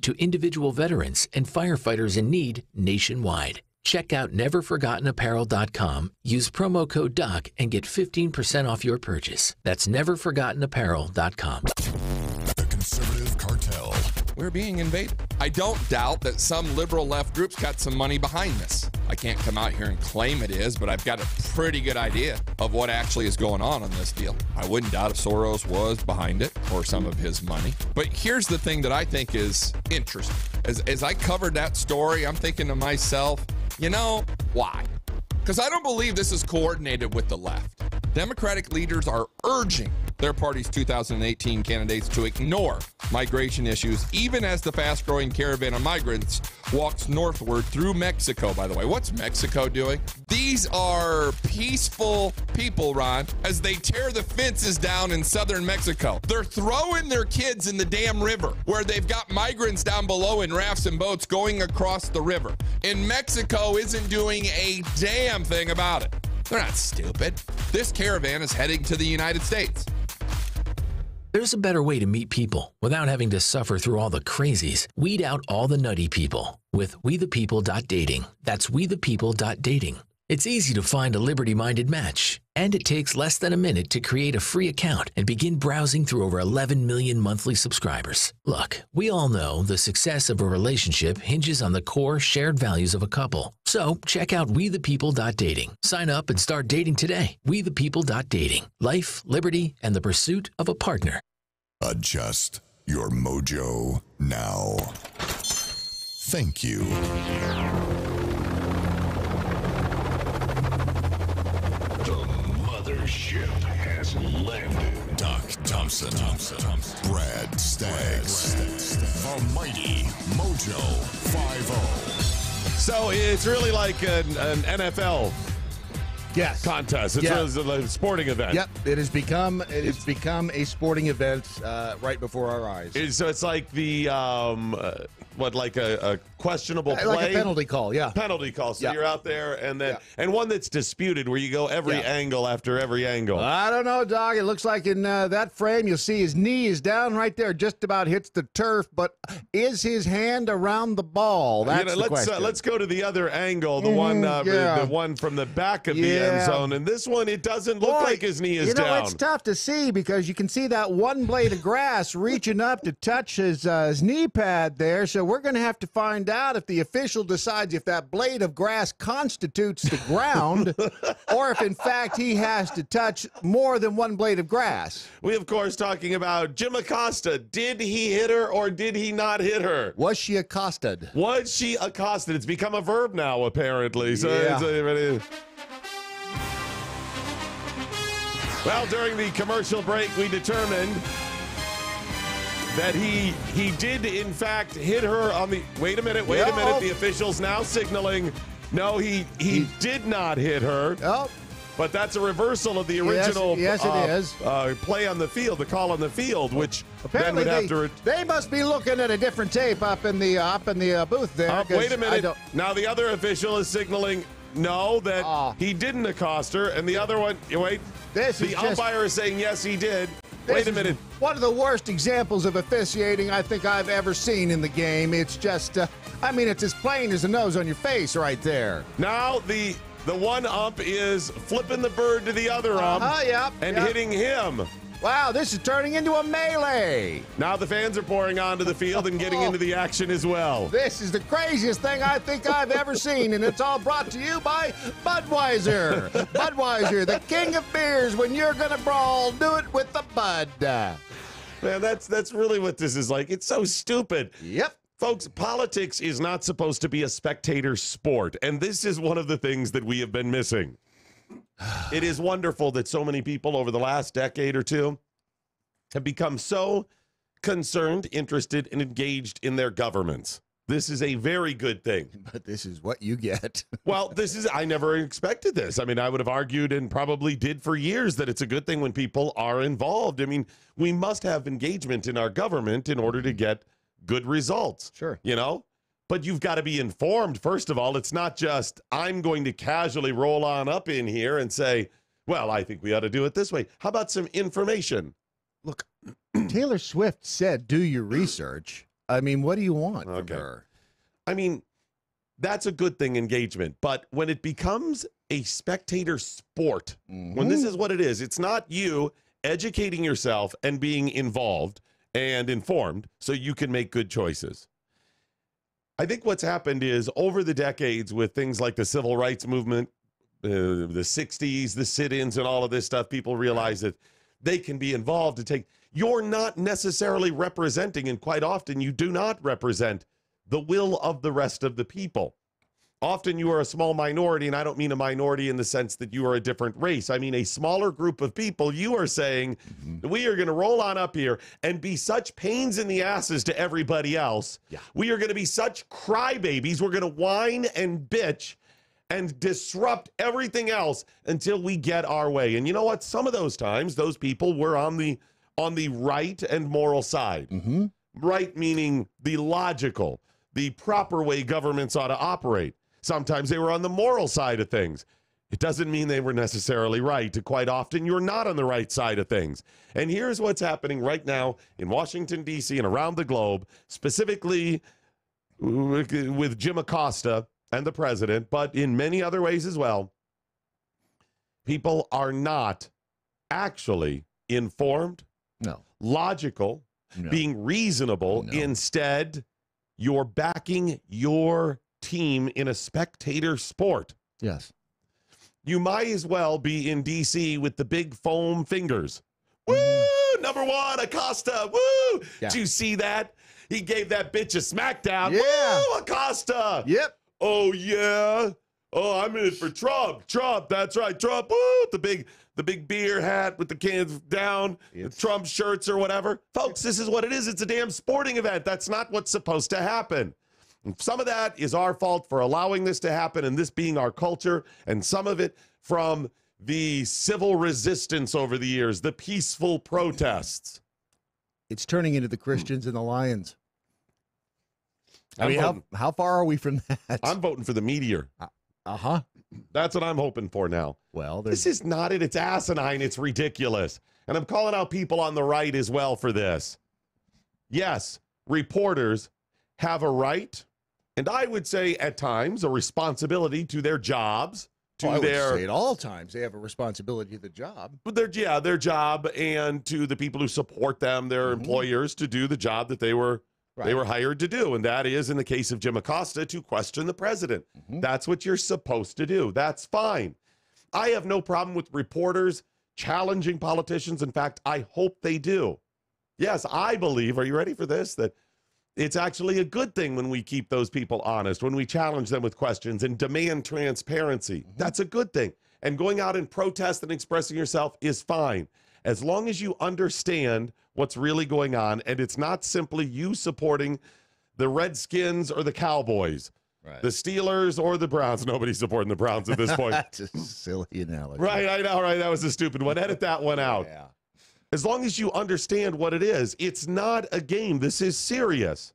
to individual veterans and firefighters in need nationwide. Check out neverforgottenapparel.com, use promo code DOC, and get 15% off your purchase. That's neverforgottenapparel.com. The Conservative Cartel. We're being invaded. I don't doubt that some liberal left groups got some money behind this. I can't come out here and claim it is, but I've got a pretty good idea of what actually is going on this deal. I wouldn't doubt if Soros was behind it or some of his money. But here's the thing that I think is interesting. As I covered that story, I'm thinking to myself, you know, why? Because I don't believe this is coordinated with the left. Democratic leaders are urging their party's 2018 candidates to ignore migration issues, even as the fast-growing caravan of migrants walks northward through Mexico, by the way. What's Mexico doing? These are peaceful people, Ron, as they tear the fences down in southern Mexico. They're throwing their kids in the damn river, where they've got migrants down below in rafts and boats going across the river. And Mexico isn't doing a damn thing about it. They're not stupid. This caravan is heading to the United States. There's a better way to meet people without having to suffer through all the crazies. Weed out all the nutty people with wethepeople.dating. That's wethepeople.dating. It's easy to find a liberty-minded match, and it takes less than a minute to create a free account and begin browsing through over 11 million monthly subscribers. Look, we all know the success of a relationship hinges on the core shared values of a couple. So check out wethepeople.dating. Sign up and start dating today. wethepeople.dating. Life, liberty, and the pursuit of a partner. Adjust your mojo now. Thank you. Ship has landed. Doc Thompson. Brad Staggs. The mighty Mojo 5-0. So it's really like an NFL contest. It's a sporting event. Yep, it has become a sporting event right before our eyes. So it's like the like a questionable play, like a penalty call. Yeah, penalty call. So you're out there, and then and one that's disputed, where you go every angle after every angle. I don't know, Doc. It looks like in that frame, you'll see his knee is down right there, just about hits the turf. But is his hand around the ball? That's the question. Let's go to the other angle, the one from the back of the end zone. And this one, it doesn't look like his knee is down. It's tough to see because you can see that one blade of grass reaching up to touch his knee pad there. So we're going to have to find out if the official decides if that blade of grass constitutes the ground or if, in fact, he has to touch more than one blade of grass. We, of course, talking about Jim Acosta. Did he hit her or did he not hit her? Was she accosted? Was she accosted? It's become a verb now, apparently. So well, during the commercial break, we determined that he did, in fact, hit her on the... Wait a minute. The official's now signaling, no, he did not hit her. Oh. But that's a reversal of the original yes, it is. Play on the field, the call on the field, which apparently then would have to... They must be looking at a different tape up in the booth there. Wait a minute. Now the other official is signaling, no, that he didn't accost her, and the other one... Wait. The umpire is saying, yes, he did. Wait a minute. One of the worst examples of officiating I think I've ever seen in the game. It's just, it's as plain as the nose on your face right there. Now the one ump is flipping the bird to the other ump and hitting him. Wow, this is turning into a melee. Now the fans are pouring onto the field and getting into the action as well. This is the craziest thing I think I've ever seen, and it's all brought to you by Budweiser. Budweiser, the king of beers. When you're going to brawl, do it with the Bud. Man, that's really what this is like. It's so stupid. Yep. Folks, politics is not supposed to be a spectator sport, and this is one of the things that we have been missing. It is wonderful that so many people over the last decade or two have become so concerned, interested, and engaged in their governments. This is a very good thing. But this is what you get. Well, I never expected this. I mean, I would have argued and probably did for years that it's a good thing when people are involved. I mean, we must have engagement in our government in order to get good results. Sure. You know? But you've got to be informed, first of all. It's not just, I'm going to casually roll on up in here and say, well, I think we ought to do it this way. How about some information? Look, Taylor Swift said, do your research. I mean, what do you want from Okay. her? I mean, that's a good thing, engagement. But when it becomes a spectator sport, when this is what it is, it's not you educating yourself and being involved and informed so you can make good choices. I think what's happened is over the decades with things like the civil rights movement, the 60s, the sit-ins and all of this stuff, people realize that they can be involved to take. You're not necessarily representing, and quite often you do not represent the will of the rest of the people. Often you are a small minority, and I don't mean a minority in the sense that you are a different race. I mean a smaller group of people. You are saying, we are going to roll on up here and be such pains in the asses to everybody else. Yeah. We are going to be such crybabies. We're going to whine and bitch and disrupt everything else until we get our way. And you know what? Some of those times, those people were on the right and moral side. Right meaning the logical, the proper way governments ought to operate. Sometimes they were on the moral side of things. It doesn't mean they were necessarily right. Quite often, you're not on the right side of things. And here's what's happening right now in Washington, D.C. and around the globe, specifically with Jim Acosta and the president, but in many other ways as well. People are not actually informed, logical, being reasonable. Instead, you're backing your team in a spectator sport. Yes. You might as well be in D.C. with the big foam fingers. Woo! Number one, Acosta. Woo! Yeah. Did you see that? He gave that bitch a smackdown. Yeah. Woo! Acosta. Yep. Oh, yeah. Oh, I'm in it for Trump. Trump. That's right. Trump. Woo! The big beer hat with the cans down, the Trump shirts or whatever. Folks, this is what it is. It's a damn sporting event. That's not what's supposed to happen. And some of that is our fault for allowing this to happen and this being our culture, and some of it from the civil resistance over the years, the peaceful protests. It's turning into the Christians and the Lions. I mean, how far are we from that? I'm voting for the meteor. Uh-huh. That's what I'm hoping for now. Well, this is not it. It's asinine. It's ridiculous. And I'm calling out people on the right as well for this. Yes, reporters have a right, and I would say at times a responsibility to their jobs, to I would their say at all times they have a responsibility to the job. But their job, and to the people who support them, their employers, to do the job that they were hired to do. And that is, in the case of Jim Acosta, to question the president. That's what you're supposed to do. That's fine. I have no problem with reporters challenging politicians. In fact, I hope they do. Yes, I believe, are you ready for this? That it's actually a good thing when we keep those people honest, when we challenge them with questions and demand transparency. That's a good thing. And going out and protest and expressing yourself is fine, as long as you understand what's really going on, and it's not simply you supporting the Redskins or the Cowboys, the Steelers or the Browns. Nobody's supporting the Browns at this point. That's a silly analogy. Right, I know, right? That was a stupid one. Edit that one out. Yeah. As long as you understand what it is, it's not a game. This is serious.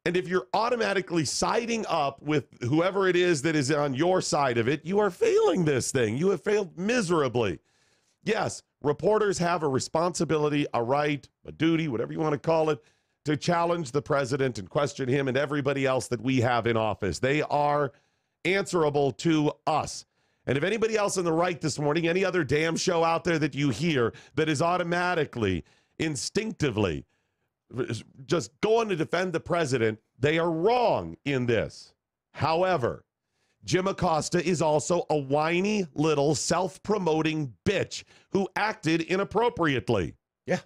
And if you're automatically siding up with whoever it is that is on your side of it, you are failing this thing. You have failed miserably. Yes, reporters have a responsibility, a right, a duty, whatever you want to call it, to challenge the president and question him and everybody else that we have in office. They are answerable to us. And if anybody else on the right this morning, any other damn show out there that you hear that is automatically, instinctively, just going to defend the president, they are wrong in this. However, Jim Acosta is also a whiny little self-promoting bitch who acted inappropriately. Yeah.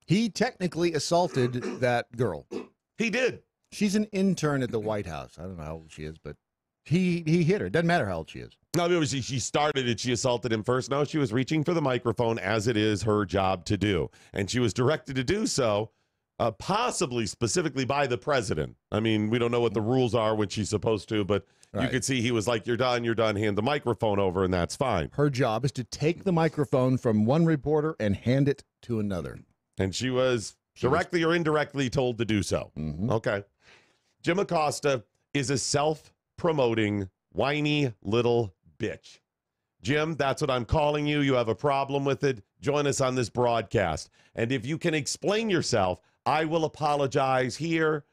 He technically assaulted that girl. He did. She's an intern at the White House. I don't know how old she is, but he hit her. Doesn't matter how old she is. No, it was she started it. She assaulted him first. No, she was reaching for the microphone, as it is her job to do. And she was directed to do so, possibly specifically by the president. I mean, we don't know what the rules are when she's supposed to, but you could see he was like, you're done, hand the microphone over, and that's fine. Her job is to take the microphone from one reporter and hand it to another. And she was directly or indirectly told to do so. Okay. Jim Acosta is a self-promoting, whiny little bitch. Jim, that's what I'm calling you. You have a problem with it. Join us on this broadcast. And if you can explain yourself, I will apologize here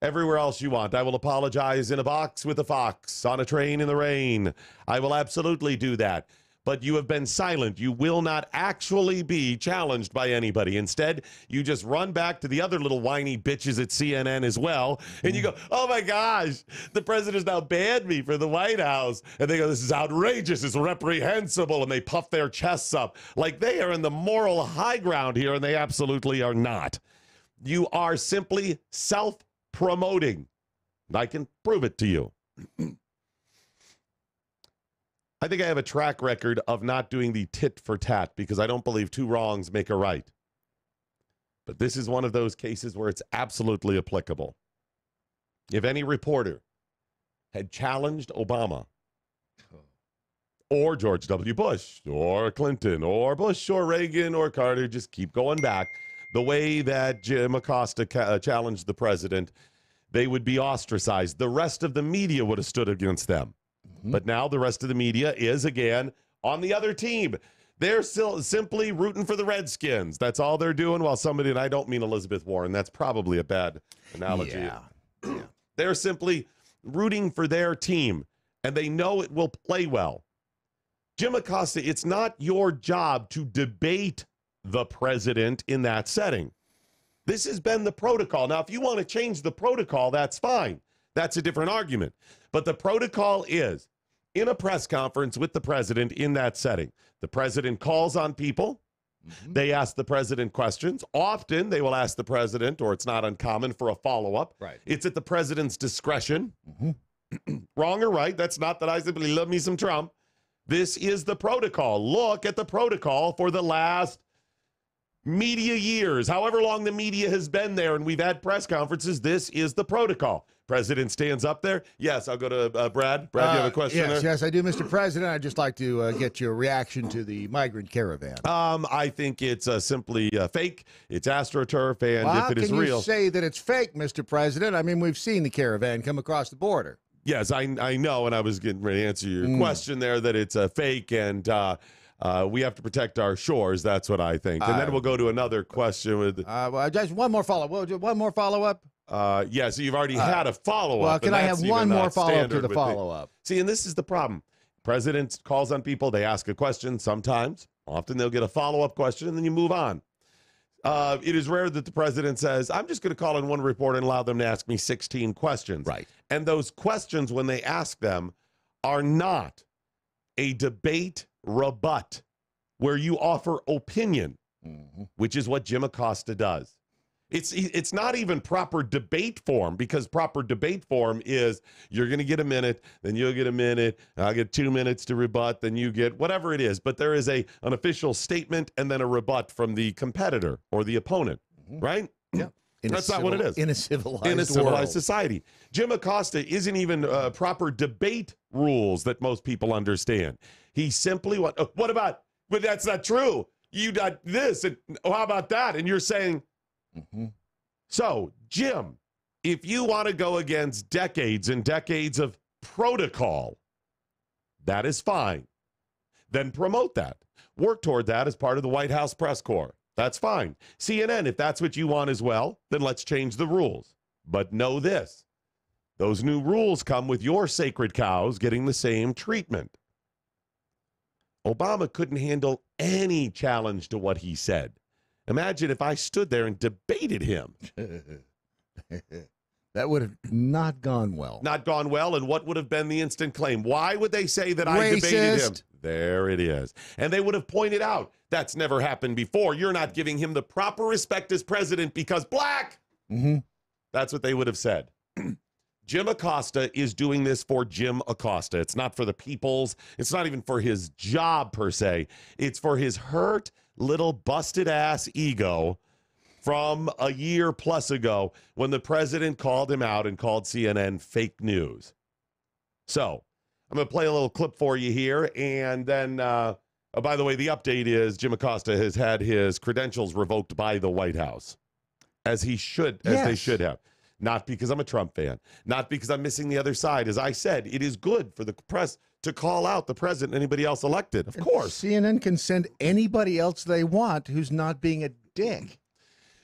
everywhere else you want. I will apologize in a box with a fox, on a train in the rain. I will absolutely do that. But you have been silent. You will not actually be challenged by anybody. Instead, you just run back to the other little whiny bitches at CNN as well, and you go, oh my gosh, the president's now banned me for the White House. And they go, this is outrageous, it's reprehensible, and they puff their chests up like they are in the moral high ground here, and they absolutely are not. You are simply self-promoting. I can prove it to you. I think I have a track record of not doing the tit for tat because I don't believe two wrongs make a right. But this is one of those cases where it's absolutely applicable. If any reporter had challenged Obama or George W. Bush or Clinton or Bush or Reagan or Carter, just keep going back, the way that Jim Acosta challenged the president, they would be ostracized. The rest of the media would have stood against them. But now the rest of the media is, again, on the other team. They're still simply rooting for the Redskins. That's all they're doing while somebody, and I don't mean Elizabeth Warren. That's probably a bad analogy. Yeah. They're simply rooting for their team, and they know it will play well. Jim Acosta, it's not your job to debate the president in that setting. This has been the protocol. Now, if you want to change the protocol, that's fine. That's a different argument. But the protocol is, in a press conference with the president in that setting, the president calls on people. They ask the president questions. Often they will ask the president, or it's not uncommon for a follow-up. Right. It's at the president's discretion. Wrong or right, that's not that I simply love me some Trump. This is the protocol. Look at the protocol for the last media years, however long the media has been there, and we've had press conferences. This is the protocol. President stands up there. Yes, I'll go to Brad. Brad, you have a question there? Yes, I do, Mr. President. I'd just like to get your reaction to the migrant caravan. I think it's simply fake. It's AstroTurf, and Well, if it is how can real, you say that it's fake, Mr. President? I mean, we've seen the caravan come across the border. yes, I know, and I was getting ready to answer your question there that it's fake, and we have to protect our shores. That's what I think. And then we'll go to another question with. Well, just one more follow-up. One more follow-up. Yeah, so you've already had a follow-up. Well, can I have one more follow-up to the follow-up? See, and this is the problem. President calls on people. They ask a question sometimes. Often they'll get a follow-up question, and then you move on. It is rare that the president says, I'm just going to call in one reporter and allow them to ask me 16 questions. Right. And those questions, when they ask them, are not a debate rebut where you offer opinion, which is what Jim Acosta does. It's not even proper debate form, because proper debate form is you're going to get a minute, then you'll get a minute, I'll get 2 minutes to rebut, then you get whatever it is. But there is an official statement and then a rebut from the competitor or the opponent, right? Yeah. That's not what it is. In a civilized world. Society. Jim Acosta isn't even proper debate rules that most people understand. He simply what about, but that's not true. You got this, and how about that? And you're saying, so, Jim, if you want to go against decades and decades of protocol, that is fine. Then promote that. Work toward that as part of the White House press corps. That's fine. CNN, if that's what you want as well, then let's change the rules. But know this. Those new rules come with your sacred cows getting the same treatment. Obama couldn't handle any challenge to what he said. Imagine if I stood there and debated him. That would have not gone well. Not gone well, and what would have been the instant claim? Why would they say that I debated him? There it is. And they would have pointed out, that's never happened before. You're not giving him the proper respect as president because black. That's what they would have said. Jim Acosta is doing this for Jim Acosta. It's not for the people's. It's not even for his job, per se. It's for his hurt little busted ass ego from a year plus ago when the president called him out and called CNN fake news. So I'm going to play a little clip for you here. And then, by the way, the update is Jim Acosta has had his credentials revoked by the White House, as they should have. Not because I'm a Trump fan, not because I'm missing the other side. As I said, it is good for the press to call out the president and anybody else elected. Of course. CNN can send anybody else they want who's not being a dick.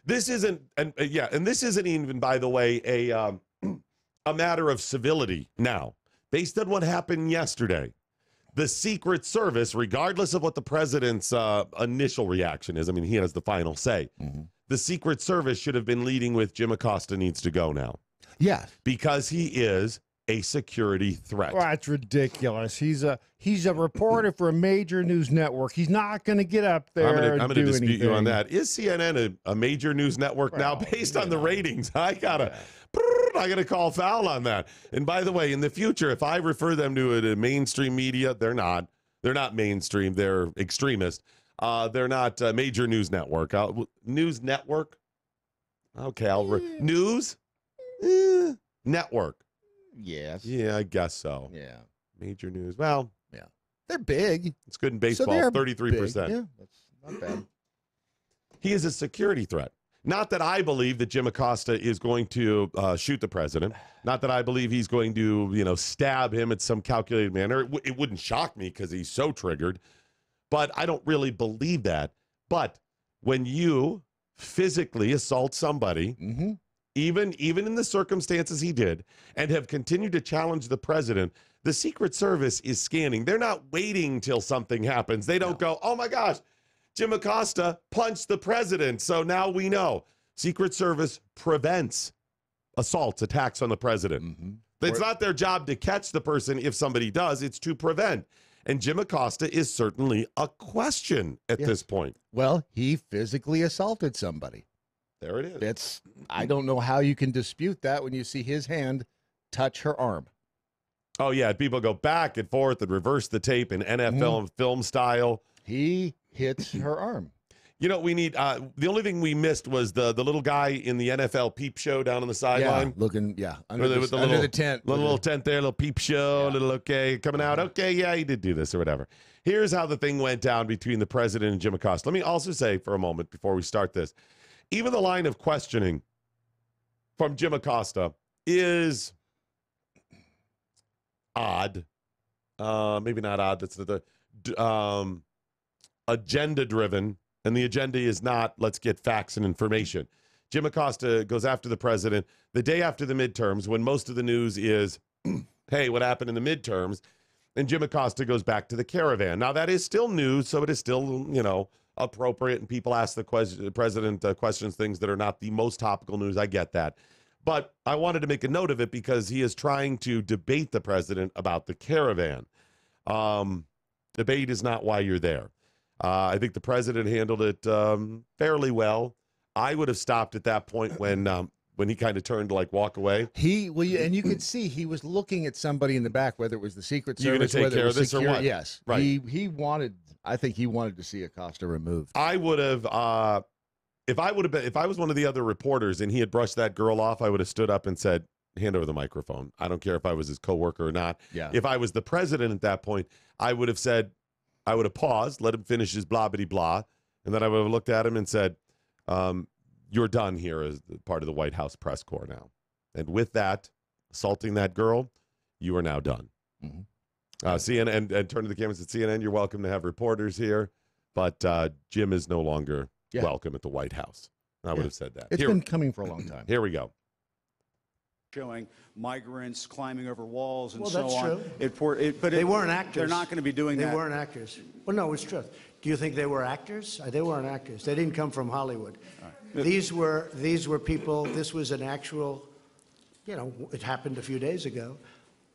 This isn't, and this isn't even, by the way, a matter of civility now. Based on what happened yesterday, the Secret Service, regardless of what the president's initial reaction is, I mean, he has the final say. The Secret Service should have been leading with Jim Acosta needs to go now. Yeah. Because he is a security threat. Well, that's ridiculous. He's a reporter for a major news network. He's not going to get up there. I'm going to dispute you on that. Is CNN a major news network now based on the ratings? I gotta call foul on that. And by the way, in the future, if I refer them to a mainstream media, they're not. They're not mainstream. They're extremist. They're not a major news network. News network. Okay, news network. Yes. Yeah, I guess so. Yeah. Major news. Well, yeah. They're big. It's good in baseball, 33%. Yeah, that's not bad. He is a security threat. Not that I believe that Jim Acosta is going to shoot the president. Not that I believe he's going to, stab him in some calculated manner. It wouldn't shock me because he's so triggered. But I don't really believe that. But when you physically assault somebody, even in the circumstances he did, and have continued to challenge the president, the Secret Service is scanning. They're not waiting till something happens. They don't go, oh my gosh, Jim Acosta punched the president, so now we know. Secret Service prevents assaults, attacks on the president. It's not their job to catch the person if somebody does. It's to prevent. And Jim Acosta is certainly a question at this point. Well, he physically assaulted somebody. There it is. I don't know how you can dispute that when you see his hand touch her arm. Oh, yeah. People go back and forth and reverse the tape in NFL film style. He hits her arm. We need the only thing we missed was the little guy in the NFL peep show down on the sideline. Under the tent. Little tent there, little peep show, coming out. Okay, yeah, he did do this or whatever. Here's how the thing went down between the president and Jim Acosta. Let me also say for a moment before we start this, even the line of questioning from Jim Acosta is odd. Maybe not odd. That's the agenda-driven. And the agenda is not, let's get facts and information. Jim Acosta goes after the president the day after the midterms when most of the news is, hey, what happened in the midterms? And Jim Acosta goes back to the caravan. Now, that is still news, so it is still, appropriate. And people ask the president questions, things that are not the most topical news. I get that. But I wanted to make a note of it because he is trying to debate the president about the caravan. Debate is not why you're there. I think the president handled it fairly well. I would have stopped at that point when he kind of turned to walk away. And you could see he was looking at somebody in the back, whether it was the Secret Service, you're going to take care of this or what? Yes, right. I think he wanted to see Acosta removed. I would have, if I was one of the other reporters and he had brushed that girl off, I would have stood up and said, hand over the microphone. I don't care if I was his coworker or not. Yeah. If I was the president at that point, I would have said, I would have paused, let him finish his blah, bitty, blah, and then I would have looked at him and said, you're done here as part of the White House press corps now. And with that, assaulting that girl, you are now done. CNN, and turn to the camera and said, CNN, you're welcome to have reporters here, but Jim is no longer welcome at the White House. I would have said that. It's been coming for a long time. Here we go. Showing migrants climbing over walls and so on. That's true. But they weren't actors. They're not going to be doing that. They weren't actors. Well, no, it's true. Do you think they were actors? They weren't actors. They didn't come from Hollywood. Right. These were people. This was an actual, it happened a few days ago.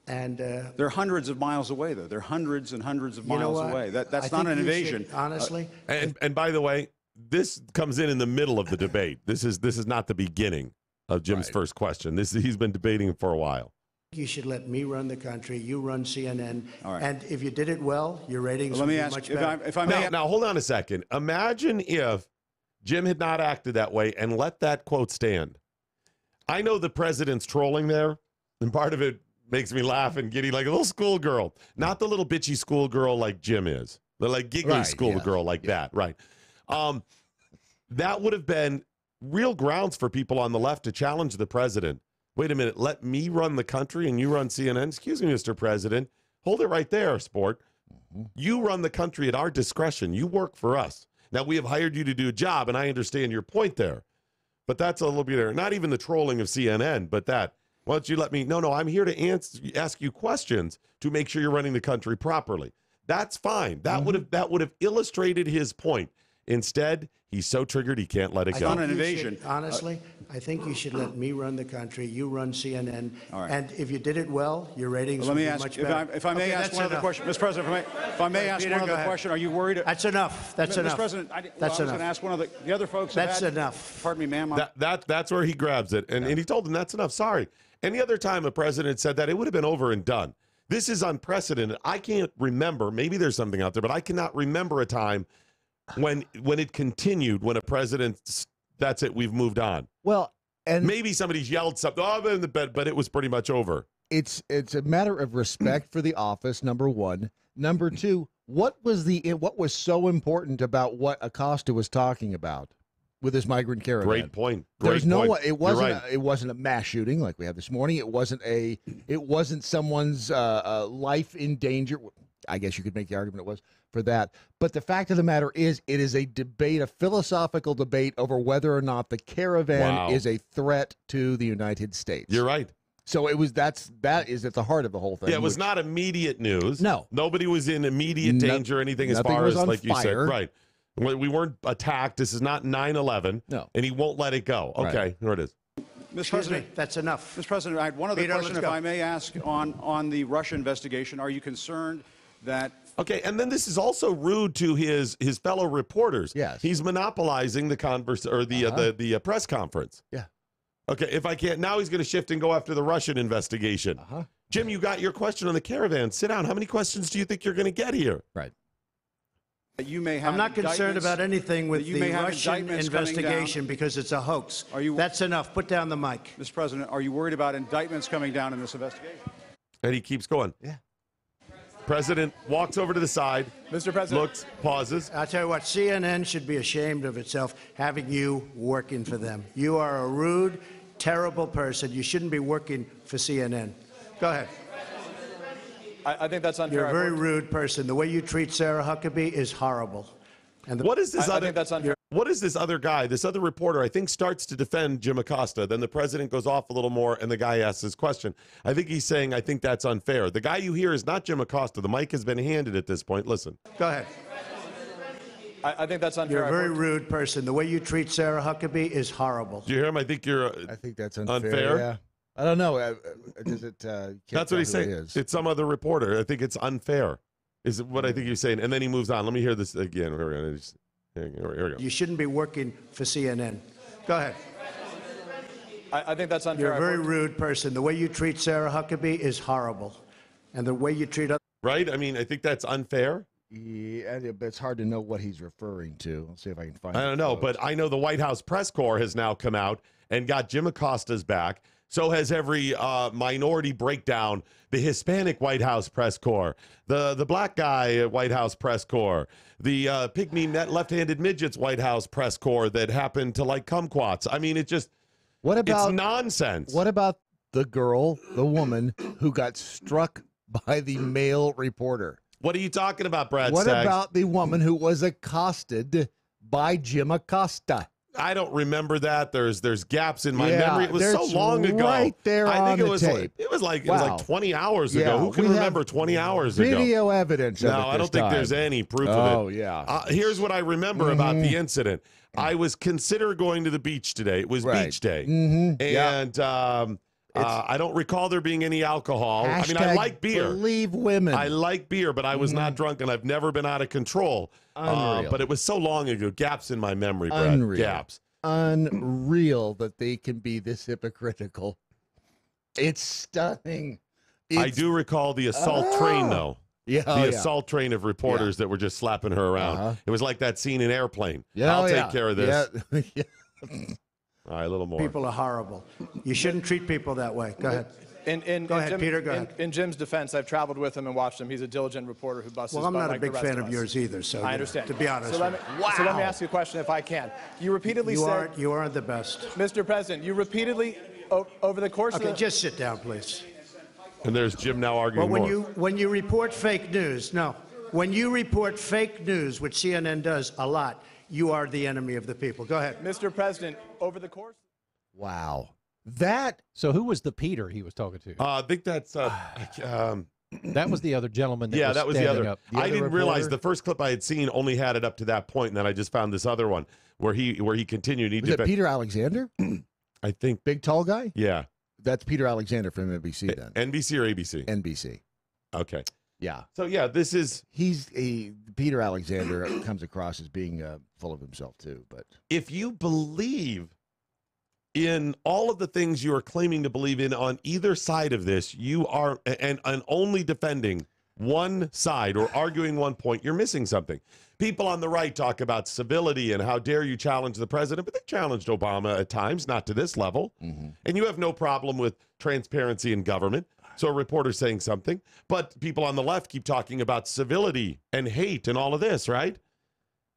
And they're hundreds of miles away, though. They're hundreds and hundreds of miles away. That's not an invasion. Honestly. And by the way, this comes in the middle of the debate. This is not the beginning of Jim's first question. He's been debating for a while. You should let me run the country. You run CNN. All right. And if you did it well, your ratings would be much better. If I may. Now, hold on a second. Imagine if Jim had not acted that way and let that quote stand. I know the president's trolling there, and part of it makes me laugh and giddy like a little schoolgirl. Not the little bitchy schoolgirl like Jim is. The giggly schoolgirl like that. Right. That would have been real grounds for people on the left to challenge the president. Wait a minute, let me run the country and you run CNN? Excuse me, Mr. President. Hold it right there, sport. You run the country at our discretion. You work for us. Now, we have hired you to do a job, and I understand your point there. But that's a little bit there. Not even the trolling of CNN, but that Why don't you let me? No, I'm here to ask you questions to make sure you're running the country properly. That's fine. That would have illustrated his point. Instead, he's so triggered he can't let it go. On an invasion. Honestly, I think you should let me run the country. You run CNN. All right. And if you did it well, your ratings would be much better. If I may ask one other question, Mr. President, if I may ask Peter, one other question, are you worried? That's enough. That's enough. Mr. President, I was going to ask one of the other folks. That's enough. Pardon me, ma'am. That's where he grabs it. And he told him that's enough. Sorry. Any other time a president said that, it would have been over and done. This is unprecedented. I can't remember. Maybe there's something out there, but I cannot remember a time when it continued, when a president, that's it, we've moved on. Well, and maybe somebody's yelled something, in the bed, but it was pretty much over. It's a matter of respect for the office, number one. Number two, what was so important about what Acosta was talking about with this migrant caravan? Great point. It wasn't a mass shooting like we had this morning. It wasn't someone's life in danger. I guess you could make the argument it was for that. But the fact of the matter is, it is a debate, a philosophical debate over whether or not the caravan is a threat to the United States. You're right. So that is at the heart of the whole thing. Yeah, it was not immediate news. No. Nobody was in immediate danger or anything as far as, like you said. Right. We weren't attacked. This is not 9/11. No. And he won't let it go. Okay, Right. Here it is. Mr. President, that's enough. Mr. President, I had one other Peter, question, let's if go. I may ask, on the Russia investigation. Are you concerned that... Okay, and then this is also rude to his fellow reporters. Yes. He's monopolizing the the press conference. Yeah. Okay, if I can't, now he's going to shift and go after the Russian investigation. Jim, you got your question on the caravan. Sit down. How many questions do you think you're going to get here? Right. You may have I'm not concerned about anything with the Russian indictments investigation because it's a hoax. That's enough. Put down the mic. Mr. President, are you worried about indictments coming down in this investigation? And he keeps going. Yeah. President walks over to the side. Mr. President. Looks, pauses. I'll tell you what, CNN should be ashamed of itself having you working for them. You are a rude, terrible person. You shouldn't be working for CNN. Go ahead. I think that's unfair. You're a very rude person. The way you treat Sarah Huckabee is horrible. And What is this I other? think that's unfair. What is this other guy? This other reporter, I think, starts to defend Jim Acosta. Then the president goes off a little more, and the guy asks his question. I think he's saying, "I think that's unfair." The guy you hear is not Jim Acosta. The mic has been handed at this point. Listen. Go ahead. I think that's unfair. You're a very rude person. The way you treat Sarah Huckabee is horrible. Do you hear him? I think that's unfair. Unfair? Yeah. I don't know. Does it? That's what he's saying. It's some other reporter. I think it's unfair. Is what I think he's saying. And then he moves on. Let me hear this again. Here we go. You shouldn't be working for CNN. Go ahead. I think that's unfair. You're a very rude person. The way you treat Sarah Huckabee is horrible. And the way you treat other... Right? I mean, I think that's unfair. Yeah, but it's hard to know what he's referring to. Let's see if I can find it. I don't know, but I know the White House press corps has now come out and got Jim Acosta's back. So has every minority breakdown, the Hispanic White House press corps, the black guy White House press corps, the pygmy left-handed midgets White House press corps that happened to like kumquats. I mean, it's nonsense. What about the woman who got struck by the male reporter? What are you talking about, Brad What Staggs? about the woman who was accosted by Jim Acosta? I don't remember that. There's gaps in my memory. It was so long ago. Right there I think on it was the tape. it was like 20 hours ago. Who can we remember have 20 hours ago? Video evidence. No, of it I don't this think there's time. any proof of it. Oh yeah. Here's what I remember about the incident. I was considering going to the beach today. It was beach day, and I don't recall there being any alcohol. I mean, I like beer. Believe women. I like beer, but I was not drunk, and I've never been out of control. But it was so long ago. Gaps in my memory, Brad. Unreal. Gaps. Unreal that they can be this hypocritical. It's stunning. I do recall the assault train, though. Yeah, the assault train of reporters that were just slapping her around. It was like that scene in Airplane. I'll take care of this. Yeah. All right, a little more. People are horrible. You shouldn't treat people that way. Go ahead. Go ahead, Peter. Go ahead. In Jim's defense, I've traveled with him and watched him. He's a diligent reporter who busts his Well, I'm butt not a like big the rest fan of of us. yours either, so I understand. to be honest. So let me ask you a question, if I can. You repeatedly said you aren't the best. Mr. President, you repeatedly over the course of the... just sit down, please. And there's Jim now arguing Well, more. when you report fake news, when you report fake news, which CNN does a lot, you are the enemy of the people. Go ahead. Mr. President, over the course... Wow. So who was the Peter he was talking to? I think that's that was the other gentleman. That was the other. Up. I didn't realize the first clip I had seen only had it up to that point, and then I just found this other one where he continued. Was it Peter Alexander? I think big tall guy. Yeah, that's Peter Alexander from NBC. Then NBC or ABC? NBC. Okay. Yeah. So yeah, Peter Alexander comes across as being full of himself too. But if you believe in all of the things you are claiming to believe in on either side of this, you are and only defending one side or arguing one point, you're missing something. People on the right talk about civility and how dare you challenge the president, but they challenged Obama at times, not to this level. Mm-hmm. And you have no problem with transparency in government. So a reporter saying something, but people on the left keep talking about civility and hate and all of this, right?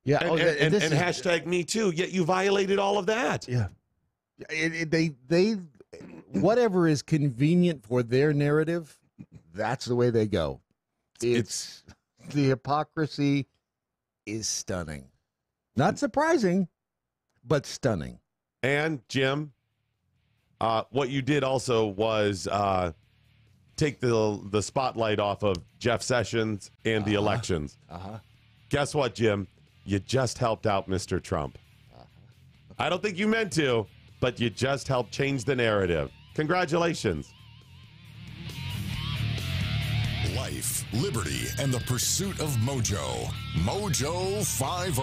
Yeah. And hashtag me too. Yet you violated all of that. Yeah. They whatever is convenient for their narrative, that's the way they go. It's the hypocrisy is stunning. Not surprising, but stunning. And Jim, what you did also was take the spotlight off of Jeff Sessions and the elections. Guess what, Jim? You just helped out Mr. Trump. I don't think you meant to, but you just helped change the narrative. Congratulations. Life, liberty, and the pursuit of Mojo. Mojo 50.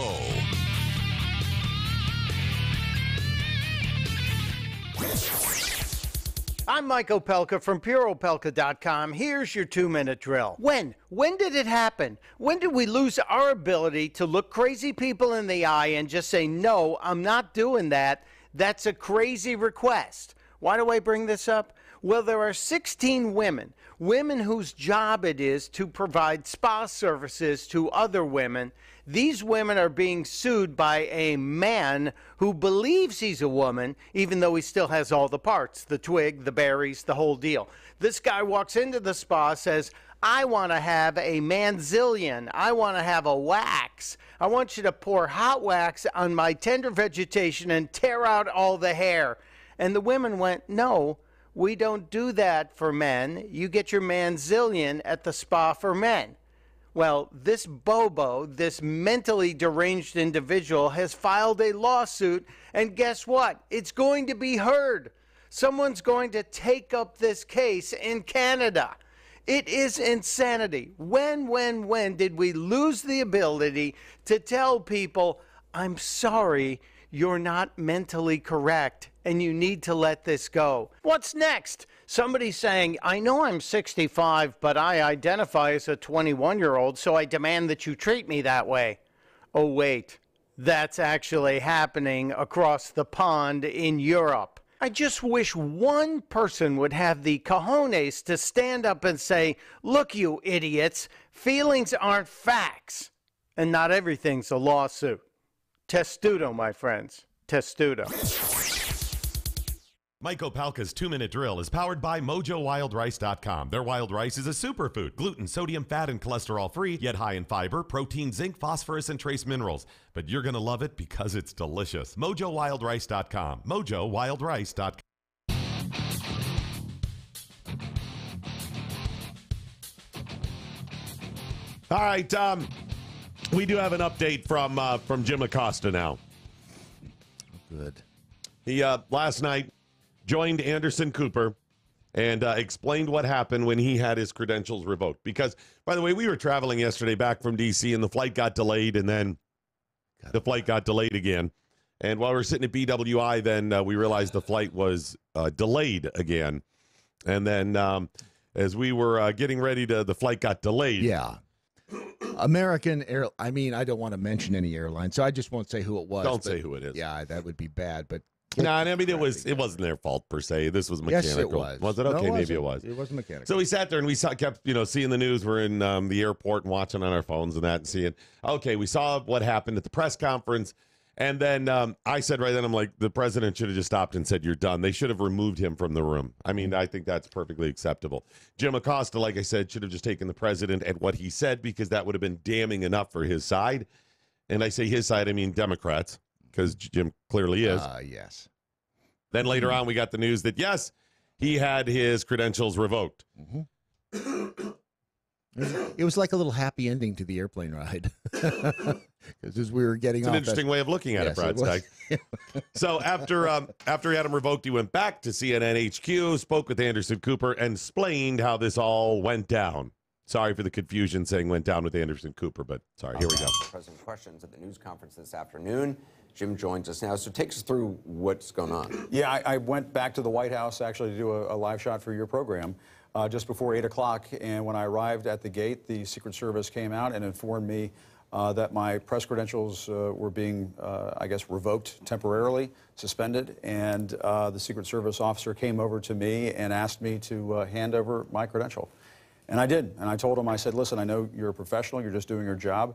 I'm Mike Opelka from PureOpelka.com. Here's your 2-minute drill. When did it happen? When did we lose our ability to look crazy people in the eye and just say, no, I'm not doing that. That's a crazy request. Why do I bring this up? Well, there are 16 women whose job it is to provide spa services to other women. These women are being sued by a man who believes he's a woman, even though he still has all the parts, the twig, the berries, the whole deal. This guy walks into the spa, says, I want to have a manzillion. I want to have a wax. I want you to pour hot wax on my tender vegetation and tear out all the hair. And the women went, no, we don't do that for men. You get your manzillion at the spa for men. Well, this Bobo, this mentally deranged individual, has filed a lawsuit, and guess what? It's going to be heard. Someone's going to take up this case in Canada. It is insanity. When did we lose the ability to tell people, I'm sorry, you're not mentally correct, and you need to let this go? What's next? Somebody saying, I know I'm 65, but I identify as a 21-year-old, so I demand that you treat me that way. Oh, wait. That's actually happening across the pond in Europe. I just wish one person would have the cojones to stand up and say, look, you idiots, feelings aren't facts. And not everything's a lawsuit. Testudo, my friends. Testudo. Mike Opelka's 2-minute drill is powered by MojoWildRice.com. Their wild rice is a superfood, gluten, sodium, fat, and cholesterol-free, yet high in fiber, protein, zinc, phosphorus, and trace minerals. But you're going to love it because it's delicious. MojoWildRice.com. MojoWildRice.com. All right, we do have an update from Jim Acosta now. Good. He last night joined Anderson Cooper and explained what happened when he had his credentials revoked. Because, by the way, we were traveling yesterday back from D.C., and the flight got delayed, and then the flight got delayed again. And while we were sitting at BWI, then we realized the flight was delayed again. And then as we were getting ready the flight got delayed. Yeah. American Air. I mean, I don't want to mention any airline, so I just won't say who it was. Don't say who it is. Yeah, that would be bad, but... No, I mean, it wasn't their fault per se. This was mechanical. Yes, it was. Was it? Okay, No, maybe it was. It was mechanical. So we sat there and we kept seeing the news. We're in the airport and watching on our phones and that and seeing, okay, we saw what happened at the press conference. And then I said right then, I'm like, the president should have just stopped and said, you're done. They should have removed him from the room. I mean, I think that's perfectly acceptable. Jim Acosta, like I said, should have just taken the president at what he said, because that would have been damning enough for his side. And I say his side, I mean Democrats, because Jim clearly is. Yes. Then later on, we got the news that, yes, he had his credentials revoked. It was like a little happy ending to the airplane ride. Because as we were getting it's off... an interesting way of looking at it, Brad Stagg. So after he had him revoked, he went back to CNN HQ, spoke with Anderson Cooper, and explained how this all went down. Sorry for the confusion saying went down with Anderson Cooper, but sorry, here we go. President questions at the news conference this afternoon. Jim joins us now. So take us through what's going on. Yeah, I went back to the White House actually to do a live shot for your program just before 8 o'clock. And when I arrived at the gate, the Secret Service came out and informed me that my press credentials were being, I guess, revoked temporarily, suspended. And the Secret Service officer came over to me and asked me to hand over my credential. And I did. And I told him, I said, listen, I know you're a professional. You're just doing your job.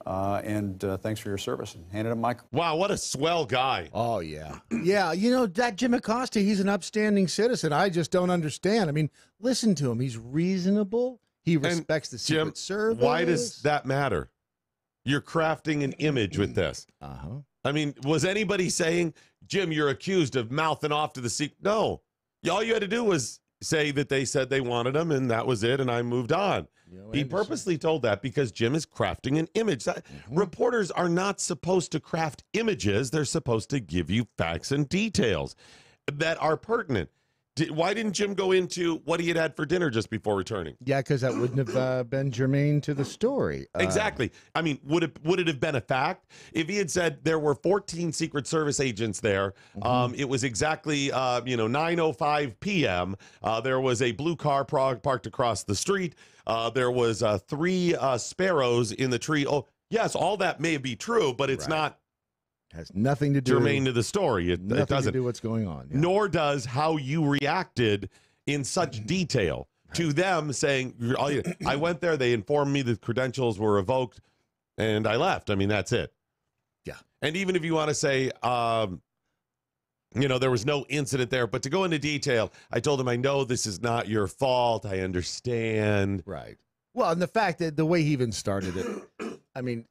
And thanks for your service. And handed him my... Wow, what a swell guy. Oh, yeah. Yeah, you know, that Jim Acosta, he's an upstanding citizen. I just don't understand. I mean, listen to him. He's reasonable. He respects the Secret Service. Why does that matter? You're crafting an image with this. I mean, was anybody saying, Jim, you're accused of mouthing off to the Secret? No. All you had to do was say that they said they wanted him, and that was it, and I moved on. He purposely told that because Jim is crafting an image. Reporters are not supposed to craft images. They're supposed to give you facts and details that are pertinent. Why didn't Jim go into what he had for dinner just before returning? Yeah, because that wouldn't have been germane to the story. Exactly. I mean, would it have been a fact if he had said there were 14 Secret Service agents there? It was exactly 9:05 p.m. There was a blue car parked across the street. There was 3 sparrows in the tree. Oh, yes, all that may be true, but it's not. Has nothing to do germane to the story. It doesn't to do what's going on. Yeah. Nor does how you reacted in such detail to them saying, I went there, they informed me the credentials were revoked, and I left. I mean, that's it. Yeah. And even if you want to say, there was no incident there, but to go into detail, I told him, I know this is not your fault. I understand. Right. Well, and the fact that the way he even started it, I mean,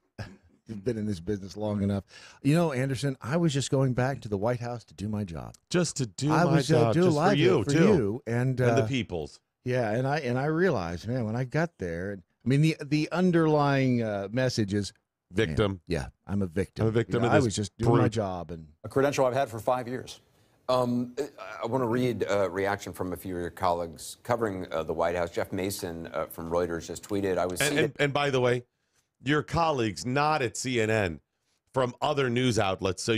you've been in this business long enough. You know, Anderson, I was just going back to the White House to do my job. Just to do my job, just for you, too. And the people's. Yeah, and I realized, man, when I got there, I mean, the underlying message is, victim. Man, yeah, I'm a victim. I'm a victim of I this was just doing my job. And a credential I've had for 5 years. I want to read a reaction from a few of your colleagues covering the White House. Jeff Mason from Reuters just tweeted, And by the way, your colleagues, not at CNN, from other news outlets, so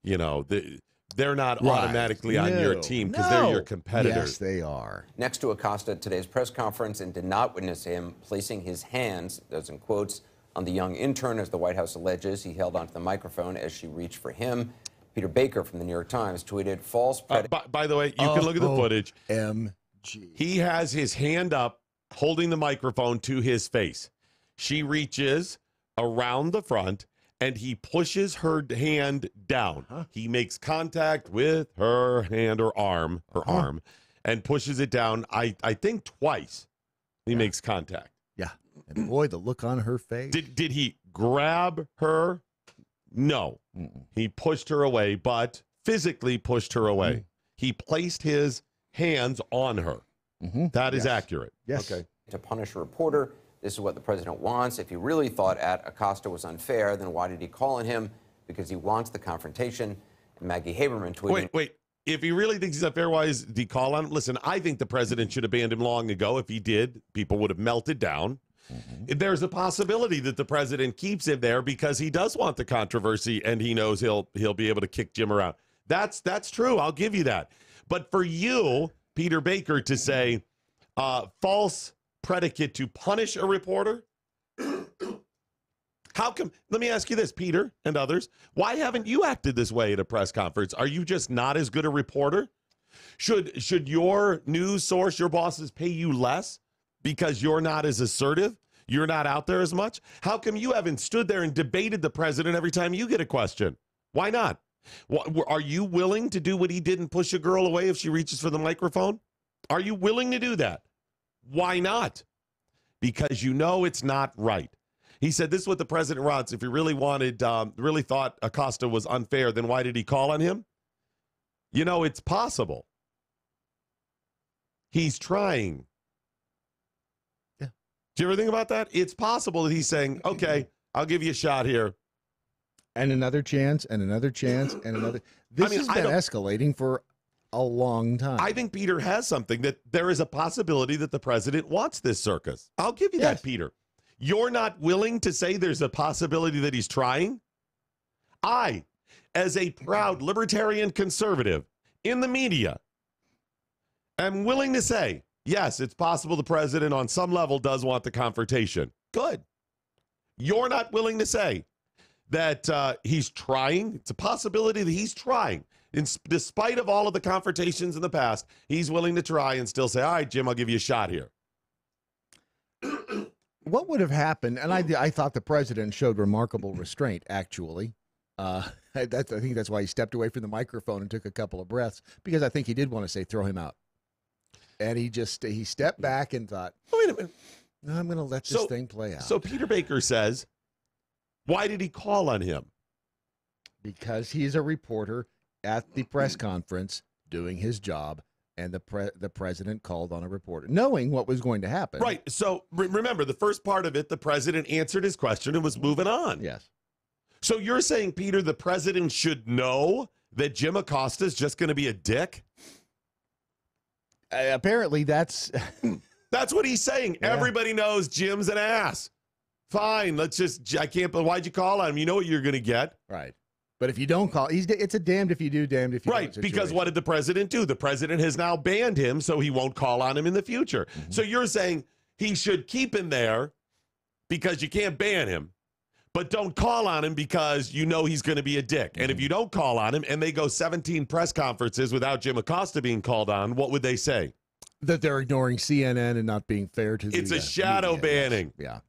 they're not automatically on your team because they're your competitors. Yes, they are. Next to Acosta at today's press conference and did not witness him placing his hands, those in quotes, on the young intern, as the White House alleges. He held onto the microphone as she reached for him. Peter Baker from the New York Times tweeted, false by the way, you can look at the footage. MG. He has his hand up, holding the microphone to his face. She reaches around the front, and he pushes her hand down. He makes contact with her hand or arm, and pushes it down, I think twice. He makes contact. Yeah. And boy, the look on her face. Did he grab her? No. He pushed her away, but physically pushed her away. He placed his hands on her. That is accurate. Yes. Okay. To punish a reporter. This is what the president wants. If he really thought Acosta was unfair, then why did he call on him? Because he wants the confrontation. And Maggie Haberman tweeting. Wait. If he really thinks he's unfair, why did he call on him? Listen, I think the president should have banned him long ago. If he did, people would have melted down. There's a possibility that the president keeps him there because he does want the controversy and he knows he'll be able to kick Jim around. That's true. I'll give you that. But for you, Peter Baker, to say false predicate to punish a reporter, how come? Let me ask you this, Peter and others. Why haven't you acted this way at a press conference? Are you just not as good a reporter? Should your news source, your bosses, pay you less because you're not as assertive? You're not out there as much? How come you haven't stood there and debated the president every time you get a question? Why not? Are you willing to do what he did and push a girl away if she reaches for the microphone? Are you willing to do that? Why not? Because you know it's not right. He said this is what the president wants. If he really thought Acosta was unfair, then why did he call on him? You know, it's possible. He's trying. Yeah. Do you ever think about that? It's possible that he's saying, okay, I'll give you a shot here. And another chance, and another chance, and another. This has been escalating for a long time. I think Peter has something, that there is a possibility that the president wants this circus. I'll give you that, Peter. You're not willing to say there's a possibility that he's trying? I, as a proud libertarian conservative in the media, am willing to say, yes, it's possible the president on some level does want the confrontation. Good. You're not willing to say that he's trying. It's a possibility that he's trying. Despite of all of the confrontations in the past, he's willing to try and still say, all right, Jim, I'll give you a shot here. What would have happened, and I thought the president showed remarkable restraint, actually. I think that's why he stepped away from the microphone and took a couple of breaths, because I think he did want to say, throw him out. And he stepped back and thought, wait a minute, I'm going to let this thing play out. So Peter Baker says, why did he call on him? Because he's a reporter at the press conference doing his job, and the president called on a reporter, knowing what was going to happen. Right. So remember, the first part of it, the president answered his question and was moving on. Yes. So you're saying, Peter, the president should know that Jim Acosta's just going to be a dick? Apparently, that's what he's saying. Yeah. Everybody knows Jim's an ass. Fine, why'd you call on him? You know what you're going to get. Right. But if you don't call, it's a damned if you do, damned if you don't. Right, because what did the president do? The president has now banned him, so he won't call on him in the future. Mm-hmm. So you're saying he should keep him there because you can't ban him, but don't call on him because you know he's going to be a dick. Mm-hmm. And if you don't call on him and they go 17 press conferences without Jim Acosta being called on, what would they say? That they're ignoring CNN and not being fair to the It's a shadow banning. Yeah.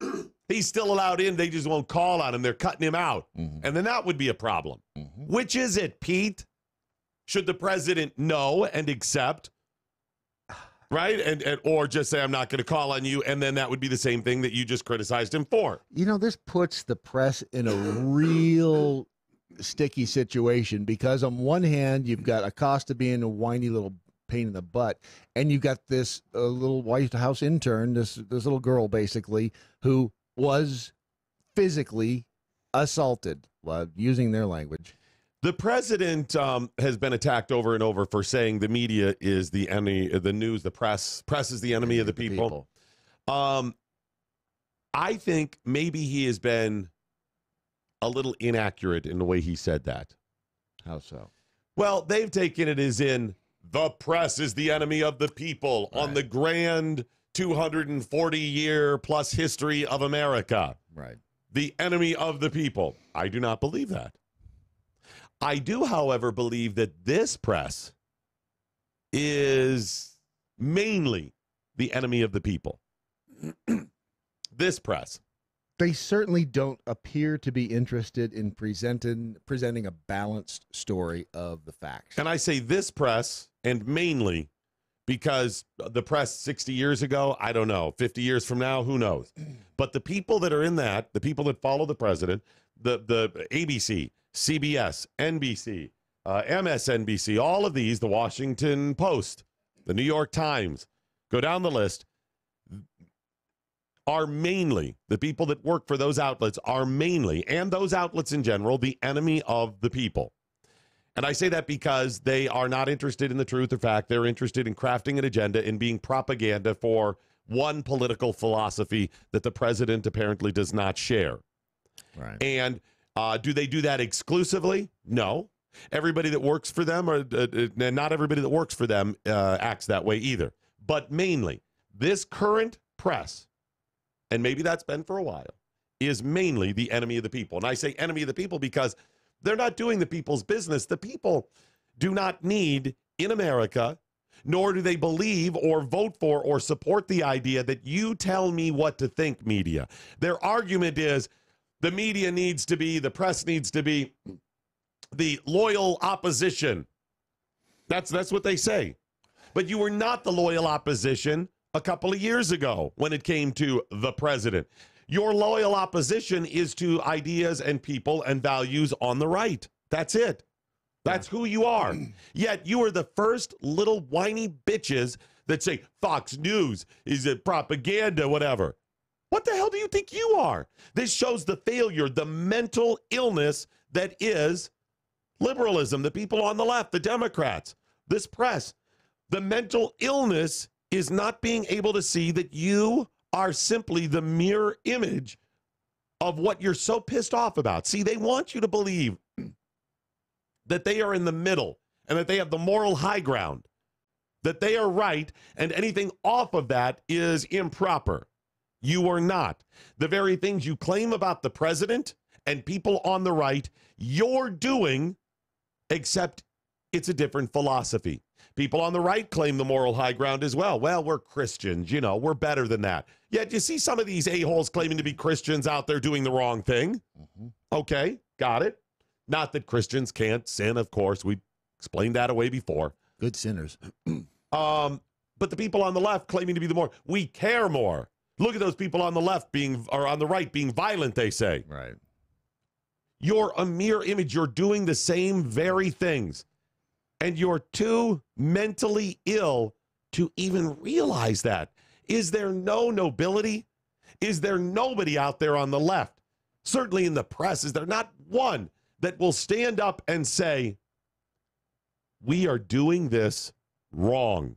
He's still allowed in. They just won't call on him. They're cutting him out. Mm-hmm. And then that would be a problem. Mm-hmm. Which is it, Pete? Should the president know and accept, right? And or just say, I'm not going to call on you. And then that would be the same thing that you just criticized him for. You know, this puts the press in a real sticky situation, because on one hand, you've got Acosta being a whiny little pain in the butt, and you've got this little White House intern, this little girl, basically, who was physically assaulted, using their language. The president has been attacked over and over for saying the media is the enemy, the news, the press is the enemy of the people. I think maybe he has been a little inaccurate in the way he said that. How so? Well, they've taken it as in the press is the enemy of the people on the grand 240-year plus history of America. Right. The enemy of the people. I do not believe that. I do, however, believe that this press is mainly the enemy of the people. This press. They certainly don't appear to be interested in presenting a balanced story of the facts. And I say this press, and mainly because the press 60 years ago, I don't know, 50 years from now, who knows? But the people that are in that, the people that follow the president, the ABC, CBS, NBC, MSNBC, all of these, the Washington Post, the New York Times, go down the list, are mainly, the people that work for those outlets are mainly, and those outlets in general, the enemy of the people. And I say that because they are not interested in the truth or fact. They're interested in crafting an agenda and being propaganda for one political philosophy that the president apparently does not share. Right. And do they do that exclusively? No. Everybody that works for them, or not everybody that works for them acts that way either. But mainly, this current press, and maybe that's been for a while, is mainly the enemy of the people. And I say enemy of the people because they're not doing the people's business. The people do not need in America, nor do they believe or vote for or support the idea that you tell me what to think, media. Their argument is the media needs to be, the press needs to be the loyal opposition. That's what they say. But you were not the loyal opposition a couple of years ago when it came to the president. Your loyal opposition is to ideas and people and values on the right. That's it. That's who you are. Yet you are the first little whiny bitches that say Fox News is a propaganda, whatever. What the hell do you think you are? This shows the failure, the mental illness that is liberalism, the people on the left, the Democrats, this press. The mental illness is not being able to see that you are simply the mirror image of what you're so pissed off about. See, they want you to believe that they are in the middle and that they have the moral high ground, that they are right, and anything off of that is improper. You are not. The very things you claim about the president and people on the right, you're doing, except it's a different philosophy. People on the right claim the moral high ground as well. Well, we're Christians, you know, we're better than that. Yet you see some of these a-holes claiming to be Christians out there doing the wrong thing. Okay, got it. Not that Christians can't sin, of course. We explained that away before. Good sinners. But the people on the left claiming to be the more, we care more. Look at those people on the left or on the right being violent, they say. Right. You're a mirror image. You're doing the same very things. And you're too mentally ill to even realize that. Is there no nobility? Is there nobody out there on the left? Certainly in the press, is there not one that will stand up and say, we are doing this wrong,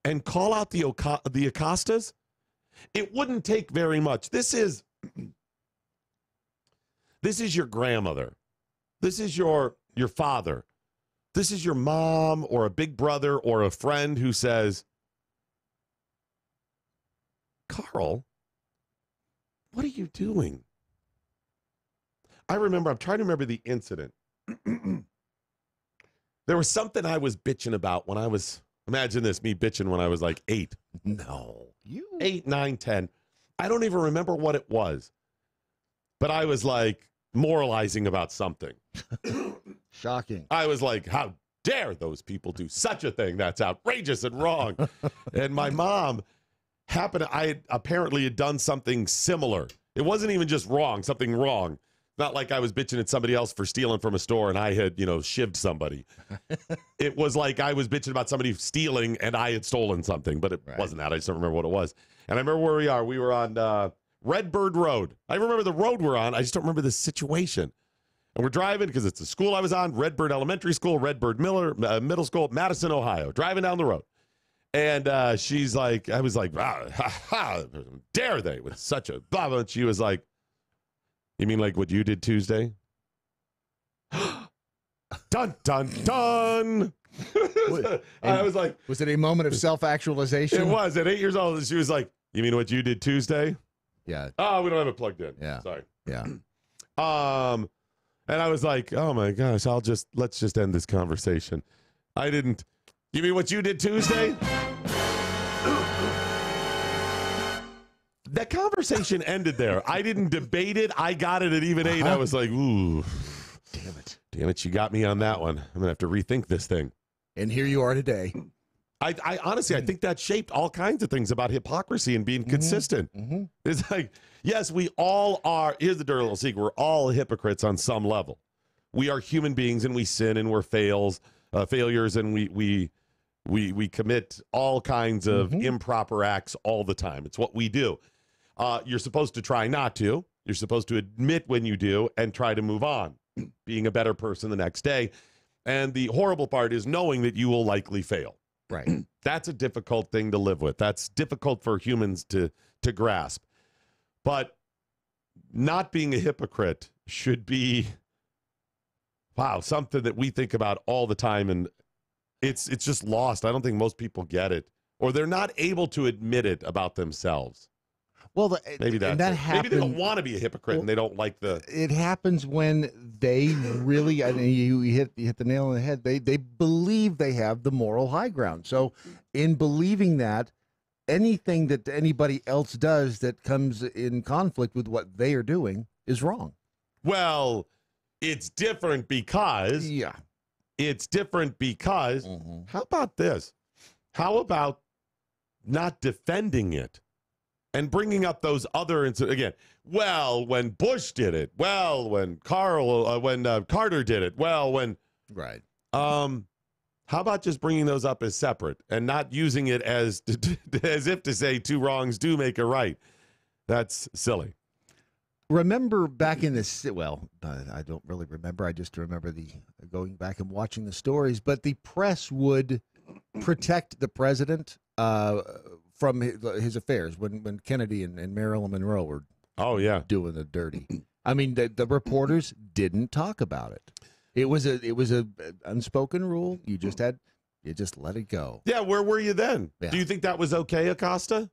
and call out the Acostas? It wouldn't take very much. This is your grandmother. This is your father. This is your mom or a big brother or a friend who says, Carl, what are you doing? I'm trying to remember the incident. There was something I was bitching about when I was, imagine this, me bitching when I was like 8. No. 8, 9, 10. I don't even remember what it was. But I was like moralizing about something. Shocking. I was like, how dare those people do such a thing? That's outrageous and wrong. And my mom I apparently had done something similar. It wasn't even just wrong, something wrong. Not like I was bitching at somebody else for stealing from a store and I had, shivved somebody. It was like I was bitching about somebody stealing and I had stolen something, but it wasn't that. I just don't remember what it was. And I remember where we are. We were on Redbird Road. I remember the road we're on. I just don't remember the situation. And we're driving because it's the school I was on, Redbird Elementary School, Redbird Middle School, Madison, Ohio. Driving down the road. And I was like, how dare they with such a blah, blah. And she was like, you mean like what you did Tuesday? Dun, dun, dun. I was like, was it a moment of self-actualization? It was. At 8 years old, she was like, you mean what you did Tuesday? Yeah. Oh, we don't have it plugged in. Yeah. Sorry. Yeah. And I was like, oh my gosh, let's just end this conversation. You mean what you did Tuesday? That conversation ended there. I didn't debate it. I got it at even 8. I was like, ooh. Damn it, you got me on that one. I'm going to have to rethink this thing. And here you are today. I honestly, I think that shaped all kinds of things about hypocrisy and being consistent. It's like, yes, we all are. Here's the dirty little secret. We're all hypocrites on some level. We are human beings and we sin and we're failures and we commit all kinds of improper acts all the time. It's what we do. You're supposed to try not to. You're supposed to admit when you do and try to move on, being a better person the next day. And the horrible part is knowing that you will likely fail. Right. That's a difficult thing to live with. That's difficult for humans to grasp. But not being a hypocrite should be, something that we think about all the time. And it's just lost. I don't think most people get it. Or they're not able to admit it about themselves. Well, maybe that happens. Maybe they don't want to be a hypocrite and they don't like the. It happens when they really, you hit the nail on the head. They believe they have the moral high ground. So, in believing that, anything that anybody else does that comes in conflict with what they are doing is wrong. Well, it's different because. Yeah. It's different because. How about this? How about not defending it? And bringing up those other incidents again. Well, when Bush did it. Well, when Carter did it. Well, when Right. How about just bringing those up as separate and not using it as if to say two wrongs do make a right? That's silly. Remember back in this, well, I don't really remember. I just remember going back and watching the stories, but the press would protect the president from his affairs when Kennedy and Marilyn Monroe were doing the dirty. I mean, the reporters didn't talk about it. It was a unspoken rule. You just let it go. Yeah, where were you then? Yeah. Do you think that was okay, Acosta?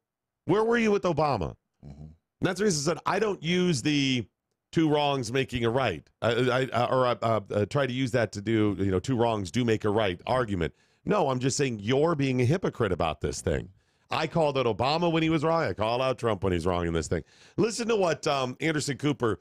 Where were you with Obama? Mm-hmm. That's the reason I said I don't use the two wrongs making a right. I try to use that to do, two wrongs do make a right argument. No, I'm just saying you're being a hypocrite about this thing. I called out Obama when he was wrong. I called out Trump when he's wrong in this thing. Listen to what Anderson Cooper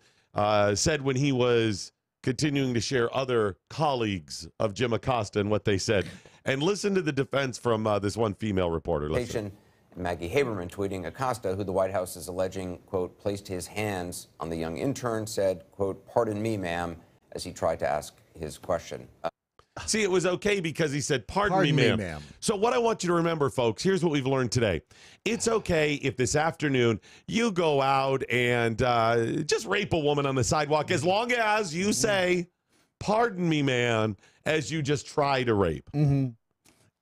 said when he was continuing to share other colleagues of Jim Acosta and what they said. And listen to the defense from this one female reporter. Listen. Maggie Haberman tweeting Acosta, who the White House is alleging, quote, placed his hands on the young intern, said, quote, "Pardon me, ma'am," as he tried to ask his question. See, it was okay because he said, pardon me, ma'am. So what I want you to remember, folks, here's what we've learned today. It's okay if this afternoon you go out and just rape a woman on the sidewalk as long as you say, pardon me, man, as you just try to rape. Mm-hmm.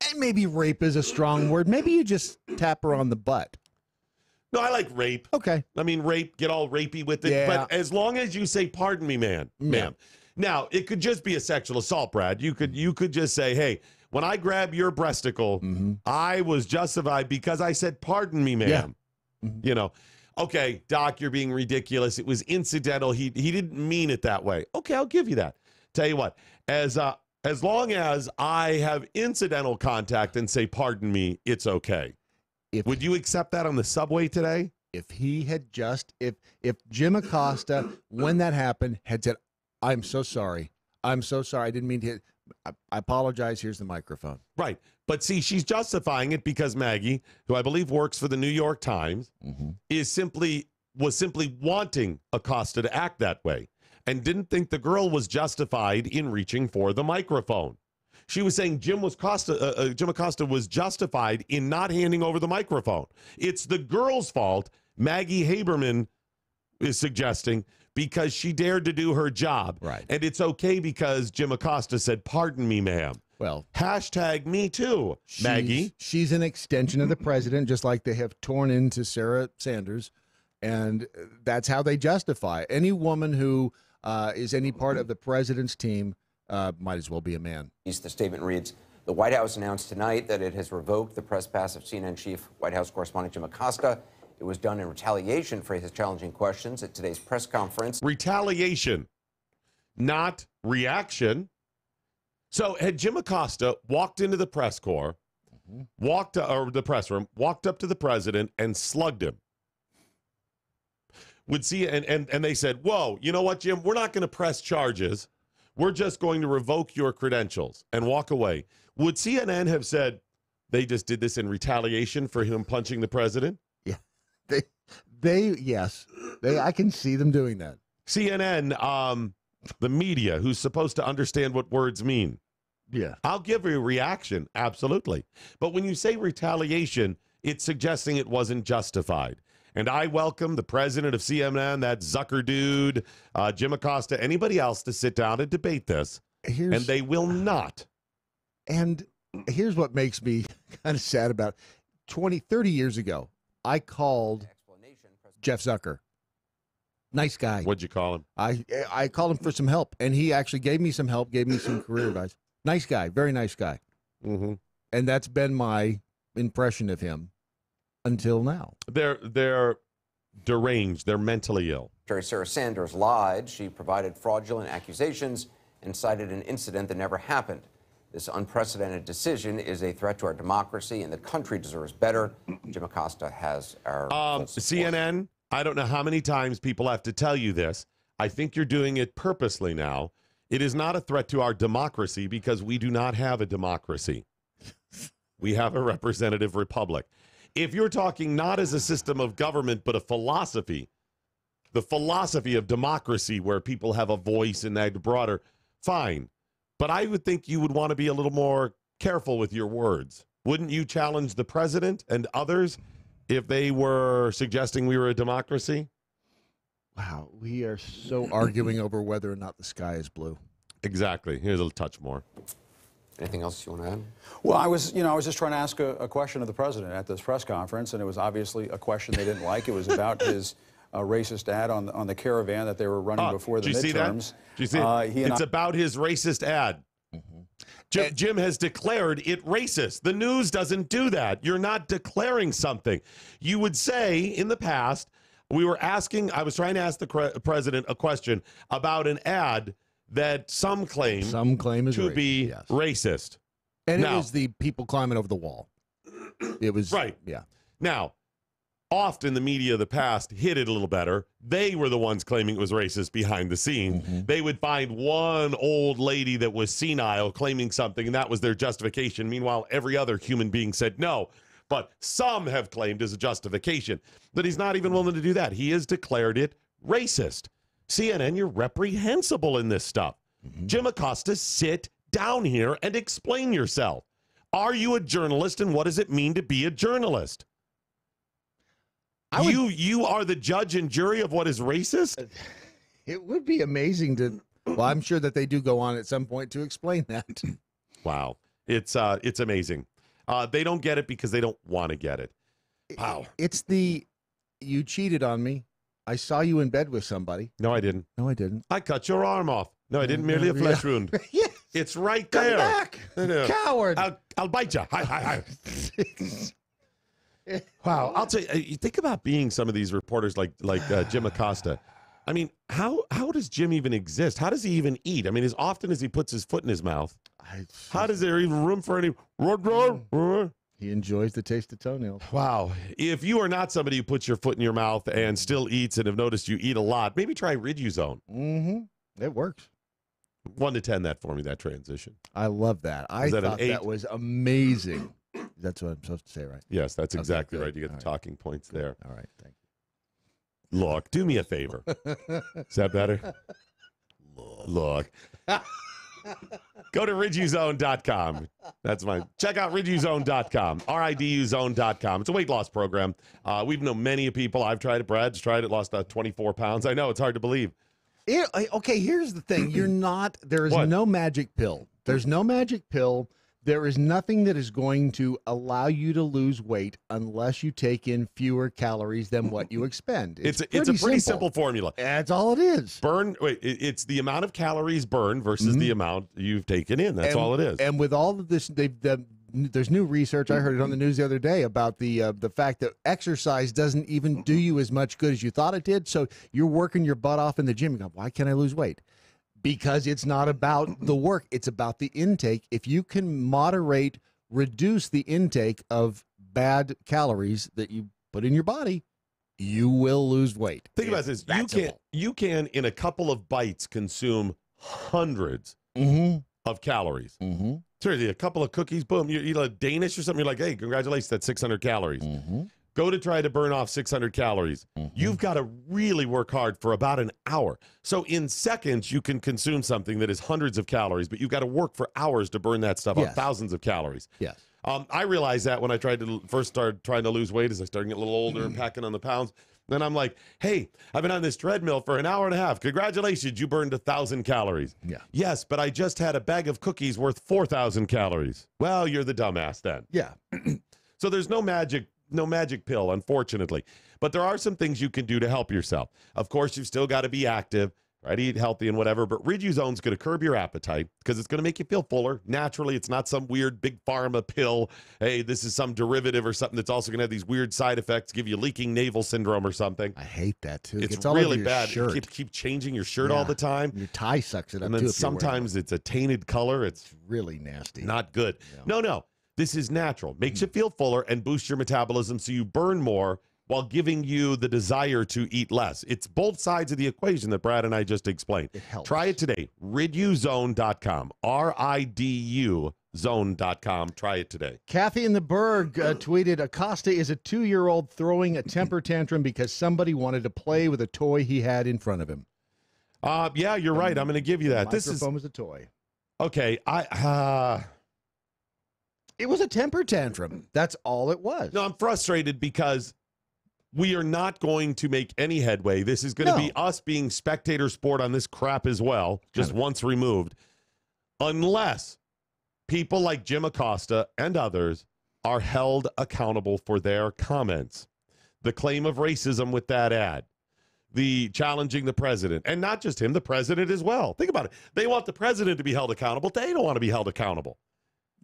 And maybe rape is a strong word. Maybe you just tap her on the butt. No, I like rape. Okay. I mean, rape, get all rapey with it. Yeah. But as long as you say, pardon me, ma'am. Now, it could just be a sexual assault, Brad. You could just say, hey, when I grab your breasticle, I was justified because I said, pardon me, ma'am. Yeah. Okay, Doc, you're being ridiculous. It was incidental. He didn't mean it that way. Okay, I'll give you that. Tell you what, as long as I have incidental contact and say, pardon me, it's okay. Would you accept that on the subway today? If he had if Jim Acosta, when that happened, had said, I'm so sorry. I'm so sorry. I didn't mean to. I apologize. Here's the microphone. Right. But see, she's justifying it because Maggie, who I believe works for the New York Times, was simply wanting Acosta to act that way and didn't think the girl was justified in reaching for the microphone. She was saying Jim Acosta was justified in not handing over the microphone. It's the girl's fault, Maggie Haberman is suggesting, because she dared to do her job. Right. And it's okay because Jim Acosta said, pardon me, ma'am. Well, hashtag me too, Maggie. She's an extension of the president, just like they have torn into Sarah Sanders. And that's how they justify. Any woman who is any part of the president's team might as well be a man. The statement reads, the White House announced tonight that it has revoked the press pass of CNN chief White House correspondent Jim Acosta. It was done in retaliation for his challenging questions at today's press conference. Retaliation, not reaction. So had Jim Acosta walked into the press corps, or the press room, walked up to the president and slugged him, would see, and they said, whoa, you know what, Jim, we're not going to press charges. We're just going to revoke your credentials and walk away. Would CNN have said they just did this in retaliation for him punching the president? Yeah, yes, I can see them doing that. CNN, the media, who's supposed to understand what words mean. Yeah. I'll give you a reaction, absolutely. But when you say retaliation, it's suggesting it wasn't justified. And I welcome the president of CNN, that Zucker dude, Jim Acosta, anybody else to sit down and debate this. And they will not. And here's what makes me kind of sad about it. 30 years ago, I called Jeff Zucker. Nice guy. What'd you call him? I called him for some help, and he actually gave me some help, gave me some career advice. Nice guy, very nice guy. Mm-hmm. And that's been my impression of him until now. They're deranged. They're mentally ill. Sarah Sanders lied. She provided fraudulent accusations and cited an incident that never happened. This unprecedented decision is a threat to our democracy, and the country deserves better. Jim Acosta has our full support. CNN, I don't know how many times people have to tell you this. I think you're doing it purposely now. It is not a threat to our democracy because we do not have a democracy. We have a representative republic. If you're talking not as a system of government, but a philosophy, the philosophy of democracy where people have a voice and that broader, fine. But I would think you would want to be a little more careful with your words. Wouldn't you challenge the president and others if they were suggesting we were a democracy? Wow, we are so arguing over whether or not the sky is blue. Exactly. Here's a touch more. Anything else you want to add? Well, I was just trying to ask a question of the president at this press conference, and it was obviously a question they didn't like. It was about his racist ad on the caravan that they were running before the midterms. Did you see that? It's about his racist ad. Jim has declared it racist. The news doesn't do that. You're not declaring something. You would say in the past, I was trying to ask the president a question about an ad that some claim is to be racist. And it was the people climbing over the wall. It was right. Yeah. Now, often the media of the past hit it a little better. They were the ones claiming it was racist behind the scene. Mm-hmm. They would find one old lady that was senile claiming something, and that was their justification. Meanwhile, every other human being said no. But some have claimed as a justification. But he's not even willing to do that. He has declared it racist. CNN, you're reprehensible in this stuff. Mm-hmm. Jim Acosta, sit down here and explain yourself. Are you a journalist, and what does it mean to be a journalist? You are the judge and jury of what is racist? It would be amazing to... Well, I'm sure that they do go on at some point to explain that. Wow. It's amazing. They don't get it because they don't want to get it. Wow. It's the... You cheated on me. I saw you in bed with somebody. No, I didn't. No, I didn't. I cut your arm off. No, I didn't. Merely a flesh wound. Yes. It's right Come there. back. Coward. I'll bite you. Hi. Wow. I'll tell you, you think about being some of these reporters like Jim Acosta. I mean, how does Jim even exist? How does he even eat? I mean, as often as he puts his foot in his mouth, how does there even room for any... He enjoys the taste of toenails. Wow. If you are not somebody who puts your foot in your mouth and still eats and have noticed you eat a lot, maybe try Riduzone. Mm-hmm. It works. 1 to 10 that for me, that transition. I love that. I thought that was amazing. That's what I'm supposed to say, right? Yes, that's exactly right. You get the talking points there. All right, thank you. Look, do me a favor. Is that better? Look. Go to riduzone.com. That's mine. Check out riduzone.com. riduzone.com. It's a weight loss program. We've known many people. I've tried it. Brad's tried it. Lost 24 pounds. I know. It's hard to believe. Okay, here's the thing. There is no magic pill. There's no magic pill. There is nothing that is going to allow you to lose weight unless you take in fewer calories than what you expend. It's a pretty simple formula. That's all it is. It's the amount of calories burned versus the amount you've taken in. That's all it is. And with all of this, there's new research. I heard it on the news the other day about the fact that exercise doesn't even do you as much good as you thought it did. So you're working your butt off in the gym. You go, why can't I lose weight? Because it's not about the work. It's about the intake. If you can reduce the intake of bad calories that you put in your body, you will lose weight. Think about this. You can, in a couple of bites, consume hundreds of calories. Seriously, a couple of cookies, boom, you eat a Danish or something, you're like, hey, congratulations, that's 600 calories. Go to try to burn off 600 calories. You've got to really work hard for about an hour. So in seconds, you can consume something that is hundreds of calories, but you've got to work for hours to burn that stuff off, thousands of calories. Yes. I realized that when I first started trying to lose weight as I started getting a little older and packing on the pounds. Then I'm like, hey, I've been on this treadmill for an hour and a half. Congratulations, you burned 1,000 calories. Yeah. Yes, but I just had a bag of cookies worth 4,000 calories. Well, you're the dumbass then. Yeah. So there's no magic pill, unfortunately. But there are some things you can do to help yourself. Of course, you've still got to be active, right? Eat healthy and whatever. But Riduzone's going to curb your appetite because it's going to make you feel fuller. Naturally, it's not some weird big pharma pill. Hey, this is some derivative or something that's also going to have these weird side effects, give you leaking navel syndrome or something. I hate that, too. It's all really over bad. your You shirt. keep changing your shirt all the time. Your tie sucks it up, and then too. sometimes it's a tainted color. It's really nasty. Not good. No. This is natural. Makes you feel fuller and boosts your metabolism so you burn more while giving you the desire to eat less. It's both sides of the equation that Brad and I just explained. It helps. Try it today. Riduzone.com. RIDU zone.com. Try it today. Kathy in the Berg tweeted, Acosta is a 2-year-old throwing a temper tantrum because somebody wanted to play with a toy he had in front of him. Yeah, you're right. I'm going to give you that. Microphone was a toy. Okay, it was a temper tantrum. That's all it was. No, I'm frustrated because we are not going to make any headway. This is going to be us being spectator sport on this crap as well, just once removed, unless people like Jim Acosta and others are held accountable for their comments. The claim of racism with that ad, the challenging the president, and not just him, the president as well. Think about it. They want the president to be held accountable. They don't want to be held accountable.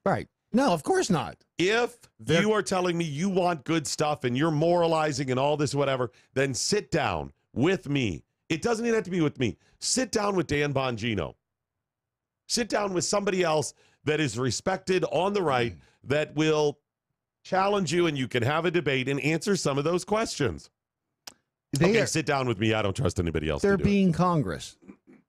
Right. No, of course not. If you are telling me you want good stuff and you're moralizing and all this whatever, then sit down with me. It doesn't even have to be with me. Sit down with Dan Bongino. Sit down with somebody else that is respected on the right that will challenge you and you can have a debate and answer some of those questions. Sit down with me. I don't trust anybody else. They're to do being Congress.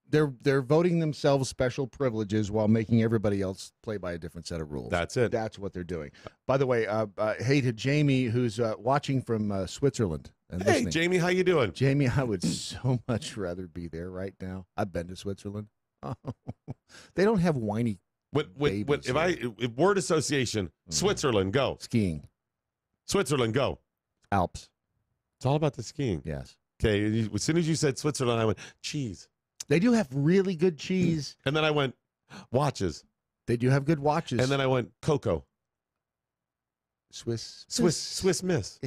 They're voting themselves special privileges while making everybody else play by a different set of rules. That's it. That's what they're doing. By the way, hey to Jamie, who's watching from Switzerland. And hey, listening. Jamie, how you doing? Jamie, I would so much rather be there right now. I've been to Switzerland. They don't have whiny babies. If word association, Switzerland, go. Skiing. Switzerland, go. Alps. It's all about the skiing. Yes. Okay, as soon as you said Switzerland, I went, cheese. They do have really good cheese. And then I went, watches. They do have good watches. And then I went, cocoa. Swiss Miss.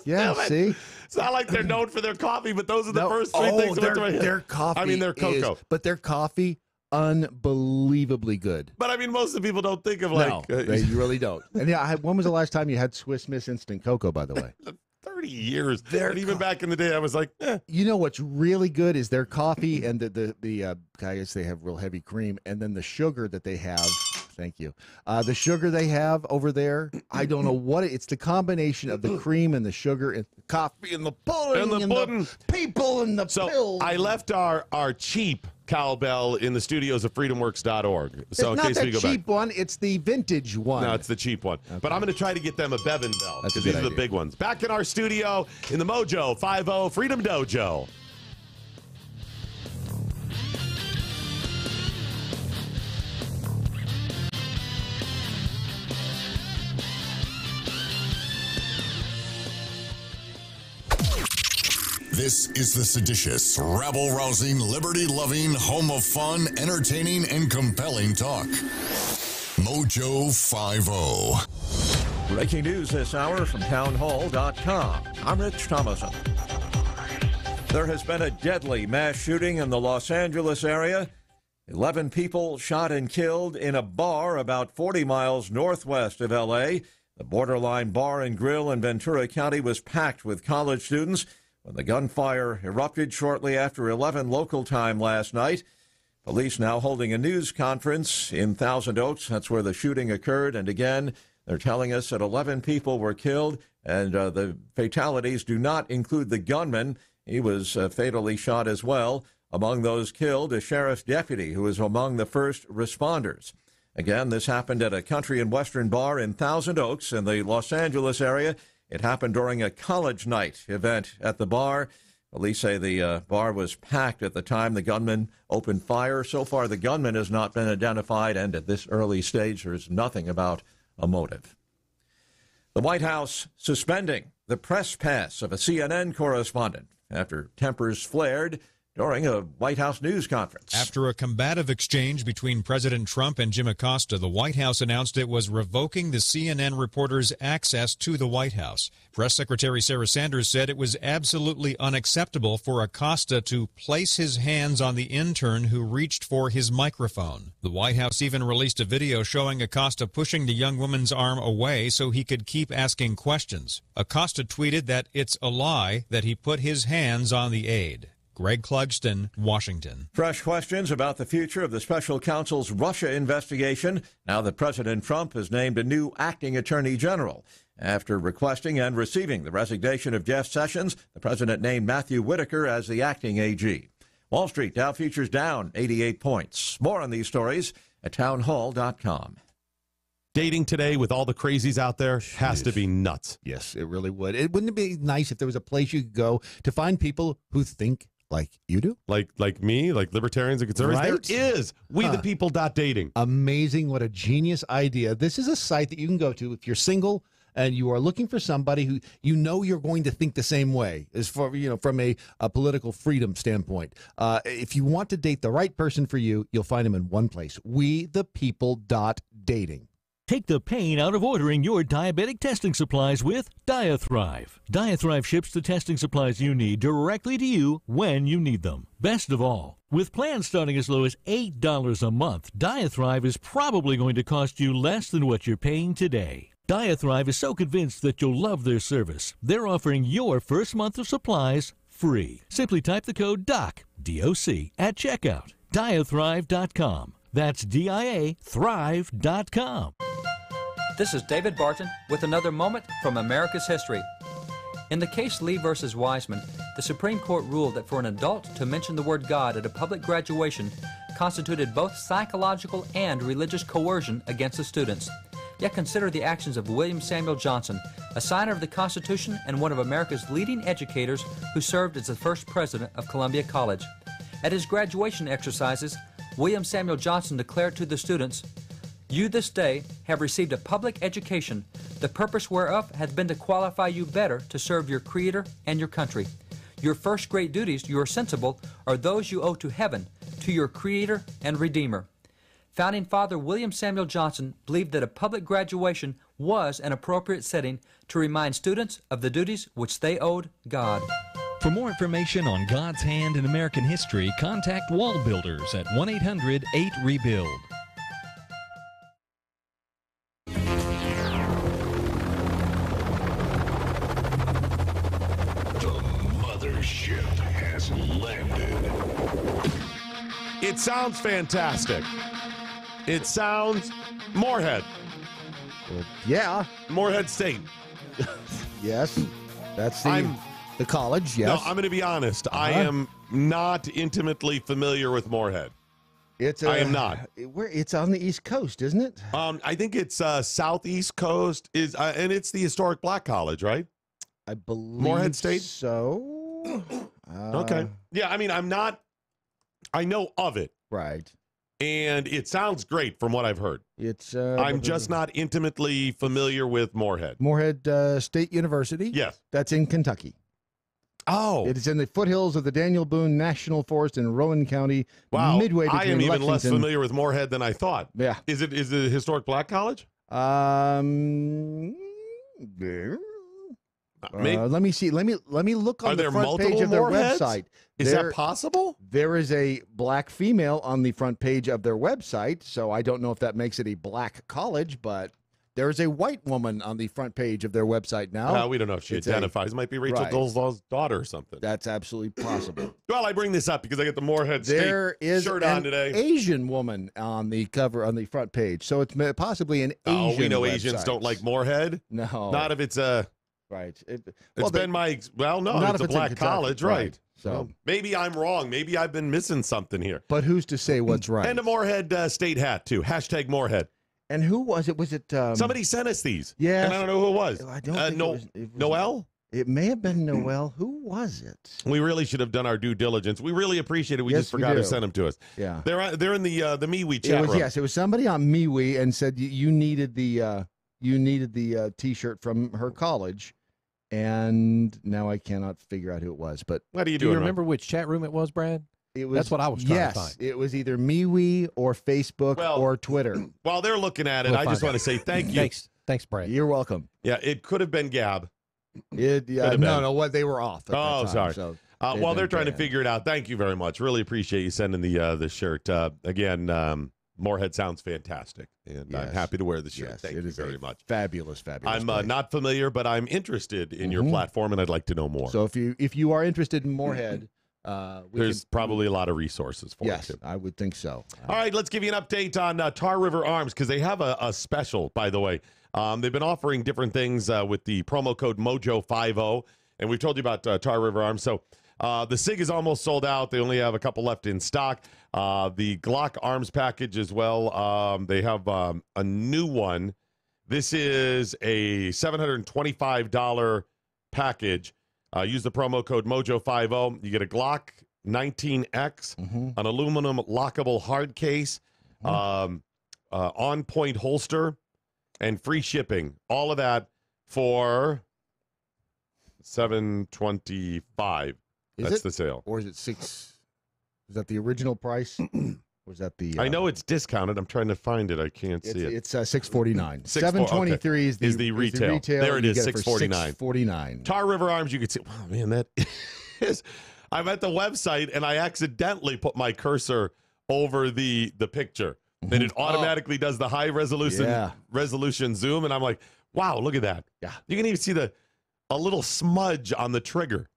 Yeah, see? It's not like they're known for their coffee, but those are the first three things that went to my head. Their coffee. I mean, their cocoa. But their coffee, unbelievably good. But I mean, most of the people don't think of No, they really don't. And yeah, when was the last time you had Swiss Miss instant cocoa, by the way? 30 years. And even back in the day, I was like, eh. You know what's really good is their coffee and the I guess they have real heavy cream, and then the sugar that they have. Thank you. The sugar they have over there, I don't know what it's the combination of the cream and the sugar and the coffee and the pudding and the people and the pills. I left our cheap cowbell in the studios of freedomworks.org. So it's in case not we go the cheap back. one, it's the vintage one. No, it's the cheap one. Okay. But I'm going to try to get them a Bevan bell because these are the big ones. Back in our studio in the Mojo 50 Freedom Dojo. This is the seditious, rabble-rousing, liberty-loving, home of fun, entertaining, and compelling talk. Mojo 50. Breaking news this hour from townhall.com. I'm Rich Thomason. There has been a deadly mass shooting in the Los Angeles area. 11 people shot and killed in a bar about 40 miles northwest of L.A. The Borderline Bar and Grill in Ventura County was packed with college students when the gunfire erupted shortly after 11 local time last night. Police now holding a news conference in Thousand Oaks. That's where the shooting occurred. And again, they're telling us that 11 people were killed, and the fatalities do not include the gunman. He was fatally shot as well. Among those killed, a sheriff's deputy who was among the first responders. Again, this happened at a country and western bar in Thousand Oaks in the Los Angeles area. It happened during a college night event at the bar. Police say the bar was packed at the time the gunman opened fire. So far, the gunman has not been identified, and at this early stage, there's nothing about a motive. The White House suspending the press pass of a CNN correspondent after tempers flared during a White House news conference. After a combative exchange between President Trump and Jim Acosta, the White House announced it was revoking the CNN reporter's access to the White House. Press Secretary Sarah Sanders said it was absolutely unacceptable for Acosta to place his hands on the intern who reached for his microphone. The White House even released a video showing Acosta pushing the young woman's arm away so he could keep asking questions. Acosta tweeted that it's a lie that he put his hands on the aide. Greg Clugston, Washington. Fresh questions about the future of the special counsel's Russia investigation now that President Trump has named a new acting attorney general. After requesting and receiving the resignation of Jeff Sessions, the president named Matthew Whitaker as the acting AG. Wall Street Dow futures down 88 points. More on these stories at townhall.com. Dating today with all the crazies out there has to be nuts. Yes, it really would. Wouldn't it be nice if there was a place you could go to find people who think Like you do? Like me, like libertarians and conservatives? Right? There is WeThePeople.dating. Amazing. What a genius idea. This is a site that you can go to if you're single and you are looking for somebody who you know you're going to think the same way, as for from a political freedom standpoint. If you want to date the right person for you, you'll find them in one place. WeThePeople.dating. Take the pain out of ordering your diabetic testing supplies with Diathrive. Diathrive ships the testing supplies you need directly to you when you need them. Best of all, with plans starting as low as $8 a month, Diathrive is probably going to cost you less than what you're paying today. Diathrive is so convinced that you'll love their service, they're offering your first month of supplies free. Simply type the code DOC, D-O-C, at checkout. Diathrive.com. That's D-I-A, thrive.com. This is David Barton with another moment from America's history. In the case Lee versus Wiseman, the Supreme Court ruled that for an adult to mention the word God at a public graduation constituted both psychological and religious coercion against the students. Yet consider the actions of William Samuel Johnson, a signer of the Constitution and one of America's leading educators who served as the first president of Columbia College. At his graduation exercises, William Samuel Johnson declared to the students, "You this day have received a public education, the purpose whereof hath been to qualify you better to serve your Creator and your country. Your first great duties, you are sensible, are those you owe to heaven, to your Creator and Redeemer." Founding Father William Samuel Johnson believed that a public graduation was an appropriate setting to remind students of the duties which they owed God. For more information on God's hand in American history, contact Wall Builders at 1-800-8-REBUILD. Mothership has landed. It sounds fantastic. It sounds Moorhead. Well, yeah. Moorhead State. Yes. That's the college, yes. No, I'm going to be honest. I am not intimately familiar with Moorhead. I am not. It's on the East Coast, isn't it? I think it's Southeast Coast, and it's the historic black college, right? I believe Moorhead State? So. Okay. Yeah, I mean, I know of it. Right. And it sounds great from what I've heard. I'm just not intimately familiar with Moorhead. Moorhead State University? Yes. That's in Kentucky. Oh. It is in the foothills of the Daniel Boone National Forest in Rowan County, midway between I am even Lexington. less familiar with Moorhead than I thought. Yeah. Is it a historic black college? Let me see. Let me look on the front page of their website. Is that possible? There is a black female on the front page of their website, so I don't know if that makes it a black college, but there is a white woman on the front page of their website now. We don't know if she identifies. Might be Rachel Dolezal's daughter or something. That's absolutely possible. Well, I bring this up because I get the Moorhead State shirt on today. There is an Asian woman on the cover, on the front page, so it's possibly an Asian Oh, we know website. Asians don't like Moorhead? No. Not if it's a... Right. It's a black college, right. So maybe I'm wrong. Maybe I've been missing something here. But who's to say what's right? And a Moorhead State hat, too. Hashtag Moorhead. And who was it? Was it... somebody sent us these. Yeah. And I don't know who it was. I don't think it was Noel? It may have been Noel. Who was it? We really should have done our due diligence. We really apprate it. We just forgot to send them to us. Yeah. They're in the MeWe chat room. Yes, it was somebody on MeWe and said you needed the T-shirt from her college. And now I cannot figure out who it was. But what are you doing? Do you remember which chat room it was, Brad? That's what I was trying to find. It was either MeWe or Facebook or Twitter. While they're looking at it, I just want to say thank you. Thanks, Brad. You're welcome. Yeah, it could have been Gab. They were off. Oh, sorry. So while they're trying to figure it out, thank you very much. Really appreciate you sending the shirt. Again, Moorhead sounds fantastic, and I'm happy to wear the shirt. Thank you very much. Fabulous. I'm not familiar, but I'm interested in your platform, and I'd like to know more. So if you are interested in Moorhead, there's probably a lot of resources for yes, it. I would think so. All right, let's give you an update on Tar River Arms because they have a special, by the way. They've been offering different things with the promo code Mojo50, and we've told you about Tar River Arms. So the SIG is almost sold out. They only have a couple left in stock. The Glock arms package as well. They have a new one. This is a $725 package. Use the promo code Mojo50. You get a Glock 19X, an aluminum lockable hard case, on-point holster, and free shipping. All of that for $725. That's the sale. Or is it $6? Is that the original price? Or is that the? I know it's discounted. I'm trying to find it. I can't see it. It's $649. $723 is the retail. There it is. $649. $649. Tar River Arms. You can see. Wow, man, that is. I'm at the website and I accidentally put my cursor over the picture, and it automatically does the high resolution zoom, and I'm like, wow, look at that. Yeah, you can even see a little smudge on the trigger.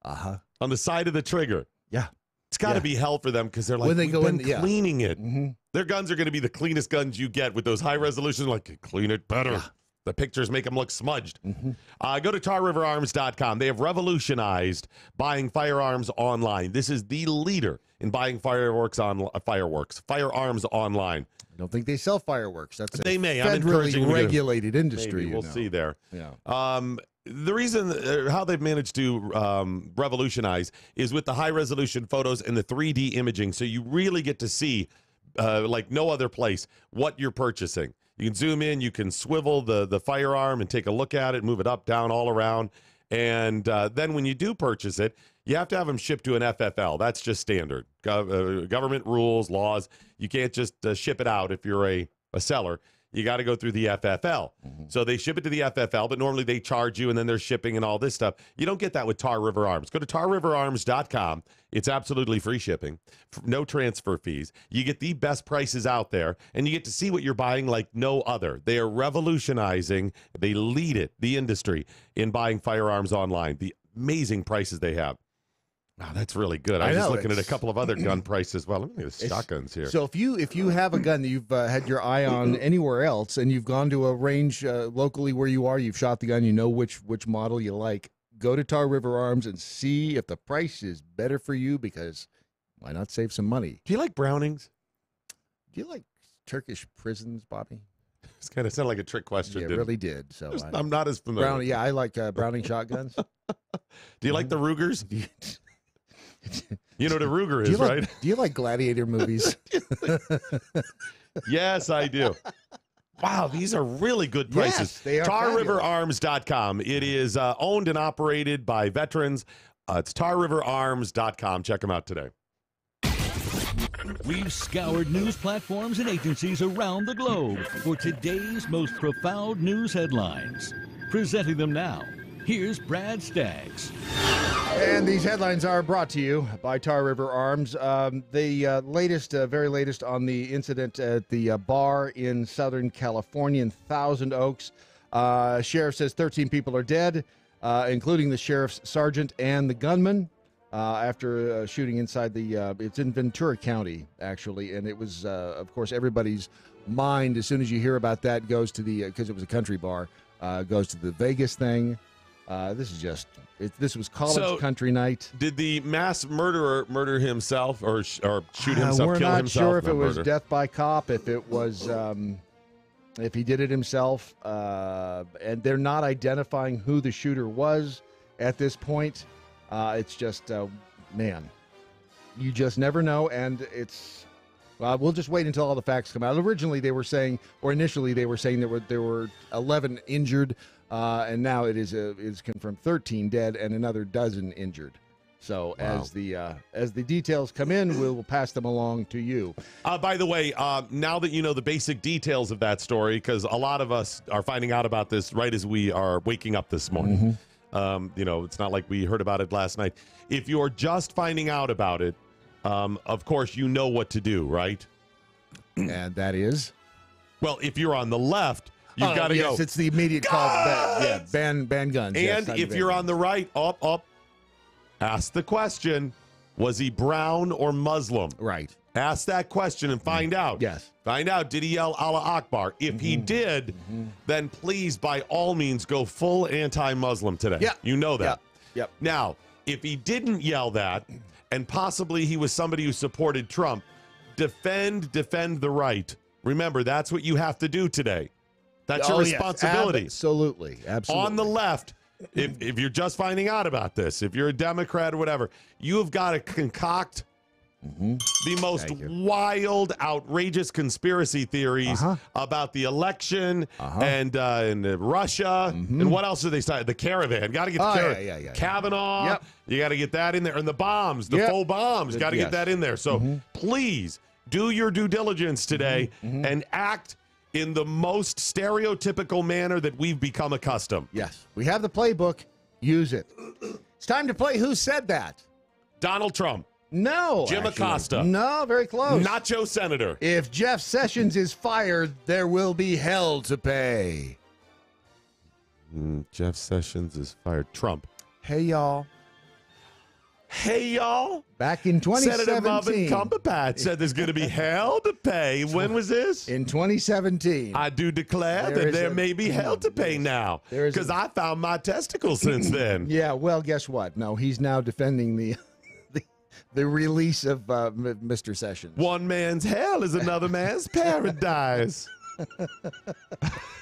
On the side of the trigger. Yeah. It's got to be hell for them because they're like, we've been cleaning it. Their guns are going to be the cleanest guns you get with those high resolutions. Like, clean it better. Yeah. The pictures make them look smudged. Go to tarriverarms.com. They have revolutionized buying firearms online. This is the leader in buying firearms online. I don't think they sell fireworks. That's they may. I'm encouraging federally regulated industry. Maybe. We'll see there. Yeah. The reason how they've managed to revolutionize is with the high resolution photos and the 3D imaging. So you really get to see, like no other place, what you're purchasing. You can zoom in, you can swivel the firearm and take a look at it, move it up, down, all around. And then when you do purchase it, you have to have them shipped to an FFL. That's just standard. Government rules, laws. You can't just ship it out if you're a seller. You got to go through the FFL. So they ship it to the FFL, but normally they charge you and then there's shipping and all this stuff. You don't get that with Tar River Arms. Go to tarriverarms.com. It's absolutely free shipping, no transfer fees. You get the best prices out there, and you get to see what you're buying like no other. They are revolutionizing. They lead the industry in buying firearms online. The amazing prices they have. Wow, that's really good. I was just looking at a couple of other gun prices. Well, let me look at the shotguns here. So if you have a gun that you've had your eye on anywhere else, and you've gone to a range locally where you are, you've shot the gun, you know which model you like, go to Tar River Arms and see if the price is better for you, because why not save some money? Do you like Brownings? Do you like Turkish prisons, Bobby? It's kind of sounded like a trick question. Yeah, it really did. So I'm not as familiar. I like Browning shotguns. Do you like the Rugers? You know what a Ruger is, right? Do you like gladiator movies? Yes, I do. Wow, these are really good prices. Yes, they are. TarRiverArms.com. It is owned and operated by veterans. It's TarRiverArms.com. Check them out today. We've scoured news platforms and agencies around the globe for today's most profound news headlines. Presenting them now, here's Brad Staggs. And these headlines are brought to you by Tar River Arms. The latest, very latest on the incident at the bar in Southern California in Thousand Oaks. Sheriff says 13 people are dead, including the sheriff's sergeant and the gunman, after shooting inside it's in Ventura County, actually. And it was, of course, everybody's mind, as soon as you hear about that, goes to because it was a country bar, goes to the Vegas thing. This was college country night. Did the mass murderer murder himself or shoot himself, we're kill not himself? Sure if it was death by cop, if it was, if he did it himself, and they're not identifying who the shooter was at this point. It's just, man, you just never know, and it's. We'll just wait until all the facts come out. Initially they were saying there were 11 injured, and now it is confirmed 13 dead and another dozen injured. So wow. As the details come in, we'll pass them along to you. By the way, now that you know the basic details of that story, because a lot of us are finding out about this right as we are waking up this morning. It's not like we heard about it last night. If you're just finding out about it, of course, you know what to do, right? And that is? Well, if you're on the left, you've got to go. Yes, it's the immediate call. Ban guns. And if you're on the right, ask the question, was he brown or Muslim? Right. Ask that question and find out. Yes. Find out, did he yell Allah Akbar? If he did, then please, by all means, go full anti-Muslim today. Yeah. You know that. Yep. Now, if he didn't yell that, and possibly he was somebody who supported Trump, defend the right. Remember, that's what you have to do today. That's your responsibility. Yes. Absolutely. On the left, if you're just finding out about this, if you're a Democrat or whatever, you have got to concoct The most wild, outrageous conspiracy theories about the election and Russia. And what else did they say? The caravan. Got to get the caravan. Kavanaugh. Yep. You got to get that in there. And the bombs, the faux bombs. Got to get that in there. So please do your due diligence today and act in the most stereotypical manner that we've become accustomed. Yes. We have the playbook. Use it. It's time to play Who Said That? Donald Trump. No. Jim Acosta. No, very close. Nacho Senator. If Jeff Sessions is fired, there will be hell to pay. Jeff Sessions is fired. Trump. Hey, y'all. Hey, y'all. Back in 2017. Senator Marvin Cumberbatch said there's going to be hell to pay. When was this? In 2017. I do declare that there may be hell to pay now because I found my testicles since then. Yeah, well, guess what? No, he's now defending the release of Mr. Sessions. One man's hell is another man's paradise.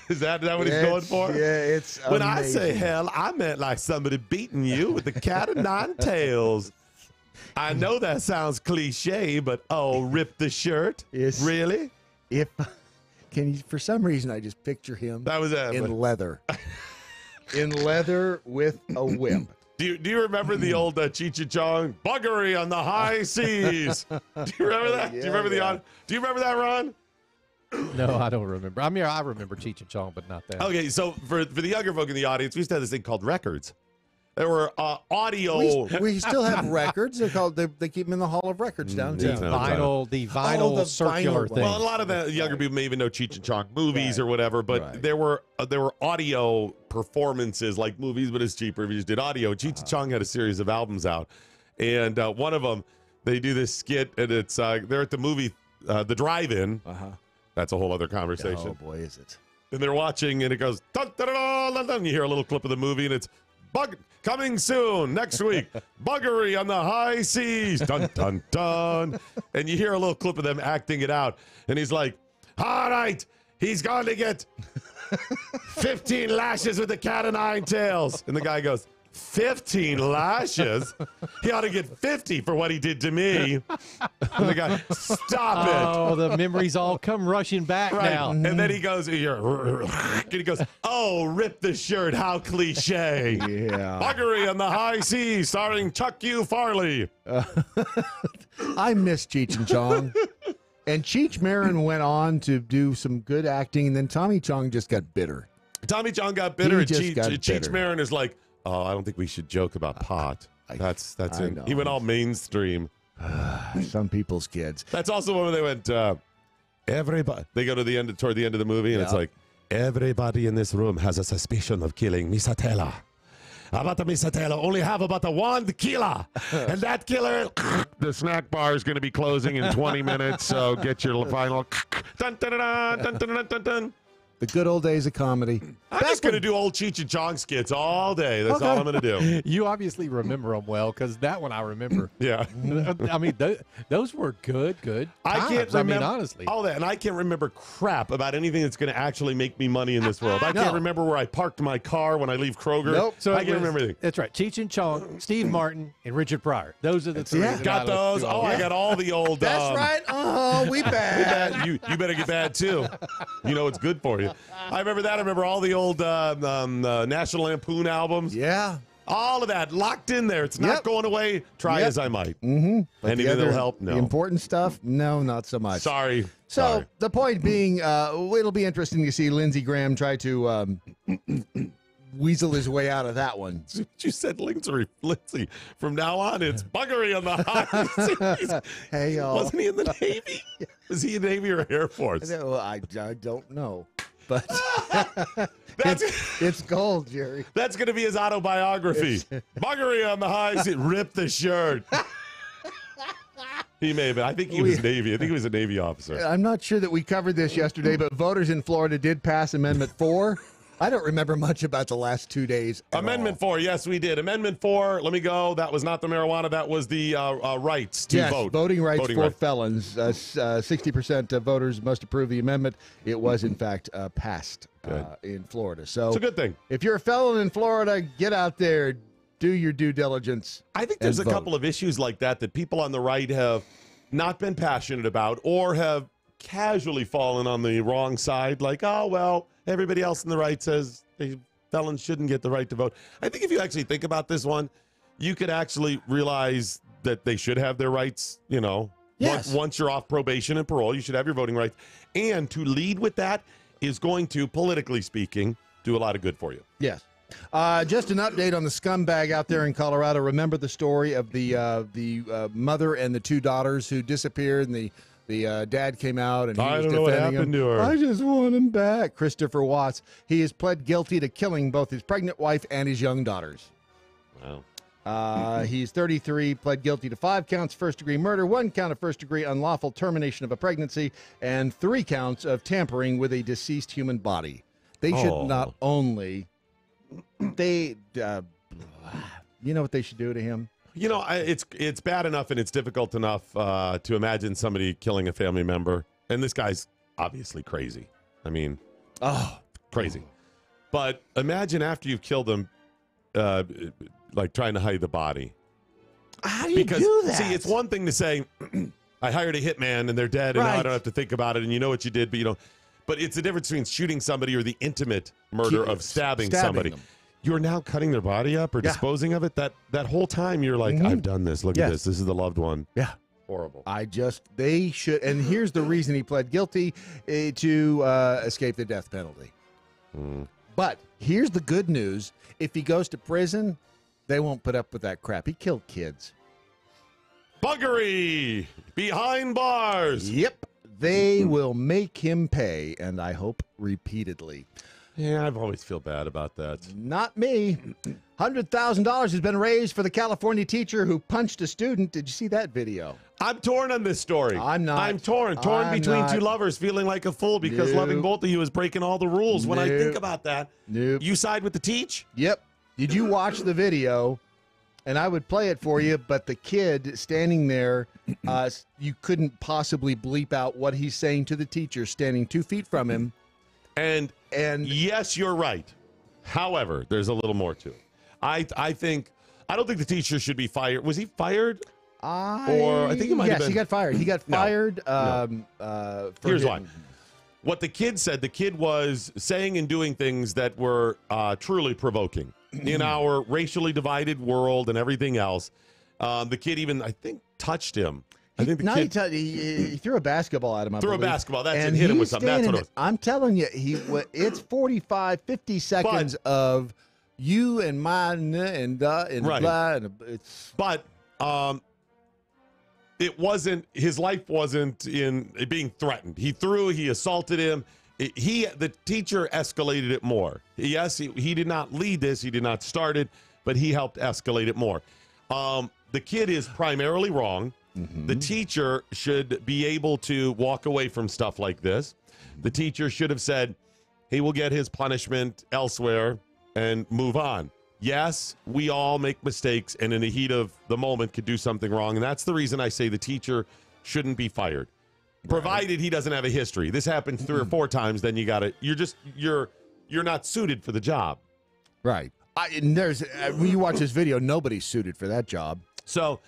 Is that what he's going for? Yeah, it's When amazing. I say hell, I meant like somebody beating you with the cat of nine tails. I know that sounds cliche, but rip the shirt. Really? Can you? For some reason, I just picture him. That was in leather, in leather with a whip. Do you remember the old Cheech and Chong buggery on the high seas? Do you remember that? Do you remember Do you remember that, Ron? No, I don't remember. I mean, I remember Cheech and Chong, but not that. Okay, so for the younger folk in the audience, we used to have this thing called records. There were audio. We still have records. They're called. They keep them in the Hall of Records downtown. The vinyl circular thing. Well, a lot of the younger people may even know Cheech and Chong movies or whatever, but there were audio performances like movies, but it's cheaper if you just did audio. Cheech and Chong had a series of albums out, and one of them they do this skit, and it's they're at the movie, the drive-in. That's a whole other conversation. Oh boy, is it! And they're watching, and it goes dun, dun, dun, dun, dun. You hear a little clip of the movie, and it's coming soon next week. Buggery on the high seas. Dun dun dun. And you hear a little clip of them acting it out, and he's like, "All right, he's going to get 15 lashes with the cat of nine tails." And the guy goes, 15 lashes? He ought to get 50 for what he did to me. And the guy, stop it. Oh, the memories all come rushing back now. And then he goes, oh, rip the shirt, how cliche. Yeah. Buggery on the high seas, starring Chuck U. Farley. I miss Cheech and Chong. And Cheech Marin went on to do some good acting, and then Tommy Chong just got bitter. Tommy Chong got bitter, and Cheech Cheech Marin is like, oh, I don't think we should joke about pot. That's it. He went all mainstream. Some people's kids. That's also when they went, everybody. They go to toward the end of the movie, and it's like, everybody in this room has a suspicion of killing Misatella. About the Misatella, only have about the one killer. And that killer, the snack bar is going to be closing in 20 minutes, so get your final. Dun, dun, dun, dun, dun, dun, dun, dun. The good old days of comedy. I'm just going to do old Cheech and Chong skits all day. That's all I'm going to do. You obviously remember them well, because that one I remember. Yeah. I mean, those were good times. I can't remember. I mean, honestly. All that. And I can't remember crap about anything that's going to actually make me money in this world. I can't remember where I parked my car when I leave Kroger. Nope. So I can't remember anything. That's right. Cheech and Chong, Steve Martin, and Richard Pryor. Those are the three. Yeah. Got those. Oh, I got all the old. That's right. Oh, we bad. You better get bad, too. You know it's good for you. I remember that. I remember all the old National Lampoon albums. Yeah. All of that locked in there. It's not going away. Try as I might. But anything that'll help? No. The important stuff? No, not so much. Sorry. So the point being, it'll be interesting to see Lindsey Graham try to weasel his way out of that one. You said Lindsey. From now on, it's buggery on the high seas. Hey, y'all. Wasn't he in the Navy? Was he in the Navy or Air Force? I don't know. But it's gold, Jerry. That's going to be his autobiography. Buggery on the high seas. Rip the shirt. He may have been. I think he was Navy. I think he was a Navy officer. I'm not sure that we covered this yesterday, but voters in Florida did pass Amendment 4. I don't remember much about the last 2 days. Amendment 4, yes, we did. Amendment 4, let me go. That was not the marijuana. That was the rights to vote. Voting rights for felons. 60% of voters must approve the amendment. It was, in fact, passed in Florida. So it's a good thing. If you're a felon in Florida, get out there, do your due diligence. I think there's a couple of issues like that people on the right have not been passionate about or have casually fallen on the wrong side, like, oh, well, everybody else on the right says felons shouldn't get the right to vote. I think if you actually think about this one, you could actually realize that they should have their rights, you know. Yes. Once you're off probation and parole, you should have your voting rights. And to lead with that is going to, politically speaking, do a lot of good for you. Yes. Just an update on the scumbag out there in Colorado. Remember the story of the mother and the two daughters who disappeared, and the dad came out and he was don't know what happened to her. I just want him back. Christopher Watts. He has pled guilty to killing both his pregnant wife and his young daughters. Wow. He's 33, pled guilty to 5 counts first-degree murder, 1 count of first-degree unlawful termination of a pregnancy, and 3 counts of tampering with a deceased human body. They should not only... you know what they should do to him? You know, it's bad enough and it's difficult enough to imagine somebody killing a family member. And this guy's obviously crazy. I mean, crazy. But imagine after you've killed them, like trying to hide the body. How do you do that? See, it's one thing to say, I hired a hitman and they're dead and now I don't have to think about it and you know what you did, but you don't. But it's the difference between shooting somebody or the intimate murder of stabbing somebody. them. You're now cutting their body up or disposing of it. That whole time you're like, I've done this. Look at this. This is the loved one. Yeah. Horrible. They should, and here's the reason he pled guilty, to escape the death penalty. But here's the good news. If he goes to prison, they won't put up with that crap. He killed kids. Buggery! Behind bars! Yep. They will make him pay, and I hope repeatedly. Yeah, I've always feel bad about that. Not me. $100,000 has been raised for the California teacher who punched a student. Did you see that video? I'm torn on this story. I'm not. I'm torn. Torn between two lovers, feeling like a fool because loving both of you is breaking all the rules. When I think about that, you side with the teach? Yep. Did you watch the video? And I would play it for you, but the kid standing there, you couldn't possibly bleep out what he's saying to the teacher standing 2 feet from him. And yes, you're right. However, there's a little more to it. I don't think the teacher should be fired. Was he fired? I think he might have been. Yes, he got fired. He got fired. Here's why. What the kid said, the kid was saying and doing things that were truly provoking. In our racially divided world and everything else, the kid even, I think, touched him. I think the kid he threw a basketball at him. Threw a basketball. That's it. Hit him with something. That's what it was. I'm telling you, it's 45, 50 seconds of you and mine and blah. And it's but it wasn't. His life wasn't in being threatened. He threw. He assaulted him. The teacher escalated it more. Yes, he did not lead this. He did not start it, but he helped escalate it more. The kid is primarily wrong. The teacher should be able to walk away from stuff like this. The teacher should have said, he will get his punishment elsewhere and move on. Yes, we all make mistakes and in the heat of the moment could do something wrong. And that's the reason I say the teacher shouldn't be fired. Provided he doesn't have a history. This happens 3 or 4 times, then you're not suited for the job. Right. When you watch this video, nobody's suited for that job. So,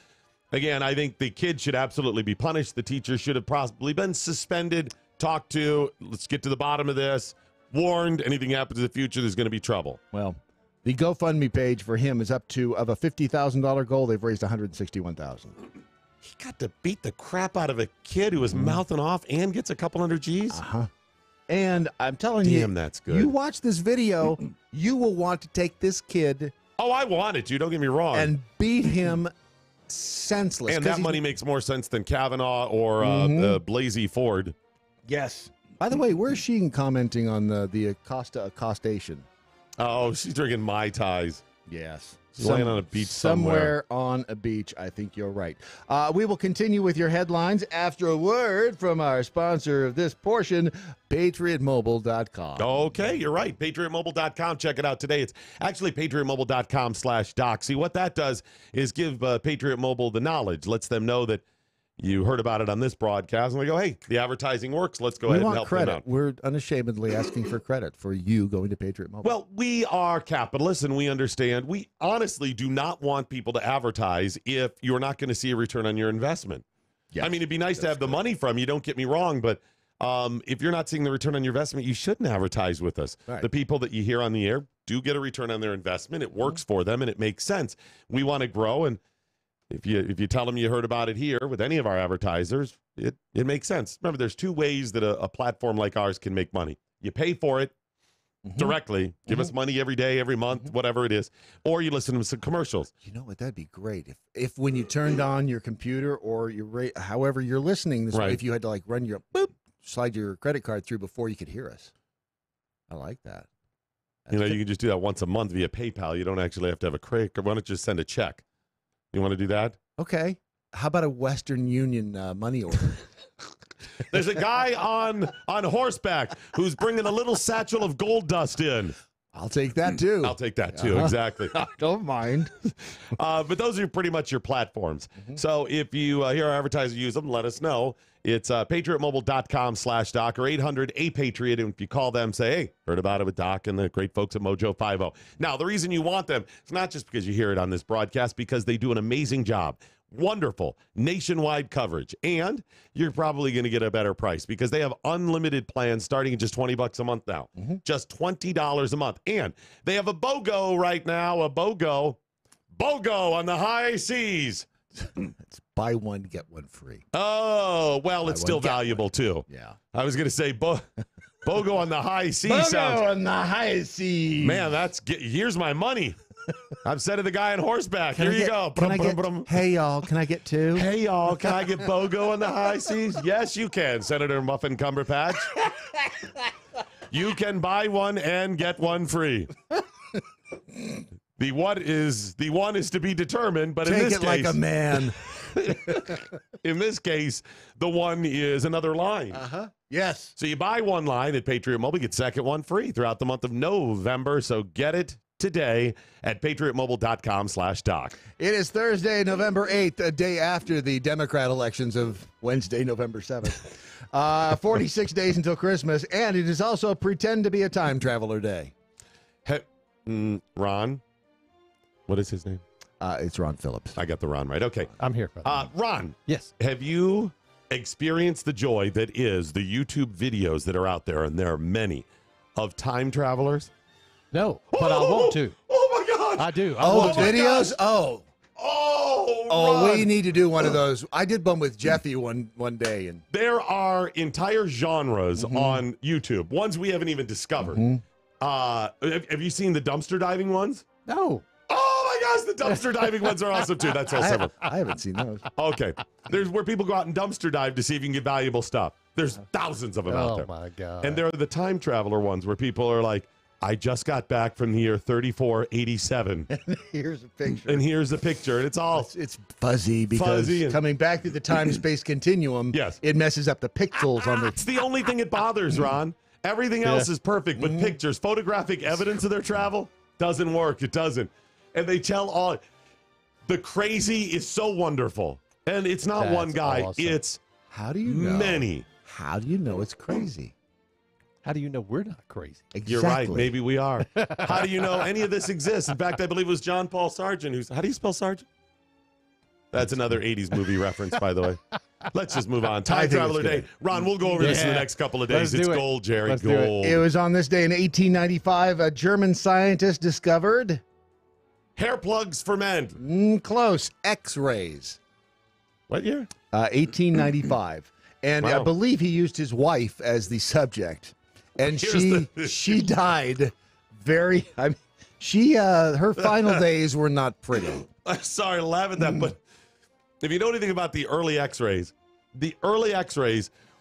again, I think the kid should absolutely be punished. The teacher should have possibly been suspended, talked to, let's get to the bottom of this, warned, anything happens in the future, there's going to be trouble. Well, the GoFundMe page for him is up to, of a $50,000 goal, they've raised $161,000. He got to beat the crap out of a kid who was mouthing off and gets a couple hundred G's. And I'm telling you, that's good. You watch this video, you will want to take this kid. Oh, I wanted to. Don't get me wrong. And beat him senseless. And that money makes more sense than Kavanaugh or Blasey Ford. Yes. By the way, where's she commenting on the accostation? Oh, she's drinking Mai Tais. Yes. Laying on a beach somewhere. on a beach. I think you're right. We will continue with your headlines after a word from our sponsor of this portion, PatriotMobile.com. Okay, you're right. PatriotMobile.com. Check it out today. It's actually PatriotMobile.com/doc. See, what that does is give Patriot Mobile the knowledge, lets them know that you heard about it on this broadcast, and we go, hey, the advertising works. Let's go ahead and help them out. We're unashamedly asking for credit for you going to Patriot Mobile. Well, we are capitalists, and we understand. We honestly do not want people to advertise if you're not going to see a return on your investment. Yes. I mean, it'd be nice to have the money from you, don't get me wrong, but if you're not seeing the return on your investment, you shouldn't advertise with us. Right. The people that you hear on the air do get a return on their investment. It works for them, and it makes sense. We want to grow, and if you tell them you heard about it here with any of our advertisers, it makes sense. Remember, there's two ways that a platform like ours can make money. You pay for it directly, give us money every day, every month, whatever it is, or you listen to some commercials. You know what? That'd be great if when you turned on your computer or your however you're listening this way, if you had to like run your slide your credit card through before you could hear us. I like that. You can just do that once a month via PayPal. You don't actually have to have a credit card. Why don't you just send a check? You want to do that? Okay. How about a Western Union money order? There's a guy on horseback who's bringing a little satchel of gold dust in. I'll take that too. I'll take that too. Exactly. I don't mind. But those are pretty much your platforms. So if you hear our advertiser use them, let us know. It's patriotmobile.com/Doc or 800-A-PATRIOT. And if you call them, say, hey, heard about it with Doc and the great folks at Mojo 50. Now, the reason you want them, it's not just because you hear it on this broadcast, because they do an amazing job. Wonderful nationwide coverage, and you're probably going to get a better price because they have unlimited plans starting at just $20 a month now, just $20 a month, and they have a BOGO right now, a BOGO on the high seas. It's buy one get one free. Oh well, it's still valuable too. Yeah, I was going to say BOGO on the high seas. BOGO on the high seas. Man, here's my money. I'm sending the guy on horseback. Here you go. Hey, y'all, can I get two? Hey, y'all, can I get BOGO on the high seas? Yes, you can, Senator Muffin Cumberpatch. You can buy one and get one free. The one is to be determined, but in this case, like a man. In this case, the one is another line. Yes. So you buy one line at Patriot Mobile, get second one free throughout the month of November. So get it today at patriotmobile.com/Doc. It is Thursday, November 8th, a day after the Democrat elections of Wednesday, November 7th. 46 days until Christmas, and it is also pretend to be a time traveler day. Ron, what is his name? It's Ron Phillips. I got the Ron right. Okay. I'm here. Ron. Yes. Have you experienced the joy that is the YouTube videos that are out there, and there are many, of time travelers? No, but I want to. Oh, my God. I do. Videos? Oh, we need to do one of those. I did one with Jeffy one day. And there are entire genres on YouTube, ones we haven't even discovered. Have you seen the dumpster diving ones? No. Oh, my gosh, the dumpster diving ones are awesome, too. That's all separate. I haven't seen those. Okay. There's where people go out and dumpster dive to see if you can get valuable stuff. There's thousands of them out there. Oh, my God. And there are the time traveler ones where people are like, I just got back from the year 3487. Here's a picture. And here's a picture. And it's all... It's fuzzy because coming back through the time-space continuum, it messes up the pixels on the... It's the only thing it bothers, Ron. Everything else is perfect, but pictures, photographic evidence of their travel, doesn't work. It doesn't. And they tell all... The crazy is so wonderful. And it's not one guy. Awesome. It's How do you know? many. How do you know it's crazy? How do you know we're not crazy? Exactly. You're right. Maybe we are. How do you know any of this exists? In fact, I believe it was John Paul Sargent who's... How do you spell Sargent? That's another 80s movie reference, by the way. Let's just move on. Time Traveler Day. Ron, we'll go over this in the next couple of days. It's gold, Jerry. Gold. It was on this day in 1895, a German scientist discovered... Hair plugs for men. Close. X-rays. What year? 1895. And I believe he used his wife as the subject. And she died very... her final days were not pretty. I'm sorry to laugh at that, but if you know anything about the early X-rays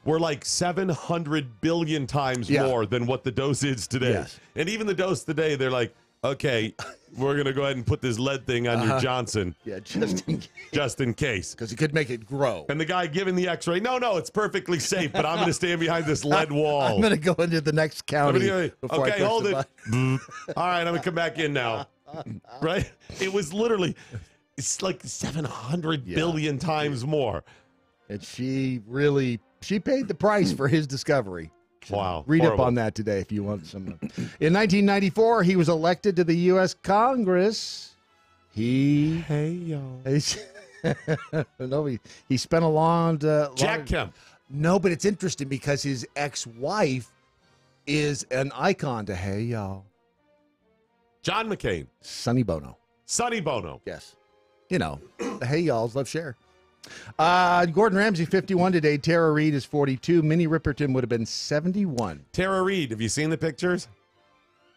were like 700 billion times more than what the dose is today. Yes. And even the dose today, they're like, okay, we're going to go ahead and put this lead thing on your Johnson. Yeah, just in case. Just in case. Because it could make it grow. And the guy giving the X-ray, no, it's perfectly safe, but I'm going to stand behind this lead wall. I'm going to go into the next county. Okay, hold it. All right, I'm going to come back in now. Right? It was literally, it's like 700 billion times more. And she paid the price for his discovery. Wow. Read up on that today if you want some. In 1994, he was elected to the U.S. Congress. Hey, y'all. No, he spent a long Jack Kemp. No, but it's interesting because his ex-wife is an icon to Hey Y'all. John McCain. Sonny Bono. Sonny Bono. Yes. You know, the Hey Y'alls love Cher. Gordon Ramsay, 51 today. Tara Reid is 42. Minnie Riperton would have been 71. Tara Reid, have you seen the pictures?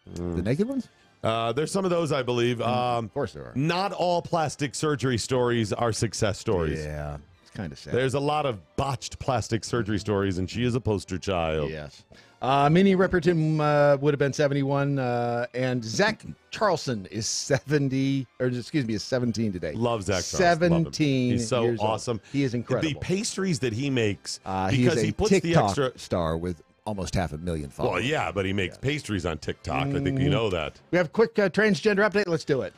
The naked ones? There's some of those, I believe. Of course there are. Not all plastic surgery stories are success stories. Yeah, it's kind of sad. There's a lot of botched plastic surgery stories, and she is a poster child. Yes. Minnie Riperton would have been 71, and Zach Charlson is 17 today. Love Zach Charlson. 17. He's so awesome. He is incredible. The pastries that he makes, he's because a he puts TikTok the extra star with almost 500,000 followers. Well, yeah, but he makes pastries on TikTok. I think you know that. We have a quick transgender update. Let's do it.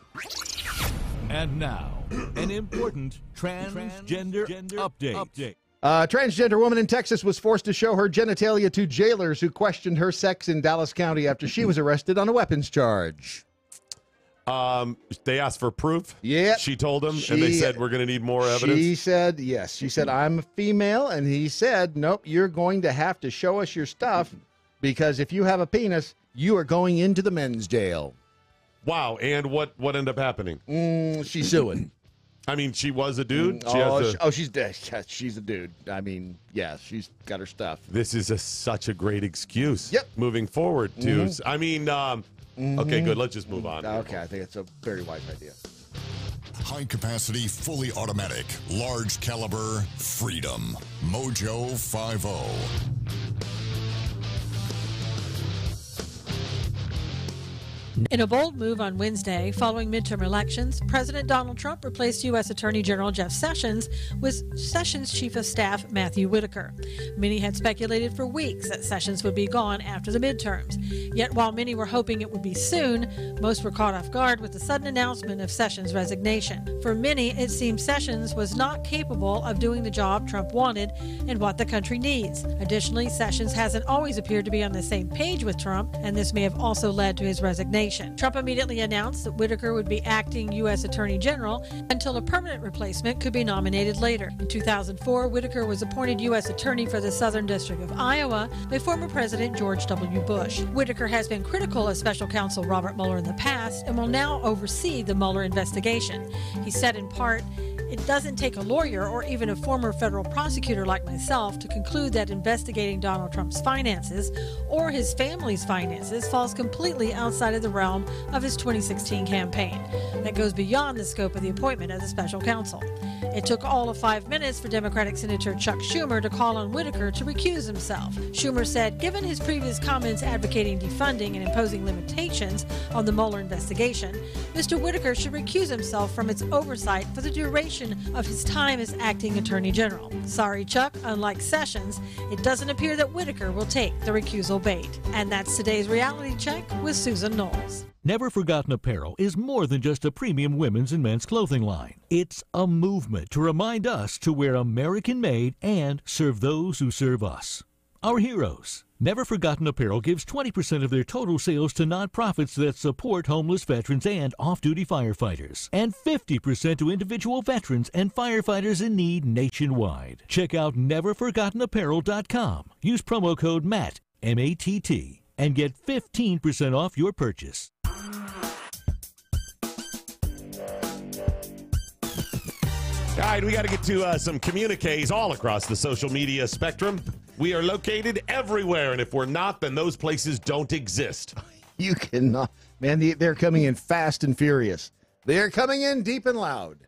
And now, an important transgender update. A transgender woman in Texas was forced to show her genitalia to jailers who questioned her sex in Dallas County after she was arrested on a weapons charge. They asked for proof. Yeah. She told him, and they said, we're going to need more evidence. She said, yes. She said, I'm a female. And he said, nope, you're going to have to show us your stuff because if you have a penis, you are going into the men's jail. Wow. And what ended up happening? She's suing. I mean, she was a dude. She's dead. She's a dude. I mean, yeah, she's got her stuff. This is such a great excuse. Yep. Moving forward, too. I mean, okay, good. Let's just move on. Okay, I think it's a very wise idea. High capacity, fully automatic, large caliber, Freedom. Mojo 50. In a bold move on Wednesday, following midterm elections, President Donald Trump replaced U.S. Attorney General Jeff Sessions with Sessions' Chief of Staff Matthew Whitaker. Many had speculated for weeks that Sessions would be gone after the midterms. Yet while many were hoping it would be soon, most were caught off guard with the sudden announcement of Sessions' resignation. For many, it seemed Sessions was not capable of doing the job Trump wanted and what the country needs. Additionally, Sessions hasn't always appeared to be on the same page with Trump, and this may have also led to his resignation. Trump immediately announced that Whitaker would be acting U.S. Attorney General until a permanent replacement could be nominated later. In 2004, Whitaker was appointed U.S. Attorney for the Southern District of Iowa by former President George W. Bush. Whitaker has been critical of Special Counsel Robert Mueller in the past and will now oversee the Mueller investigation. He said in part, "It doesn't take a lawyer or even a former federal prosecutor like myself to conclude that investigating Donald Trump's finances or his family's finances falls completely outside of the realm of his 2016 campaign. That goes beyond the scope of the appointment as a special counsel." It took all of 5 minutes for Democratic Senator Chuck Schumer to call on Whitaker to recuse himself. Schumer said, given his previous comments advocating defunding and imposing limitations on the Mueller investigation, Mr. Whitaker should recuse himself from its oversight for the duration of his time as acting Attorney General. Sorry, Chuck, unlike Sessions, it doesn't appear that Whitaker will take the recusal bait. And that's today's Reality Check with Susan Knowles. Never Forgotten Apparel is more than just a premium women's and men's clothing line. It's a movement to remind us to wear American-made and serve those who serve us. Our heroes. Never Forgotten Apparel gives 20% of their total sales to nonprofits that support homeless veterans and off-duty firefighters, and 50% to individual veterans and firefighters in need nationwide. Check out neverforgottenapparel.com. Use promo code MATT, M-A-T-T, and get 15% off your purchase. All right, we got to get to some communiques all across the social media spectrum. We are located everywhere, and if we're not, then those places don't exist. You cannot. Man, they're coming in fast and furious. They're coming in deep and loud.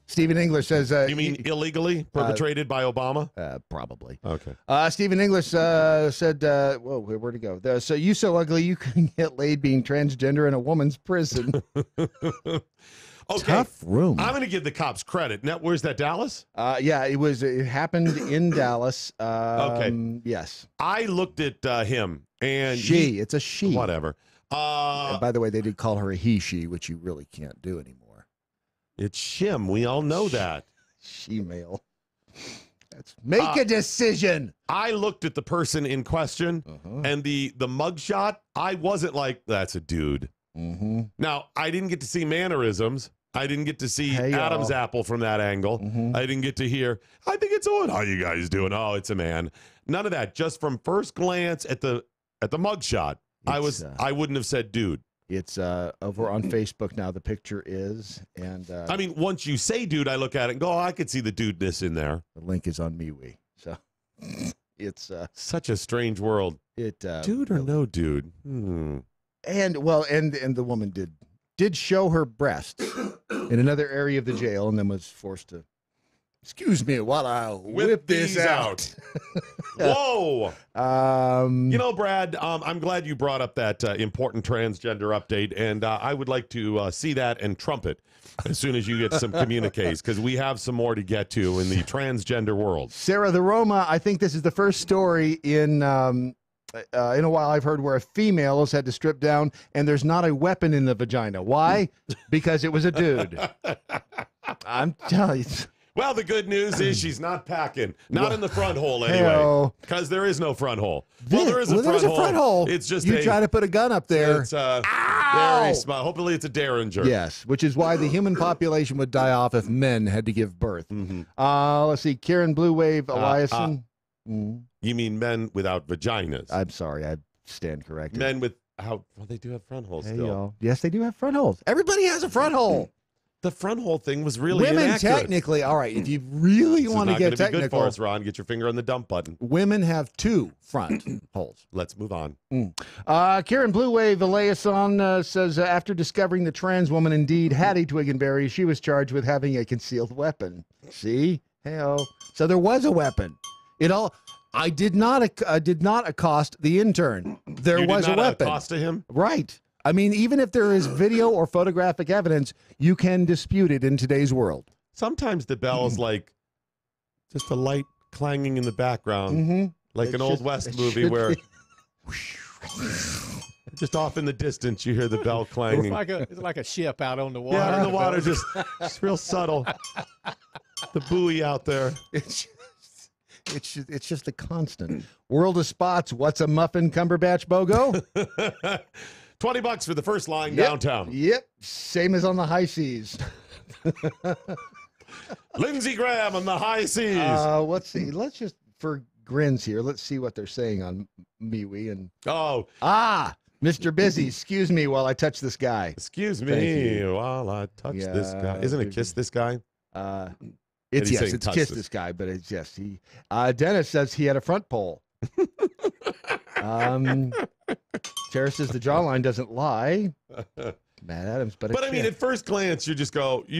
Stephen English says... you mean illegally perpetrated by Obama? Probably. Okay. Stephen English said, whoa, where'd it go? So you so ugly you can get laid being transgender in a woman's prison. Okay. Tough room. I'm going to give the cops credit. Now, where's that, Dallas? Yeah, it happened in Dallas. Okay. Yes. I looked at him and it's a she. Whatever. And by the way, they did call her a he, she, which you really can't do anymore. It's shim. We all know that. She-male. Make a decision. I looked at the person in question and the mugshot. I wasn't like, that's a dude. Mm-hmm. Now, I didn't get to see mannerisms, I didn't get to see Hey, Adam's y'all. apple from that angle. I didn't get to hear, I think it's on. How you guys doing? Oh, it's a man. None of that. Just from first glance at the mugshot, I wouldn't have said dude. It's over on Facebook now. The picture is, and I mean, once you say dude, I look at it and go, oh, I could see the dudeness in there. the link is on MeWe. So it's Such a strange world. Dude or no dude? and the woman did show her breasts in another area of the jail, and then was forced to. Excuse me while I whip this these out. Whoa. You know, Brad, I'm glad you brought up that important transgender update, and I would like to see that and trumpet as soon as you get some communiques, because we have some more to get to in the transgender world. Sarah the Roma, I think this is the first story in a while I've heard where a female has had to strip down and there's not a weapon in the vagina. Why? Because it was a dude. I'm telling you. Well, the good news is she's not packing. Not in the front hole, anyway. Because there is no front hole. Well, there is a front hole. It's just you try to put a gun up there. It's very small. Hopefully it's a Derringer. Yes, which is why the human population would die off if men had to give birth. Let's see. Karen Blue Wave Eliason. You mean men without vaginas? I'm sorry. I stand corrected. Men with well, they do have front holes still. Y'all. Yes, they do have front holes. Everybody has a front hole. The front hole thing was really women inaccurate. Technically, all right. If you really want to get technical, be good for us, Ron. Get your finger on the dump button. Women have two front holes. Let's move on. Karen Blue Wave Eliason says after discovering the trans woman indeed had a Twiggenberry, she was charged with having a concealed weapon. See, so there was a weapon. I did not accost the intern. There was a weapon. Accost him, right? I mean, even if there is video or photographic evidence, you can dispute it in today's world. Sometimes the bell is like just a light clanging in the background, like an Old West movie where just off in the distance you hear the bell clanging. It's like a ship out on the water. Yeah, in the water, just real subtle. The buoy out there. It's just a constant. World of spots. What's a muffin, Cumberbatch, BOGO? $20 for the first line downtown. Yep. Same as on the high seas. Lindsey Graham on the high seas. Let's see. Let's just, for grins here, let's see what they're saying on MeWe. And Mr. Busy, excuse me while I touch this guy. Excuse me while I touch this guy. Isn't it kiss this guy? It's kiss this guy, but it's he. Dennis says he had a front pole. Tara says the jawline doesn't lie. Matt Adams, but I mean, at first glance, you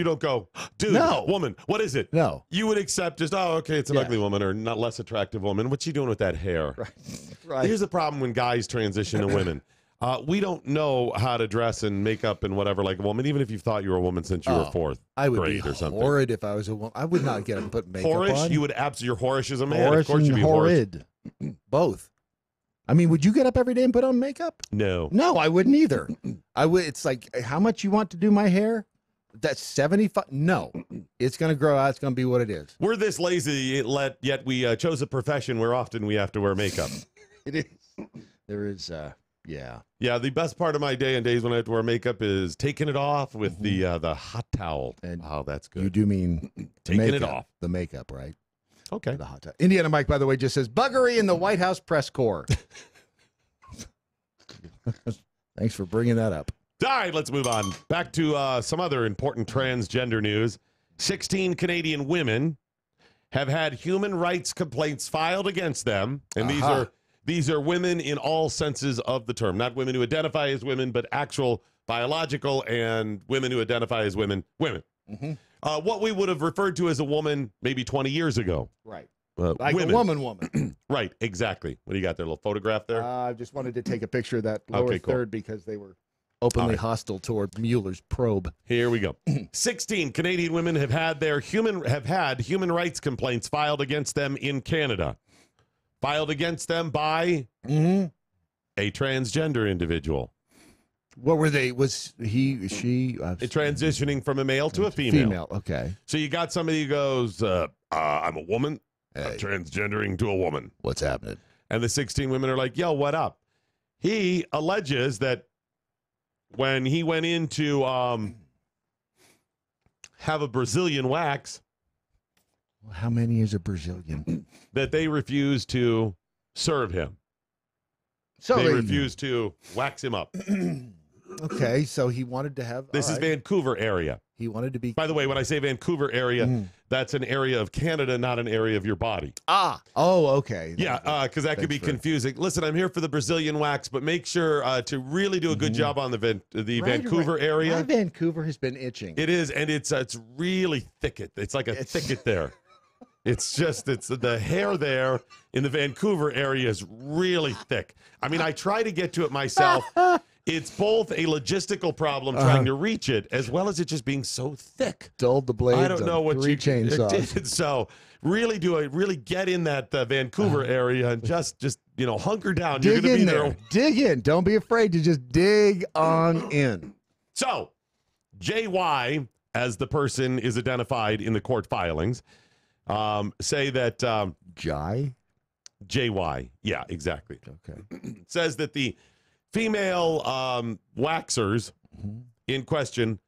don't go, dude, woman, what is it? No. You would accept just, okay, it's an ugly woman or not less attractive woman. What's she doing with that hair? Right. Here's the problem when guys transition to women. We don't know how to dress and make up and whatever like a woman, even if you thought you were a woman since you were fourth grade or something. Horrid if I was a woman. I would not get up and put makeup on. on. You would absolutely, you're whorish as a man. Horish of course you'd be horrid. Both. I mean, would you get up every day and put on makeup? No. No, I wouldn't either. I would. It's like, how much you want to do my hair? That's 75. No, it's going to grow out. It's going to be what it is. We're this lazy, yet we chose a profession where often we have to wear makeup. It is. There is, yeah. Yeah, the best part of my day and days when I have to wear makeup is taking it off with the hot towel. And that's good. You do mean taking makeup, it off. The makeup, right? Okay. The hot towel. Indiana Mike, by the way, just says buggery in the White House press corps. Thanks for bringing that up. All right, let's move on. Back to some other important transgender news. 16 Canadian women have had human rights complaints filed against them. And these are women in all senses of the term. Not women who identify as women, but actual biological and women who identify as women. What we would have referred to as a woman maybe 20 years ago. Right. Like women. A woman. Right, exactly. What do you got there, a little photograph there? I just wanted to take a picture of that lower third because they were openly hostile toward Mueller's probe. Here we go. 16 Canadian women have had human rights complaints filed against them in Canada. Filed against them by a transgender individible. What were they? Was he, she? Transitioning from a male to a female. Okay. So you got somebody who goes, I'm a woman. I'm transgendering to a woman. What's happening? And the 16 women are like, yo, what up? He alleges that when he went into have a Brazilian wax. Well, how many is a Brazilian? That they refuse to serve him. So they refuse to wax him up. Okay, so he wanted to have... This is Vancouver area. He wanted to be... By the way, when I say Vancouver area, that's an area of Canada, not an area of your body. Ah. Oh, okay. Yeah, because that could be confusing. Listen, I'm here for the Brazilian wax, but make sure to really do a good job on the Vancouver area. My Vancouver has been itching. It is, and it's really thicket. It's like a thicket there. It's the hair there in the Vancouver area is really thick. I mean, I try to get to it myself. It's both a logistical problem trying to reach it, as well as it just being so thick. Dulled the blades. I don't know what you chainsaws. did. So really get in that Vancouver area and just hunker down. Dig You're going to be in there. Dig in. Don't be afraid to just dig on in. So, JY, as the person is identified in the court filings, say that JY. Yeah, exactly. Okay. Says that the female waxers in question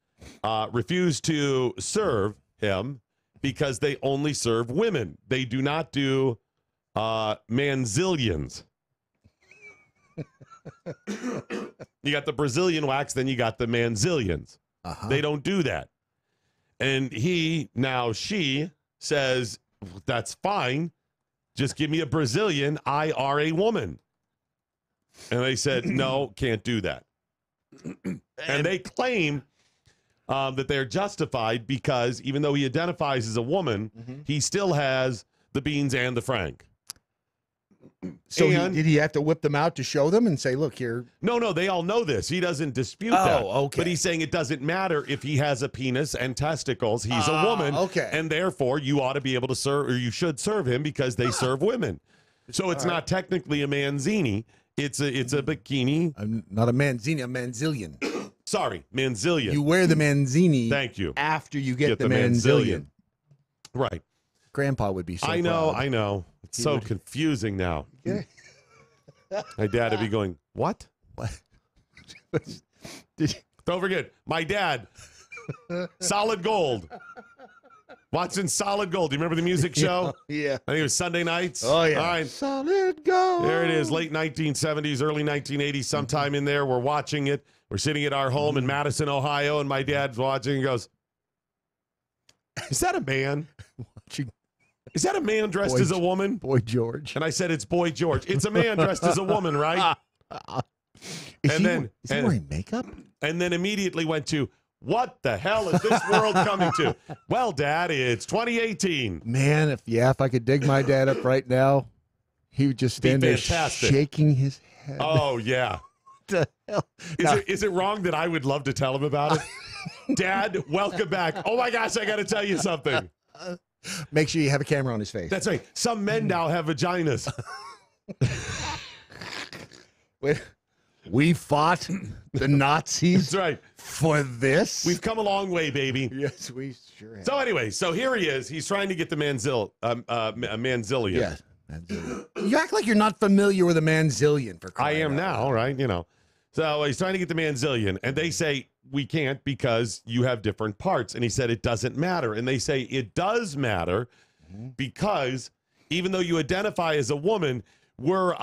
refuse to serve him because they only serve women. They do not do manzillions. You got the Brazilian wax, then you got the manzillions. They don't do that. And she says, that's fine. Just give me a Brazilian. I are a woman. And they said, no, can't do that. And they claim that they're justified because even though he identifies as a woman, he still has the beans and the frank. So did he have to whip them out to show them and say, look here? No, they all know this. He doesn't dispute that. Okay. But he's saying it doesn't matter if he has a penis and testicles. He's a woman. Okay. And therefore, you ought to be able to serve, or you should serve him because they serve women. So it's not technically a manzini. It's a bikini. Not a manzini, a manzillion. Sorry, manzillion. You wear the manzini. Thank you. After you get the manzillion. Right. Grandpa would be so I know. It's so confusing now. Yeah. My dad would be going, what? Don't forget, my dad, Solid Gold. Watching Solid Gold. Do you remember the music show? Yeah. I think it was Sunday nights. Oh, yeah. All right. Solid Gold. There it is, late 1970s, early 1980s, sometime in there. We're watching it. We're sitting at our home in Madison, Ohio, and my dad's watching and goes, is that a man? Is that a man dressed as a woman? Boy George. And I said, it's Boy George. It's a man dressed as a woman, right? Is he wearing makeup? And then immediately went to, what the hell is this world coming to? Well, Dad, it's 2018. Man, if I could dig my dad up right now, he would just stand there shaking his head. Oh, yeah. What the hell? Is it wrong that I would love to tell him about it? Dad, welcome back. Oh, my gosh, I got to tell you something. Make sure you have a camera on his face. That's right. Some men now have vaginas. We fought the Nazis. That's right. For this? We've come a long way, baby. Yes, we sure have. So anyway, here he is. He's trying to get the manzillion. Yeah. Manzillion. You act like you're not familiar with a manzillion. For crying I am out now, loud. right? So he's trying to get the manzillion, and they say, we can't because you have different parts. And he said, it doesn't matter. And they say, it does matter because even though you identify as a woman, we're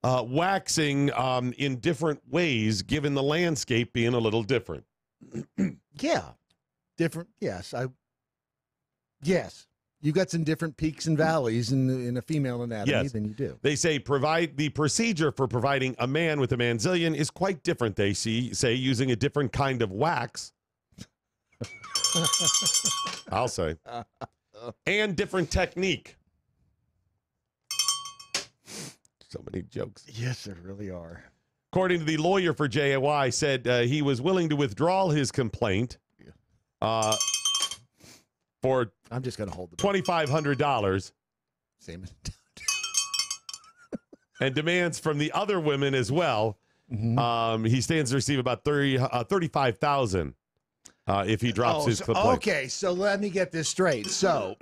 waxing in different ways, given the landscape being a little different. Yeah. Different. Yes. Yes. You got some different peaks and valleys in a female anatomy than you do. They say the procedure for providing a man with a manzillion is quite different. They say using a different kind of wax. I'll say. And different technique. So many jokes. Yes, there really are. According to the lawyer for JAY, said he was willing to withdraw his complaint for I'm just going to hold the $2,500. Same as and demands from the other women as well. He stands to receive about $35,000 if he drops his complaint. Okay, so let me get this straight. So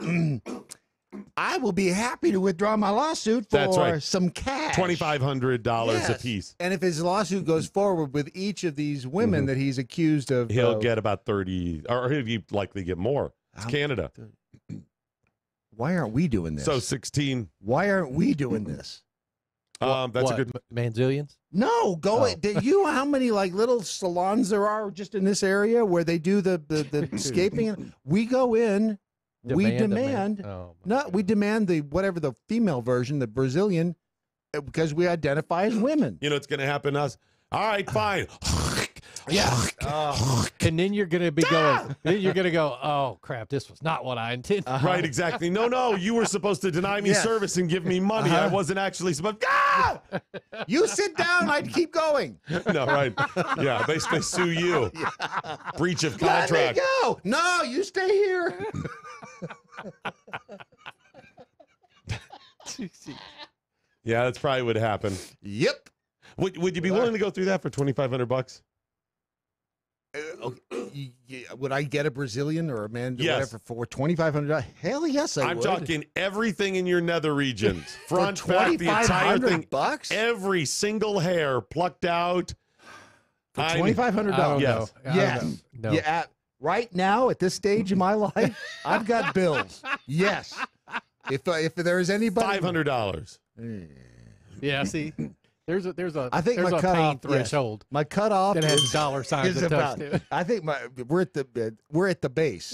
I will be happy to withdraw my lawsuit for That's right. some cash. $2,500 a piece. And if his lawsuit goes forward with each of these women that he's accused of... He'll get about 30, or he'll likely get more. It's Canada. Why aren't we doing this? So 16. Why aren't we doing this? That's a good... Manzillions? No, you know how many like little salons there are just in this area where they do the escaping? We go in, we demand the whatever the female version, the Brazilian, because we identify as women. You know what's going to happen to us? All right, fine. Yeah. And then you're going to be going, then you're going to go, oh, crap, this was not what I intended. Right, exactly. No, you were supposed to deny me service and give me money. I wasn't actually supposed You sit down, I'd keep going. No, right. Yeah, they sue you. Breach of contract. Let me go. No, you stay here. Yeah, that's probably what happened. Yep. Would you be willing to go through that for $2,500? Would I get a Brazilian or a man Yes. whatever for $2,500? Hell yes, I would. I'm talking everything in your nether regions. Front, back, the entire thing. $2,500? Every single hair plucked out. For $2,500? Yes. Yes. No. Yeah. Right now, at this stage in my life, I've got bills. Yes. If there's anybody... $500. Yeah, see... There's a I think there's my a cutoff pain threshold. My cutoff that has is, dollar signs is attached about. to it. I think we're at the base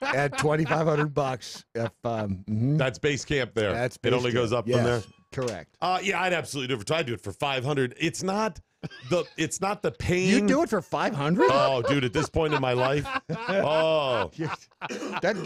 at $2,500. That's base camp there. That's it only goes up from there. Correct. Yeah, I'd absolutely do it. I'd do it for $500. It's not the pain. You do it for $500? Oh, dude, at this point in my life, that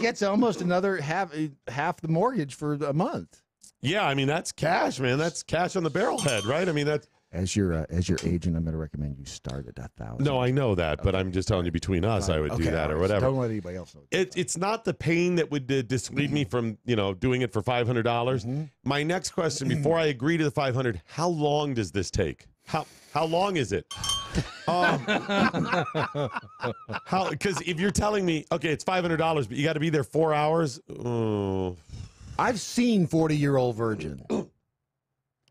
gets almost another half the mortgage for a month. Yeah, I mean that's cash, man. That's cash on the barrelhead, right? I mean that's as your agent. I'm going to recommend you start at $1,000. No, I know that, but I'm just telling you between us, I would do that or whatever. Don't let anybody else know. It's not the pain that would dissuade me from doing it for $500. My next question, before I agree to the $500, how long does this take? How long is it? Because if you're telling me, okay, it's $500, but you got to be there 4 hours. I've seen 40-year-old virgin.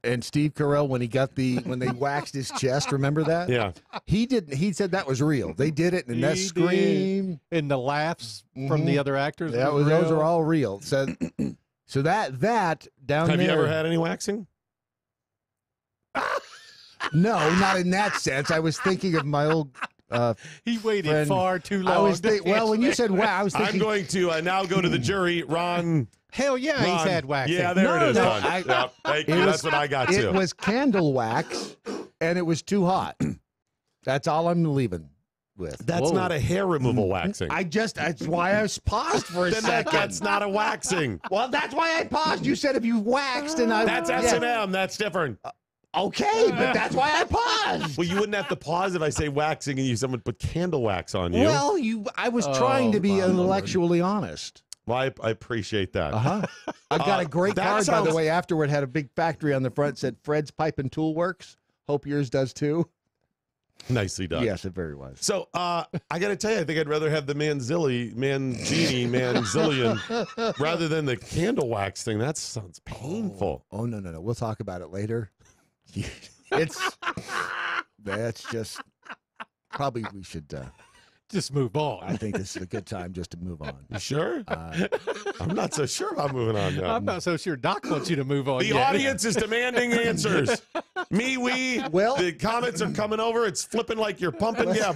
And Steve Carell, when they waxed his chest, remember that? Yeah. He said that was real. They did it, and that scream and the laughs from the other actors. Those are all real. So that down Have there. you ever had any waxing? No, not in that sense. I was thinking of my old. He waited friend. far too long. When you said wow, I was thinking. I'm going to now go to the jury, Ron. Hell yeah, Ron. he's had waxing. Yeah, there it is. Thank you. That's what I got too. It was candle wax, and it was too hot. That's all I'm leaving with. That's not a hair removal waxing. That's why I was paused for a second. That's not a waxing. Well, that's why I paused. You said if you waxed, and I. That's S&M. That's different. Okay, but that's why I paused. Well, you wouldn't have to pause if I say waxing and someone put candle wax on you. Well, I was trying to be intellectually honest. Well, I appreciate that. I got a great card, by the way, afterward. Had a big factory on the front, said Fred's Pipe and Tool Works. Hope yours does too. Nicely done. Yes, it very was. So I got to tell you, I think I'd rather have the Manzillion rather than the candle wax thing. That sounds painful. Oh no. We'll talk about it later. That's just probably we should just move on. I think this is a good time just to move on. You sure? I'm not so sure about moving on now. I'm not so sure Doc wants you to move on. The audience is demanding answers. Well, the comments are coming over. It's flipping like you're pumping. Yeah.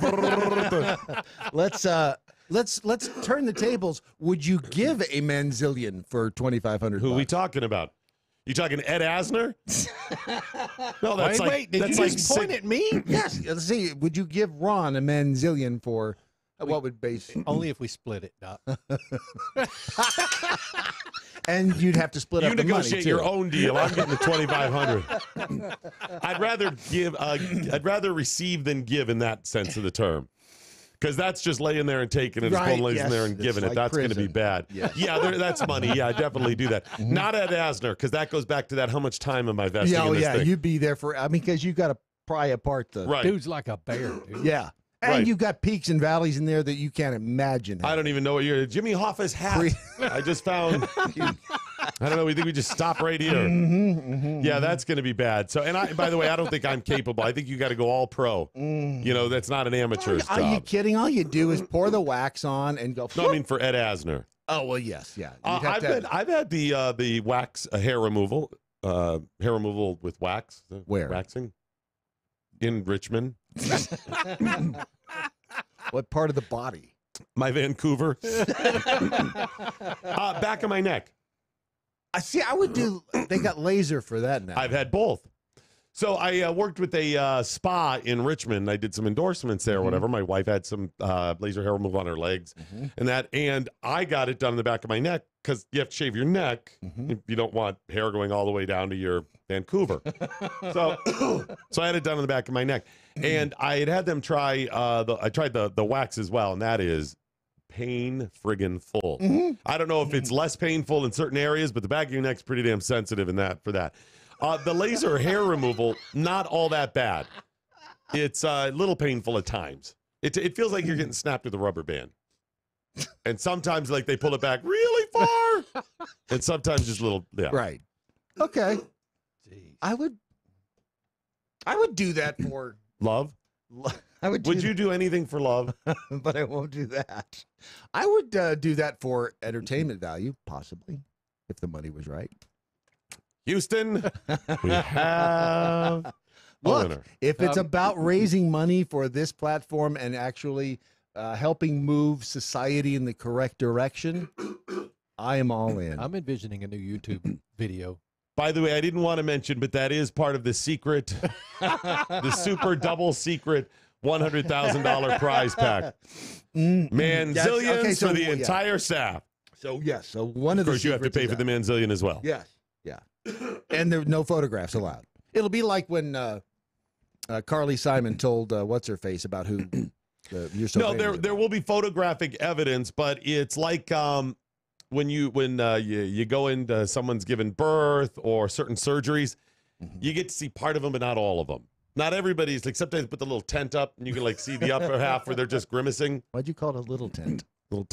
Let's turn the tables. Would you give a manzillion for $2,500? Who are we talking about? You talking Ed Asner? No, that's wait, did you just point at me? Yes. Let's see. Would you give Ron a manzillion for what would base? Only if we split it, Doc. And you'd have to split up the money. You negotiate your own deal. I'm getting the $2,500. I'd rather receive than give in that sense of the term. Because that's just laying there and taking it, right, laying there and giving it. That's going to be bad. Yes. Yeah, that's money. Yeah, I definitely do that. Not Ed Asner, because that goes back to that how much time am I investing in this thing? You'd be there for, because you got to pry apart the... Right. Dude's like a bear, dude. Yeah. And you've got peaks and valleys in there that you can't imagine. I don't even know what you're... Jimmy Hoffa's hat. I just found... I don't know. We think we just stop right here. Yeah, that's going to be bad. So, and by the way, I don't think I'm capable. I think you got to go all pro. You know, that's not an amateur's job. Are you kidding? All you do is pour the wax on and go. No, I mean for Ed Asner. Oh well, yes, yeah. I've had the wax hair removal with wax. Where? Waxing in Richmond. What part of the body? My Vancouver. Back of my neck. I see. I would do. They got laser for that now. I've had both. So I worked with a spa in Richmond. I did some endorsements there or whatever. My wife had some laser hair removal on her legs and I got it done in the back of my neck because you have to shave your neck if you don't want hair going all the way down to your Vancouver. So I had it done in the back of my neck. And I had them try, I tried the wax as well, and that is pain friggin' full. I don't know if it's less painful in certain areas, but the back of your neck's pretty damn sensitive for that. The laser hair removal, not all that bad. It's a little painful at times. It feels like you're getting snapped with a rubber band. And sometimes like they pull it back really far. And sometimes just a little, yeah. Right. Okay. Jeez. I would do that for love. Would you do anything for love? But I won't do that. I would do that for entertainment value, possibly, if the money was right. Houston, we have Look, if it's about raising money for this platform and actually helping move society in the correct direction, I am all in. I'm envisioning a new YouTube video. By the way, I didn't want to mention, but that is part of the secret, the super double secret $100,000 prize pack. Manzillions for the entire staff. So, yes. So, one of the course, you have to pay for the manzillion as well. Yes. Yeah. And there are no photographs allowed. It'll be like when Carly Simon told what's-her-face about who you're so No, there will be photographic evidence, but it's like when you go into someone's given birth or certain surgeries, you get to see part of them, but not all of them. Not everybody's like sometimes they put the little tent up and you can like see the upper half where they're just grimacing. Why'd you call it a little tent? Little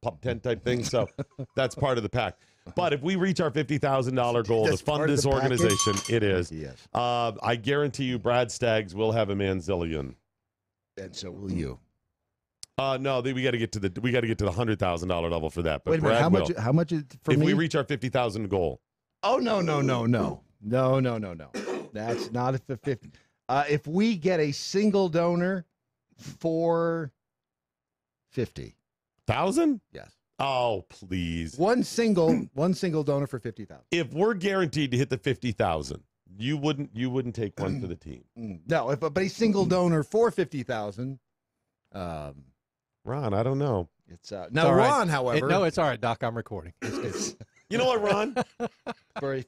pup tent type thing. So that's part of the pack. But if we reach our $50,000 goal to fund this organization, it is. Yes. I guarantee you, Brad Staggs will have a manzillion, and so will you. No, we got to get to the $100,000 level for that. But wait a minute, Brad how much is for if me? we reach our 50,000 goal? Oh no. That's not at the 50. If we get a single donor for 50,000, yes. Oh, please. One single donor for 50,000. If we're guaranteed to hit the 50,000, you wouldn't take one for the team. No, but a single donor for 50,000. Ron, I don't know. It's now Ron, however. No, it's all right, Doc. I'm recording. You know what, Ron?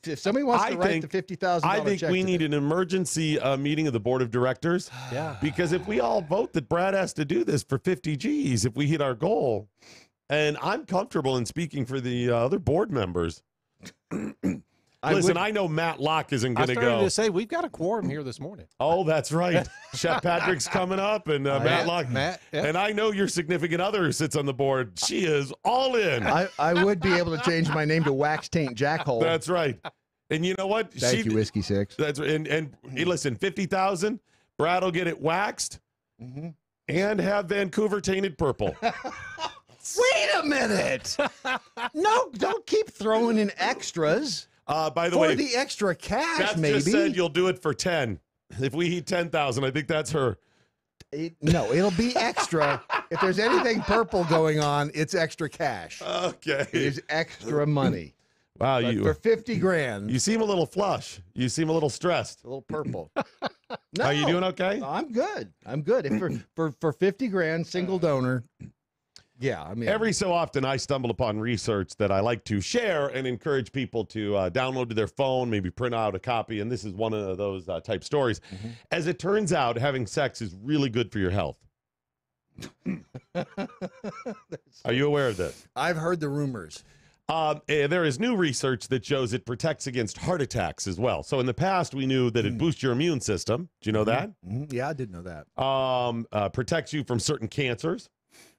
If somebody wants to write the $50,000 I think we need an emergency meeting of the board of directors. Yeah. Because if we all vote that Brad has to do this for 50 G's, if we hit our goal, and I'm comfortable in speaking for the other board members. Listen, I know Matt Locke isn't going to go. I started to say, we've got a quorum here this morning. Oh, that's right. Chef Patrick's coming up, and Matt Locke. And I know your significant other who sits on the board. She is all in. I would be able to change my name to Wax Taint Jackhole. That's right. And you know what? Thank you, Whiskey Six. That's and hey, listen, 50,000. Brad will get it waxed and have Vancouver tainted purple. Wait a minute. No, don't keep throwing in extras. By the way, for the extra cash, Beth maybe. just said you'll do it for 10. If we hit 10,000, I think that's her. No, it'll be extra. If there's anything purple going on, it's extra cash. Okay. It's extra money. Wow, but for 50 grand. You seem a little flush. You seem a little stressed. A little purple. No, are you doing okay? I'm good. If for 50 grand, single donor. Yeah, I mean, every so often I stumble upon research that I like to share and encourage people to download to their phone, maybe print out a copy, and this is one of those type stories. As it turns out, having sex is really good for your health. Are you aware of this? I've heard the rumors. There is new research that shows it protects against heart attacks as well. So in the past, we knew that it boosts your immune system. Do you know that? Yeah, I did know that. Protects you from certain cancers.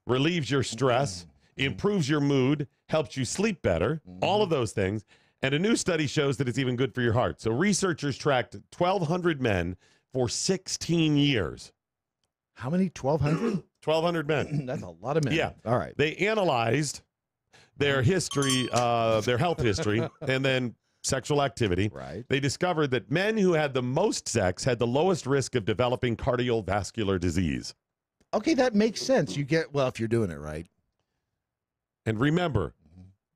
Relieves your stress, improves your mood, helps you sleep better, all of those things. And a new study shows that it's even good for your heart. So researchers tracked 1,200 men for 16 years. How many? 1,200? 1,200 men. That's a lot of men. Yeah. All right. They analyzed their history, their health history, and then sexual activity. Right. They discovered that men who had the most sex had the lowest risk of developing cardiovascular disease. Okay, that makes sense. You get, well, if you're doing it right. And remember,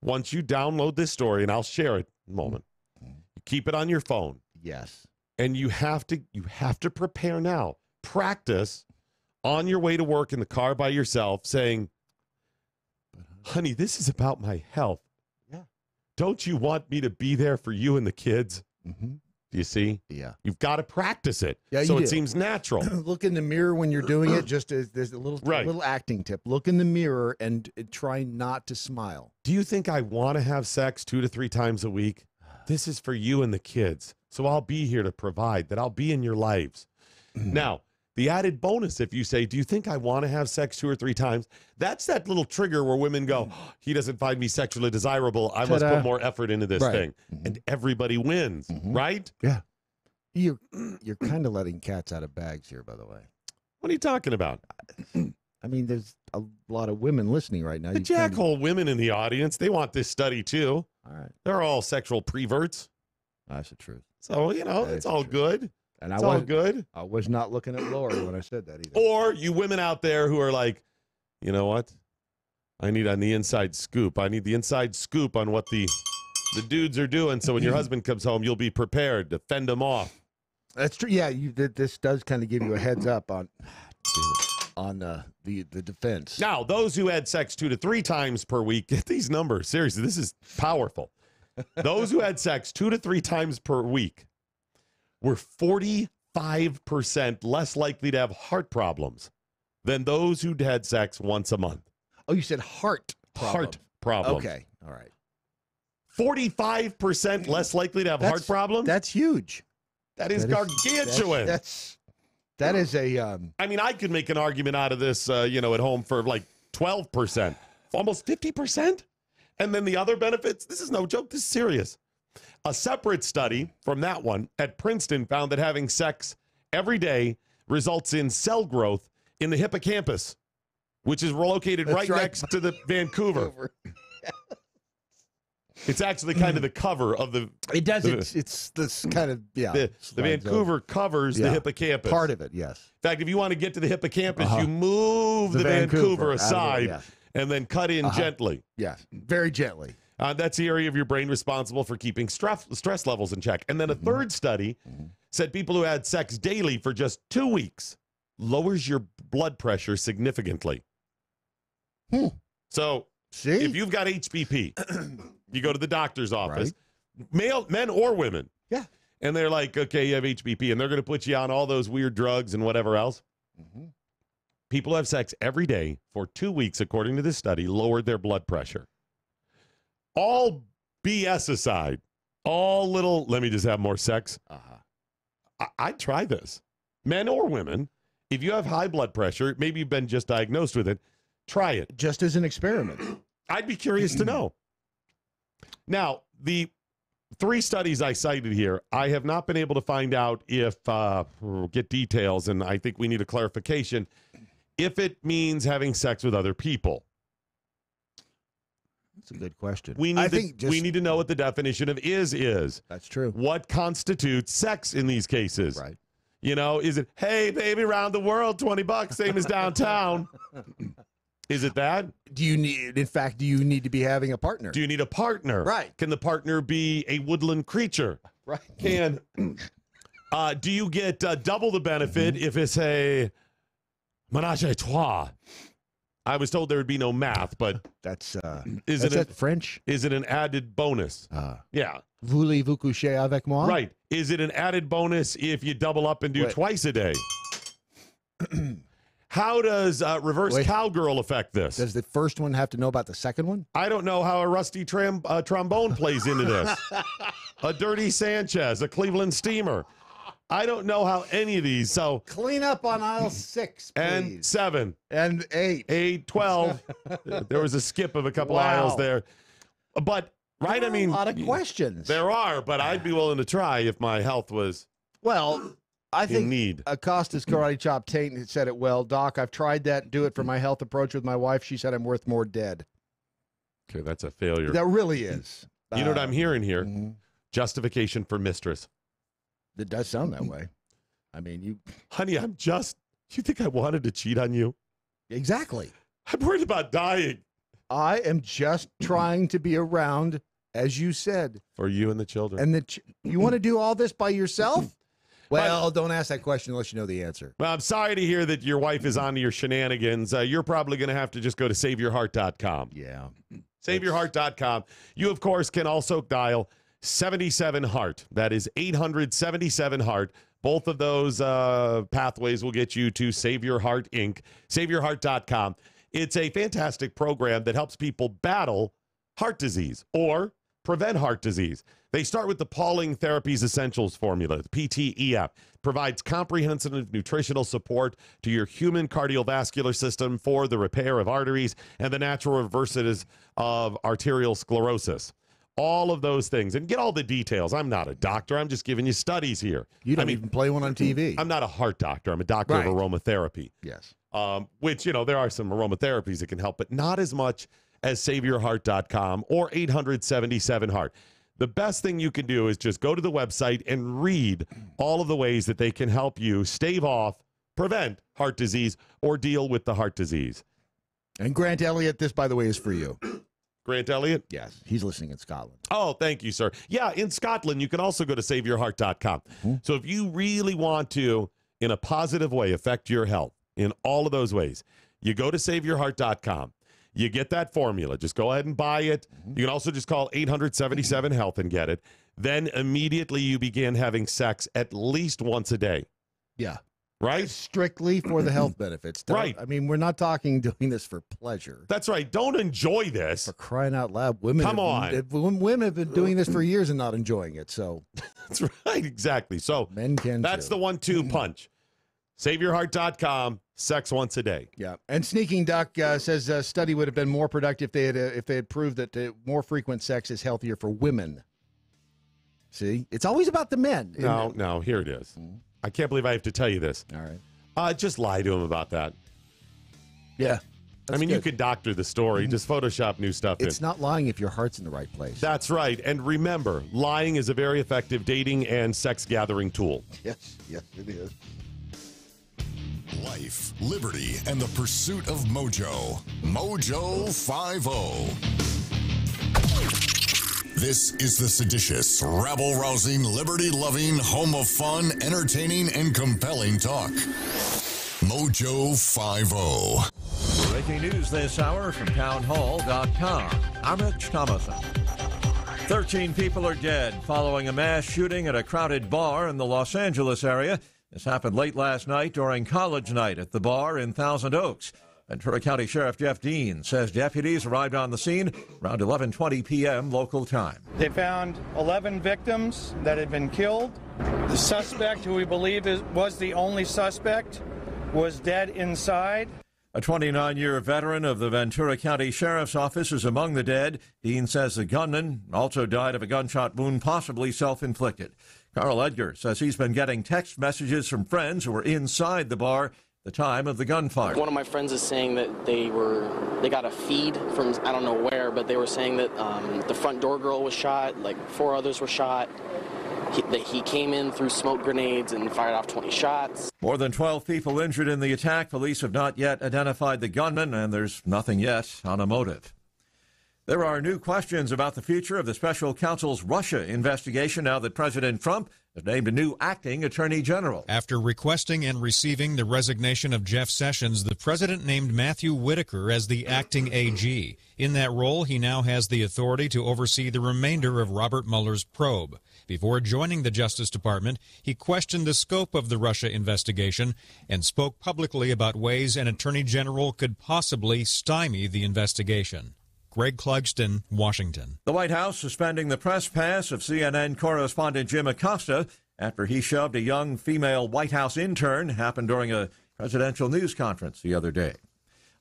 once you download this story, and I'll share it in a moment, you keep it on your phone. Yes. And you have to prepare now. Practice on your way to work in the car by yourself saying, honey, this is about my health. Yeah. Don't you want me to be there for you and the kids? Mm-hmm. Do you see? Yeah. You've got to practice it. Yeah, so you it do. seems natural. Look in the mirror when you're doing it. Just as there's a little acting tip. Look in the mirror and try not to smile. Do you think I want to have sex 2 to 3 times a week? This is for you and the kids. So I'll be here to provide that. I'll be in your lives. Now, the added bonus, if you say, do you think I want to have sex 2 or 3 times? That's that little trigger where women go, oh, he doesn't find me sexually desirable. I must put more effort into this thing. And everybody wins, right? Yeah. You're kind of letting cats out of bags here, by the way. What are you talking about? I mean, there's a lot of women listening right now. The jackhole women in the audience, they want this study too. All right. They're all sexual preverts. That's the truth. So, it's all good. And it's all good. I was not looking at Lori when I said that either. Or you women out there who are like, you know what? I need on the inside scoop. I need the inside scoop on what the dudes are doing. So when your husband comes home, you'll be prepared to fend him off. That's true. Yeah, this does kind of give you a heads up on the defense. Now, those who had sex 2 to 3 times per week, get these numbers. Seriously, this is powerful. Those who had sex 2 to 3 times per week were 45% less likely to have heart problems than those who had sex once a month. Oh, you said heart problem. Heart problem. Okay. All right. 45% less likely to have heart problems? That's huge. That is gargantuan. That is a... I mean, I could make an argument out of this, at home for like 12%, almost 50%. And then the other benefits, this is no joke, this is serious. A separate study from that one at Princeton found that having sex every day results in cell growth in the hippocampus, which is located right next to the Vancouver. It's actually kind of the cover of the... It does. It's this kind of, The Vancouver covers the hippocampus. Part of it, yes. In fact, if you want to get to the hippocampus, you move the Vancouver aside and then cut in gently. Yes, very gently. That's the area of your brain responsible for keeping stress levels in check. And then a third study said people who had sex daily for just 2 weeks lowers your blood pressure significantly. So if you've got HBP, you go to the doctor's office, men or women. Yeah. And they're like, okay, you have HBP, and they're going to put you on all those weird drugs and whatever else. People who have sex every day for 2 weeks, according to this study, lowered their blood pressure. All BS aside, let me just have more sex. I'd try this. Men or women, if you have high blood pressure, maybe you've been just diagnosed with it, try it. Just as an experiment. I'd be curious to know. Now, the 3 studies I cited here, I have not been able to find out if, get details, and I think we need a clarification, if it means having sex with other people. That's a good question. We need to know what the definition of is. That's true. What constitutes sex in these cases? Right. Is it, hey, baby, around the world, $20, same as downtown? Is it that? Do you need to be having a partner? Do you need a partner? Right. Can the partner be a woodland creature? Right. Do you get double the benefit if it's a ménage à trois? I was told there would be no math, but that's is that it French? Is it an added bonus? Yeah. Voulez-vous coucher avec moi? Right. Is it an added bonus if you double up and do twice a day? How does reverse cowgirl affect this? Does the first one have to know about the second one? I don't know how a rusty trombone plays into this. A dirty Sanchez, a Cleveland Steamer. I don't know how any of these. So clean up on aisle 6, please. And 7. And 8. 8, 12. There was a skip of a couple aisles there. But Right? I mean, a lot of questions. There are, but I'd be willing to try if my health was I think need. Acosta's Karate Chop Tate said it well. Doc, I've tried that, do it for my health approach with my wife. She said I'm worth more dead. Okay, that's a failure. That really is. You know what I'm hearing here? Mm-hmm. Justification for mistress. It does sound that way. I mean, Honey, you think I wanted to cheat on you? Exactly. I'm worried about dying. I am just trying to be around, as you said. For you and the children. And you want to do all this by yourself? Well, don't ask that question unless you know the answer. Well, I'm sorry to hear that your wife is onto your shenanigans. You're probably going to have to just go to SaveYourHeart.com. Yeah. SaveYourHeart.com. You, of course, can also dial 77-HEART. That is 800-77-HEART. Both of those pathways will get you to Save Your Heart, Inc., SaveYourHeart.com. It's a fantastic program that helps people battle heart disease or prevent heart disease. They start with the Pauling Therapies Essentials formula, the PTEF. Provides comprehensive nutritional support to your human cardiovascular system for the repair of arteries and the natural reverses of arterial sclerosis. All of those things. And get all the details. I'm not a doctor. I'm just giving you studies here. You don't even play one on TV. I'm not a heart doctor. I'm a doctor of aromatherapy. Yes. Which, there are some aromatherapies that can help, but not as much as SaveYourHeart.com or 800-77-HEART. The best thing you can do is just go to the website and read all of the ways that they can help you stave off, prevent heart disease, or deal with the heart disease. And Grant Elliott, this, by the way, is for you. Grant Elliott? Yes, he's listening in Scotland. Oh, thank you, sir. Yeah, in Scotland, you can also go to SaveYourHeart.com. Mm-hmm. So if you really want to, in a positive way, affect your health in all of those ways, you go to SaveYourHeart.com. You get that formula. Just go ahead and buy it. You can also just call 800-77-HEALTH and get it. Then immediately you begin having sex at least once a day. Yeah. Right? Strictly for the health benefits. Right. I mean, we're not doing this for pleasure. That's right. Don't enjoy this. For crying out loud. Women have been doing this for years and not enjoying it. So that's right. Exactly. So men can. That's the 1-2 punch. SaveYourHeart.com. Sex once a day. Yeah. And Sneaking Duck says a study would have been more productive if they had proved that more frequent sex is healthier for women. See? It's always about the men. No, here it is. I can't believe I have to tell you this. All right. Just lie to him about that. Yeah. You could doctor the story. Just Photoshop new stuff in. It's not lying if your heart's in the right place. That's right. And remember, lying is a very effective dating and sex gathering tool. Yes, it is. Life, liberty, and the pursuit of Mojo. Mojo 50. This is the seditious, rabble-rousing, liberty-loving, home of fun, entertaining, and compelling talk. Mojo 50. Breaking news this hour from townhall.com. I'm Rich Thomason. 13 people are dead following a mass shooting at a crowded bar in the Los Angeles area. This happened late last night during college night at the bar in Thousand Oaks. Ventura County Sheriff Jeff Dean says deputies arrived on the scene around 11:20 p.m. local time. They found 11 victims that had been killed. The suspect, who we believe was the only suspect, was dead inside. A 29-year veteran of the Ventura County Sheriff's Office is among the dead. Dean says the gunman also died of a gunshot wound, possibly self-inflicted. Carl Edgar says he's been getting text messages from friends who were inside the bar at the time of the gunfire. One of my friends is saying that they got a feed from I don't know where, but they were saying that the front door girl was shot, like 4 others were shot. He came in through smoke grenades and fired off 20 shots. More than 12 people injured in the attack. Police have not yet identified the gunman, and there's nothing yet on a motive. There are new questions about the future of the special counsel's Russia investigation now that President Trump has named a new acting attorney general. After requesting and receiving the resignation of Jeff Sessions, the president named Matthew Whitaker as the acting AG. In that role, he now has the authority to oversee the remainder of Robert Mueller's probe. Before joining the Justice Department, he questioned the scope of the Russia investigation and spoke publicly about ways an attorney general could possibly stymie the investigation. Greg Clugston, Washington. The White House suspending the press pass of CNN correspondent Jim Acosta after he shoved a young female White House intern. Happened during a presidential news conference the other day.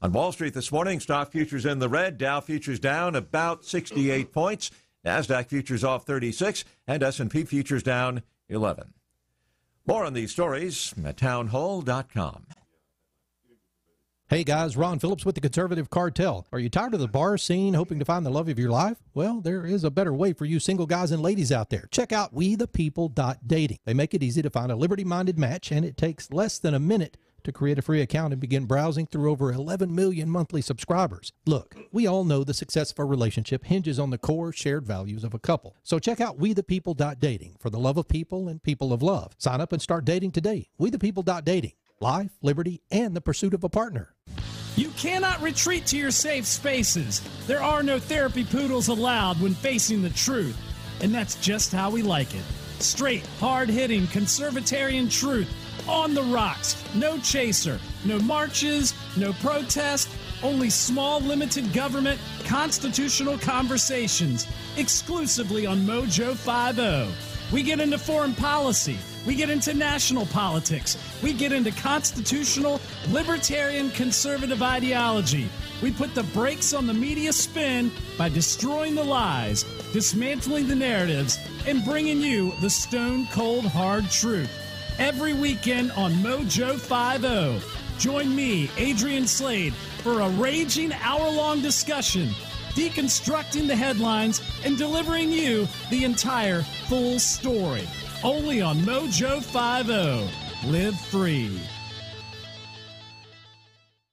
On Wall Street this morning, stock futures in the red. Dow futures down about 68 points. NASDAQ futures off 36 and S&P futures down 11. More on these stories at townhall.com. Hey guys, Ron Phillips with the Conservative Cartel. Are you tired of the bar scene, hoping to find the love of your life? Well, there is a better way for you single guys and ladies out there. Check out wethepeople.dating. They make it easy to find a liberty-minded match, and it takes less than a minute to create a free account and begin browsing through over 11 million monthly subscribers. Look, we all know the success of a relationship hinges on the core shared values of a couple. So check out wethepeople.dating for the love of people and people of love. Sign up and start dating today. Wethepeople.dating. Life, liberty, and the pursuit of a partner. You cannot retreat to your safe spaces. There are no therapy poodles allowed when facing the truth. And that's just how we like it. Straight, hard-hitting, conservatarian truth. On the rocks. No chaser. No marches. No protest. Only small, limited government, constitutional conversations. Exclusively on Mojo 50. We get into foreign policy. We get into national politics. We get into constitutional, libertarian, conservative ideology. We put the brakes on the media spin by destroying the lies, dismantling the narratives, and bringing you the stone-cold hard truth. Every weekend on Mojo 50. Join me, Adrian Slade, for a raging hour-long discussion, deconstructing the headlines and delivering you the entire full story. Only on Mojo 50. Live free.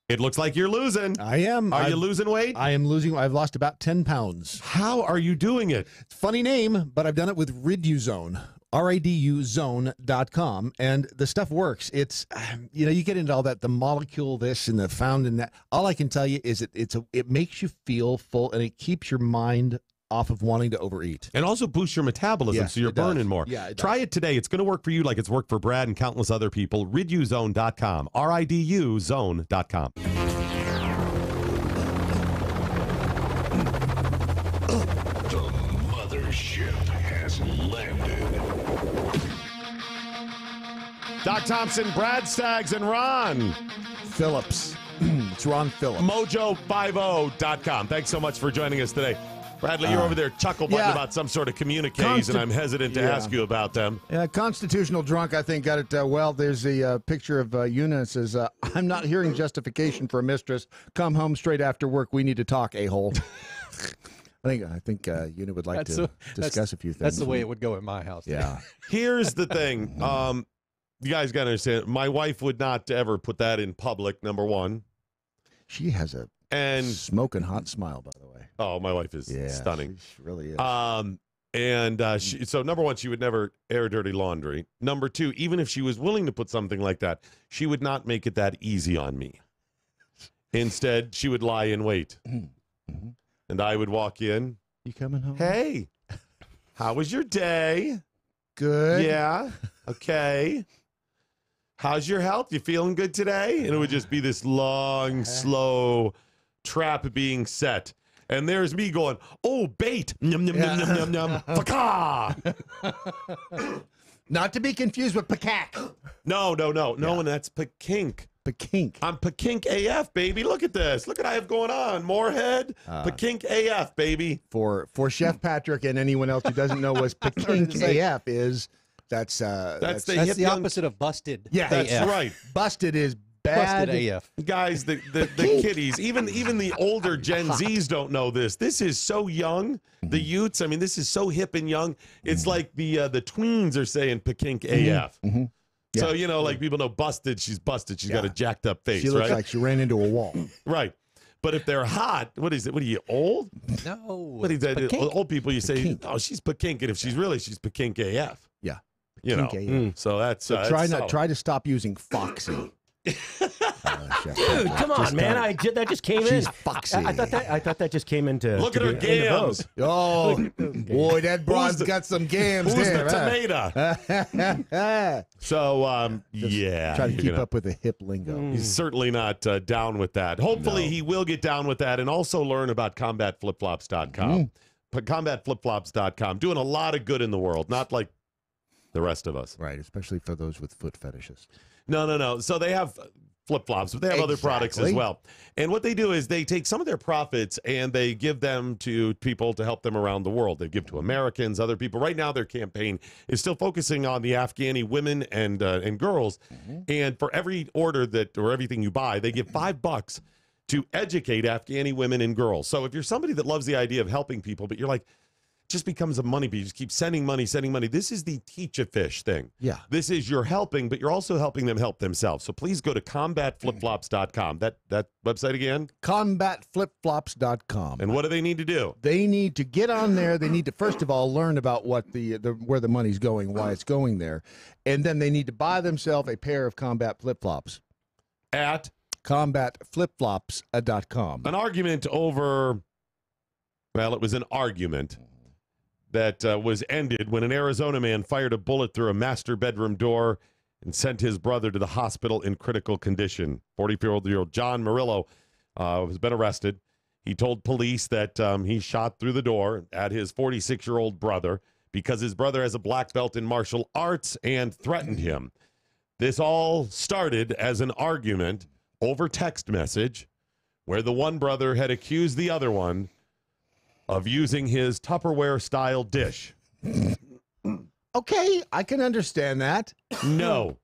It looks like you're losing. I am. Are you losing weight? I am losing. I've lost about 10 pounds. How are you doing it? Funny name, but I've done it with Riduzone. RIDUzone.com, and the stuff works. It's, you get into all that, the molecule this and the found in that. All I can tell you is it makes you feel full, and it keeps your mind off of wanting to overeat. And also boosts your metabolism, so you're burning more. Yeah, Try it today. It's going to work for you like it's worked for Brad and countless other people. Riduzone.com. RIDUzone.com. The mothership has landed. Doc Thompson, Brad Staggs, and Ron Phillips. It's Ron Phillips. Mojo50.com. Thanks so much for joining us today. Bradley, you're over there chuckle-butting about some sort of communiques, and I'm hesitant to ask you about them. Yeah, Constitutional Drunk, I think, got it well. There's the picture of Una. It says, I'm not hearing justification for a mistress. Come home straight after work. We need to talk, a-hole. I think Una would like to discuss a few things. That's the way it would go in my house. Yeah. Here's the thing. You guys got to understand, my wife would not ever put that in public, number one. She has a smoking hot smile, by the way. Oh, my wife is stunning. She really is. So number one, she would never air dirty laundry. Number two, even if she was willing to put something like that, she would not make it that easy on me. Instead, she would lie in wait. Mm-hmm. And I would walk in. You coming home? Hey, how was your day? Good. Yeah. Okay. How's your health? You feeling good today? And it would just be this long, slow trap being set. And there's me going, oh, bait. Yum, yum, yum, yum, yum, yum. Faka. Not to be confused with pakak. No, and that's pakink. Pakink. I'm pakink AF, baby. Look at this. Look what I have going on. Moorhead, pakink AF, baby. For Chef Patrick and anyone else who doesn't know what pakink AF is, that's the opposite of busted. Yeah, that's AF. right. Busted is bad. Busted AF. Guys, the kiddies, even the older Gen Zs don't know this. This is so young. The youths, I mean, this is so hip and young. It's like the tweens are saying pakink AF. Mm-hmm. Yeah. So, like people know busted, she's busted. She's got a jacked up face, she looks like she ran into a wall. Right. But if they're hot, what is it? What are you, old? No. What is that? Old people, you say, oh, she's pakink. And if she's pakink AF. Yeah. So that's try to stop using Foxy. Dude, come on, man! That just came in. She's foxy. I thought that just came into. Look at her gams. Oh, boy, that broad's got some gams. Who's there, the tomato? So, try to keep up with the hip lingo. He's certainly not down with that. Hopefully, he will get down with that, and also learn about combatflipflops.com. Combatflipflops.com, doing a lot of good in the world, not like the rest of us. Right, especially for those with foot fetishes. No. So they have flip-flops, but they have other products as well. And what they do is they take some of their profits and they give them to people to help them around the world. They give to Americans, other people. Right now, their campaign is still focusing on the Afghani women and girls. And for every order or everything you buy, they give $5 to educate Afghani women and girls. So if you're somebody that loves the idea of helping people, but you're like, just becomes a money bee. You just keep sending money. This is the teach a fish thing. Yeah. This is you're helping, but you're also helping them help themselves. So please go to combatflipflops.com. That website again? Combatflipflops.com. And what do they need to do? They need to get on there. They need to, first of all, learn about what where the money's going, why it's going there. And then they need to buy themselves a pair of combat flip-flops. At? Combatflipflops.com. An argument over, well, it was an argument that was ended when an Arizona man fired a bullet through a master bedroom door and sent his brother to the hospital in critical condition. 44-year-old John Murillo has been arrested. He told police that he shot through the door at his 46-year-old brother because his brother has a black belt in martial arts and threatened him. This all started as an argument over text message where the one brother had accused the other one of using his Tupperware-style dish. Okay, I can understand that. No.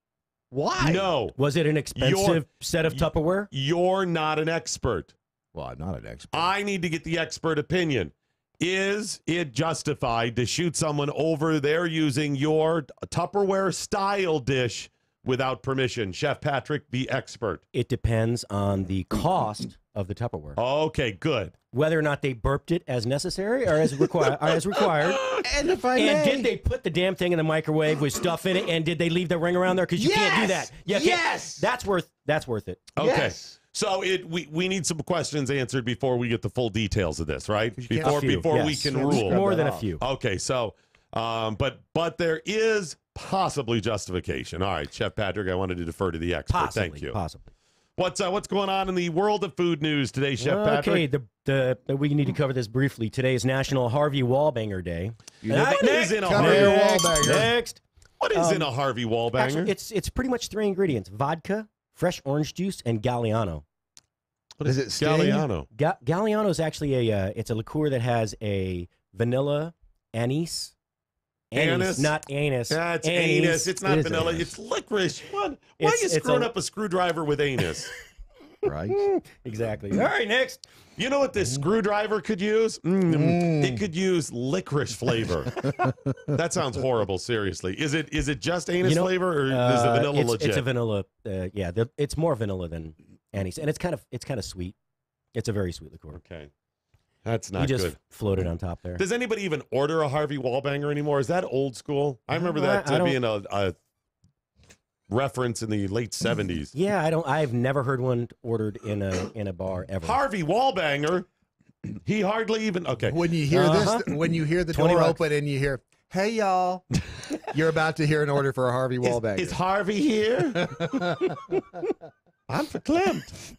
Why? No. Was it an expensive set of Tupperware? You're not an expert. Well, I'm not an expert. I need to get the expert opinion. Is it justified to shoot someone over there using your Tupperware-style dish without permission? Chef Patrick, the expert. It depends on the cost of the Tupperware. Okay, good. Whether or not they burped it as necessary or as required. And if I may, did they put the damn thing in the microwave with stuff in it? And did they leave the ring around there? Because you can't do that. Yes. That's worth it. Okay. Yes. So we need some questions answered before we get the full details of this, right? Before we can rule. More than a few. Okay, so but there is possibly justification. All right, Chef Patrick, I wanted to defer to the expert. Thank you. Possibly. What's going on in the world of food news today, Chef Patrick? Okay, we need to cover this briefly. Today is National Harvey Wallbanger Day. What is in a Harvey Wallbanger? Actually, it's pretty much 3 ingredients: vodka, fresh orange juice, and Galliano. What is it? Galliano. Galliano is actually it's a liqueur that has a vanilla, anise. Anise? Not anus. It's anise. It's not vanilla. It's licorice. Why are you screwing up a screwdriver with anus? Right. Exactly. All right, next. You know what this screwdriver could use? It could use licorice flavor. That sounds horrible. Seriously, is it just anise flavor, or is the vanilla legit? It's a vanilla. It's more vanilla than anise, and it's kind of sweet. It's a very sweet liqueur. Okay, that's not good. You just good. floated on top there. Does anybody even order a Harvey Wallbanger anymore? Is that old school? I remember that being a reference in the late 70s. Yeah, I've never heard one ordered in a bar ever. Harvey Wallbanger. He hardly even When you hear this, when you hear the door open and you hear, "Hey y'all," you're about to hear an order for a Harvey Wallbanger. Is Harvey here? I'm verklempt.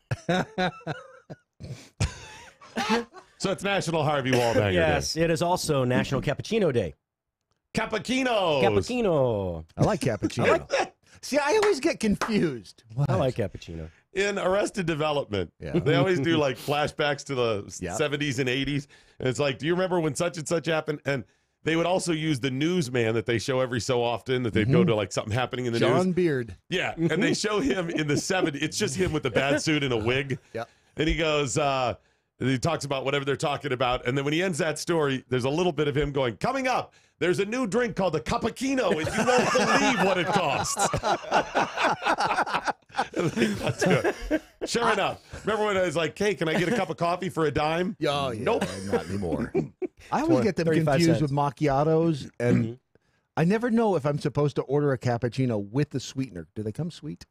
So it's National Harvey Wallbanger Day. Yes, it is also National Cappuccino Day. Cappuccino. I like cappuccino. I like that. See, I always get confused. I like cappuccino. In Arrested Development, they always do like flashbacks to the 70s and 80s. And it's like, do you remember when such and such happened? And they would also use the newsman that they show every so often, that they'd go to like something happening in the news. John Beard. Yeah. And they show him in the 70s. It's just him with the bad suit and a wig. Yeah. And he goes, he talks about whatever they're talking about. And then when he ends that story, there's a little bit of him going, coming up, there's a new drink called the Cappuccino, and you won't believe what it costs. That's good. Sure enough. Remember when I was like, hey, can I get a cup of coffee for a dime? Oh, yeah. Nope. Not anymore. I always get them confused with macchiatos, and I never know if I'm supposed to order a cappuccino with the sweetener. Do they come sweet?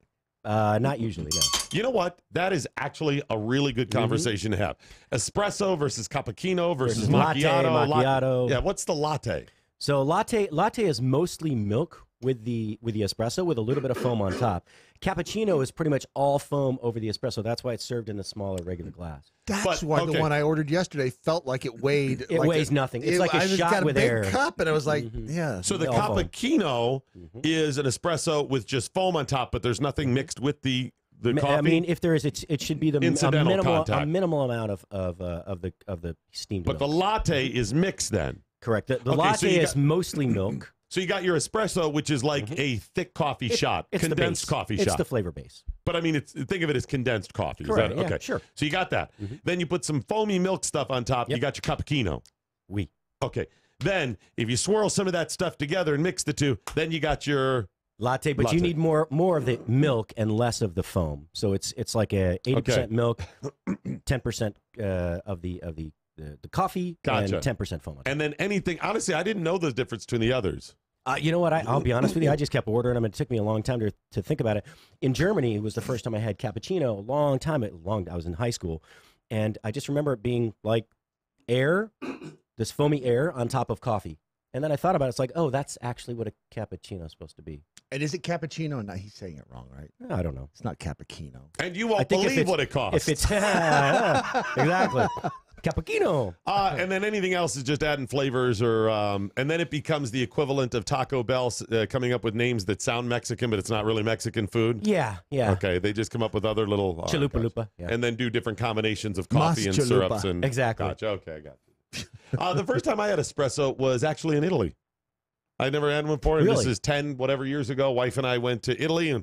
Not usually, no. You know what? That is actually a really good conversation to have. Espresso versus cappuccino versus macchiato. Yeah, what's the latte? So latte is mostly milk with the espresso with a little bit of foam on top. Cappuccino is pretty much all foam over the espresso. That's why it's served in the smaller regular glass. That's why the one I ordered yesterday felt like it weighed. It weighs nothing. It's like a shot with air. I got a big cup, and I was like, yeah. So the cappuccino is an espresso with just foam on top, but there's nothing mixed with the The coffee? I mean, if there is, it should be the Incidental contact. a minimal amount of the steamed But milk. the latte is mixed then. Correct. The Okay, latte so you is got- mostly milk. So you got your espresso, which is like a thick coffee shot, it's the condensed base. coffee It's shot. the flavor base. But I mean, think of it as condensed coffee. Correct, Is that, yeah, okay, sure. So you got that. Then you put some foamy milk stuff on top. You got your cappuccino. Oui. Okay. Then if you swirl some of that stuff together and mix the two, then you got your latte. But you need more of the milk and less of the foam. So it's like a 80% milk, 10% of the coffee, Gotcha. and 10% foam. And then anything. Honestly, I didn't know the difference between the others. You know what? I'll be honest with you. I just kept ordering them. It took me a long time to think about it. In Germany, it was the first time I had cappuccino. A long time. I was in high school, and I just remember it being like air, this foamy air on top of coffee. And then I thought about it. It's like, oh, that's actually what a cappuccino is supposed to be. And is it cappuccino? No, he's saying it wrong, right? I don't know. It's not cappuccino. And you won't believe what it costs. If it's exactly. Cappuccino. And then anything else is just adding flavors, or and then it becomes the equivalent of Taco Bell coming up with names that sound Mexican, but it's not really Mexican food. Yeah. Okay, they just come up with other little chalupa, yeah. and then do different combinations of coffee and syrups and exactly. Gotcha. Okay, I got you. The first time I had espresso was actually in Italy. I never had one before. And Really? This is 10 whatever years ago. Wife and I went to Italy, and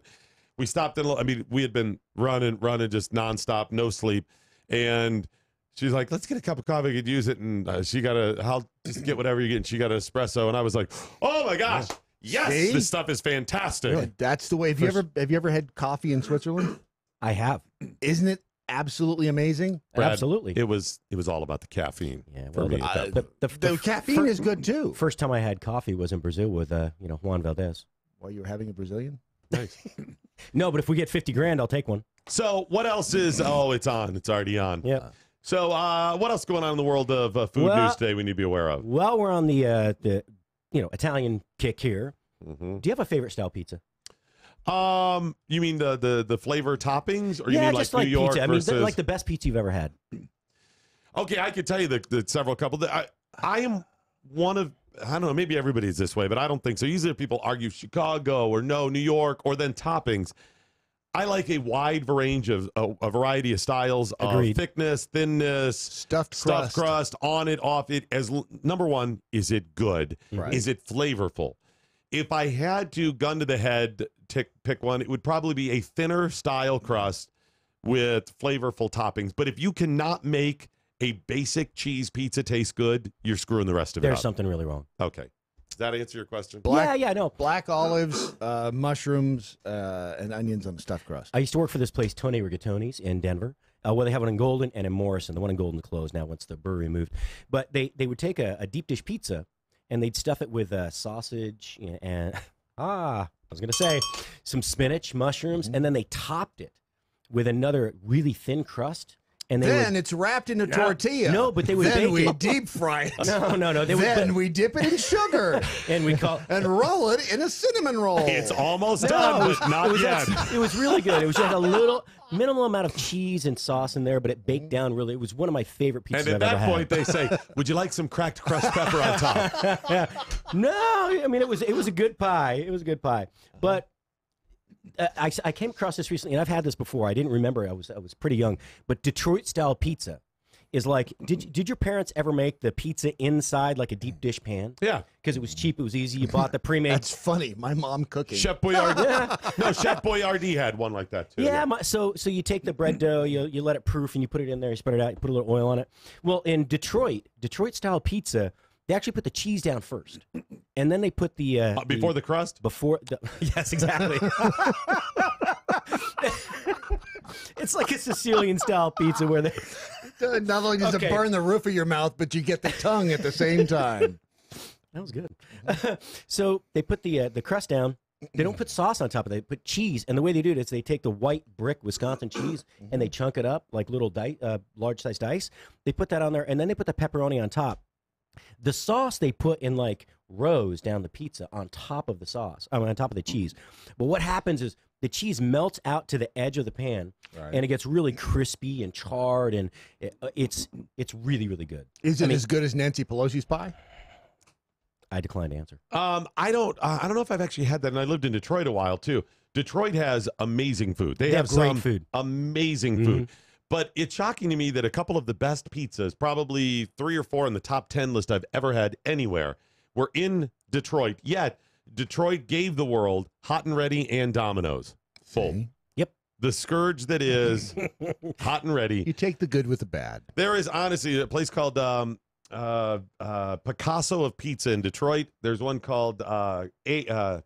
we stopped in. I mean, we had been running just nonstop, no sleep, and she's like, let's get a cup of coffee. I could use it. And she got I'll just get whatever you get. And she got an espresso. And I was like, oh my gosh, yes, See? this stuff is fantastic. Really? That's the way. Have you ever had coffee in Switzerland? I have. Isn't it absolutely amazing? Brad, Absolutely. It was all about the caffeine. Yeah, for me. The caffeine is good too. First time I had coffee was in Brazil with Juan Valdez. While you were having a Brazilian? Nice. No, but if we get 50 grand, I'll take one. So what else is? Oh, it's on. It's already on. Yeah. So what else going on in the world of food news today we need to be aware of? Well, we're on the Italian kick here. Mm-hmm. Do you have a favorite style pizza? You mean the flavor toppings, or you Yeah, mean like just like New York pizza. versus? I mean, like the best pizza you've ever had. Okay, I could tell you the several couple. I am one of, I don't know, maybe everybody's this way, but I don't think so. Usually people argue Chicago or no, New York, or then toppings. I like a wide range of a variety of styles Agreed. of thickness, thinness, stuffed crust, on it, off it. Number one, is it good? Right. Is it flavorful? If I had to, gun to the head, pick one, it would probably be a thinner style crust with flavorful toppings. But if you cannot make a basic cheese pizza taste good, you're screwing the rest of it up. There's something really wrong. Okay. Does that answer your question? No. Black olives, mushrooms, and onions on the stuffed crust. I used to work for this place, Tony Rigatoni's in Denver. Well, they have one in Golden and in Morrison. The one in Golden closed now once the brewery moved. But they would take a deep dish pizza and they'd stuff it with sausage and I was going to say some spinach, mushrooms, and then they topped it with another really thin crust. And then it's wrapped in a tortilla. No, but they would then bake we it. deep fry it. No. Then we dip it in sugar and we and roll it in a cinnamon roll. It's almost done, but not yet. It was really good. It was just a little minimal amount of cheese and sauce in there, but it baked down really. It was one of my favorite pizzas And at I've that ever point, had. they say, "Would you like some cracked crushed pepper on top?" No, I mean it was a good pie. It was a good pie, but. I came across this recently, and I've had this before. I didn't remember. I was pretty young. But Detroit style pizza is like. Did your parents ever make the pizza inside like a deep dish pan? Yeah, because it was cheap. It was easy. You bought the pre-made. That's funny. My mom cooking. Chef Boyardee. No, Chef Boyardee had one like that too. Yeah. So you take the bread dough, you let it proof, and you put it in there. You spread it out. You put a little oil on it. Well, in Detroit style pizza. They actually put the cheese down first, and then they put the before the crust. Yes, exactly. It's like a Sicilian style pizza where they not only does it burn the roof of your mouth, but you get the tongue at the same time. That was good. So they put the crust down. They don't put sauce on top of it. They put cheese, and the way they do it is they take the white brick Wisconsin cheese and they chunk it up like little large sized dice. They put that on there, and then they put the pepperoni on top. The sauce they put in like rows down the pizza on top of the sauce, on top of the cheese. But what happens is the cheese melts out to the edge of the pan, and it gets really crispy and charred, and it's really, really good. Is it as good as Nancy Pelosi's pie? I decline to answer. I don't know if I've actually had that, and I lived in Detroit a while too. Detroit has amazing food. They have great some food. Amazing food. But it's shocking to me that a couple of the best pizzas, probably 3 or 4 in the top 10 list I've ever had anywhere, were in Detroit. Yet Detroit gave the world Hot and Ready and Domino's. Full. Yep. The scourge that is Hot and Ready. You take the good with the bad. There is honestly a place called Picasso of Pizza in Detroit. There's one called A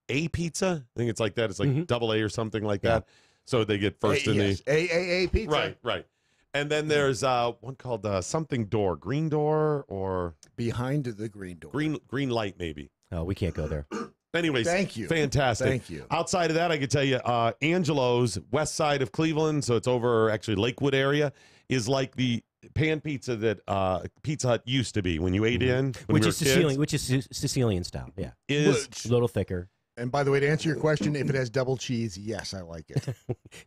Pizza. I think it's like that. It's like double A or something like that. So they get first in the A Pizza. Right. And then there's one called something Door, Green Door, or Behind the Green Door. Green Light, maybe. Oh, we can't go there. Anyways, Thank you. Fantastic. Thank you. Outside of that, I could tell you, Angelo's, west side of Cleveland, so it's over actually Lakewood area, is like the pan pizza that Pizza Hut used to be when you ate in, when Which we is were kids. Sicilian, which is Sicilian style. Yeah, Is a little thicker. And by the way, to answer your question, if it has double cheese, yes, I like it.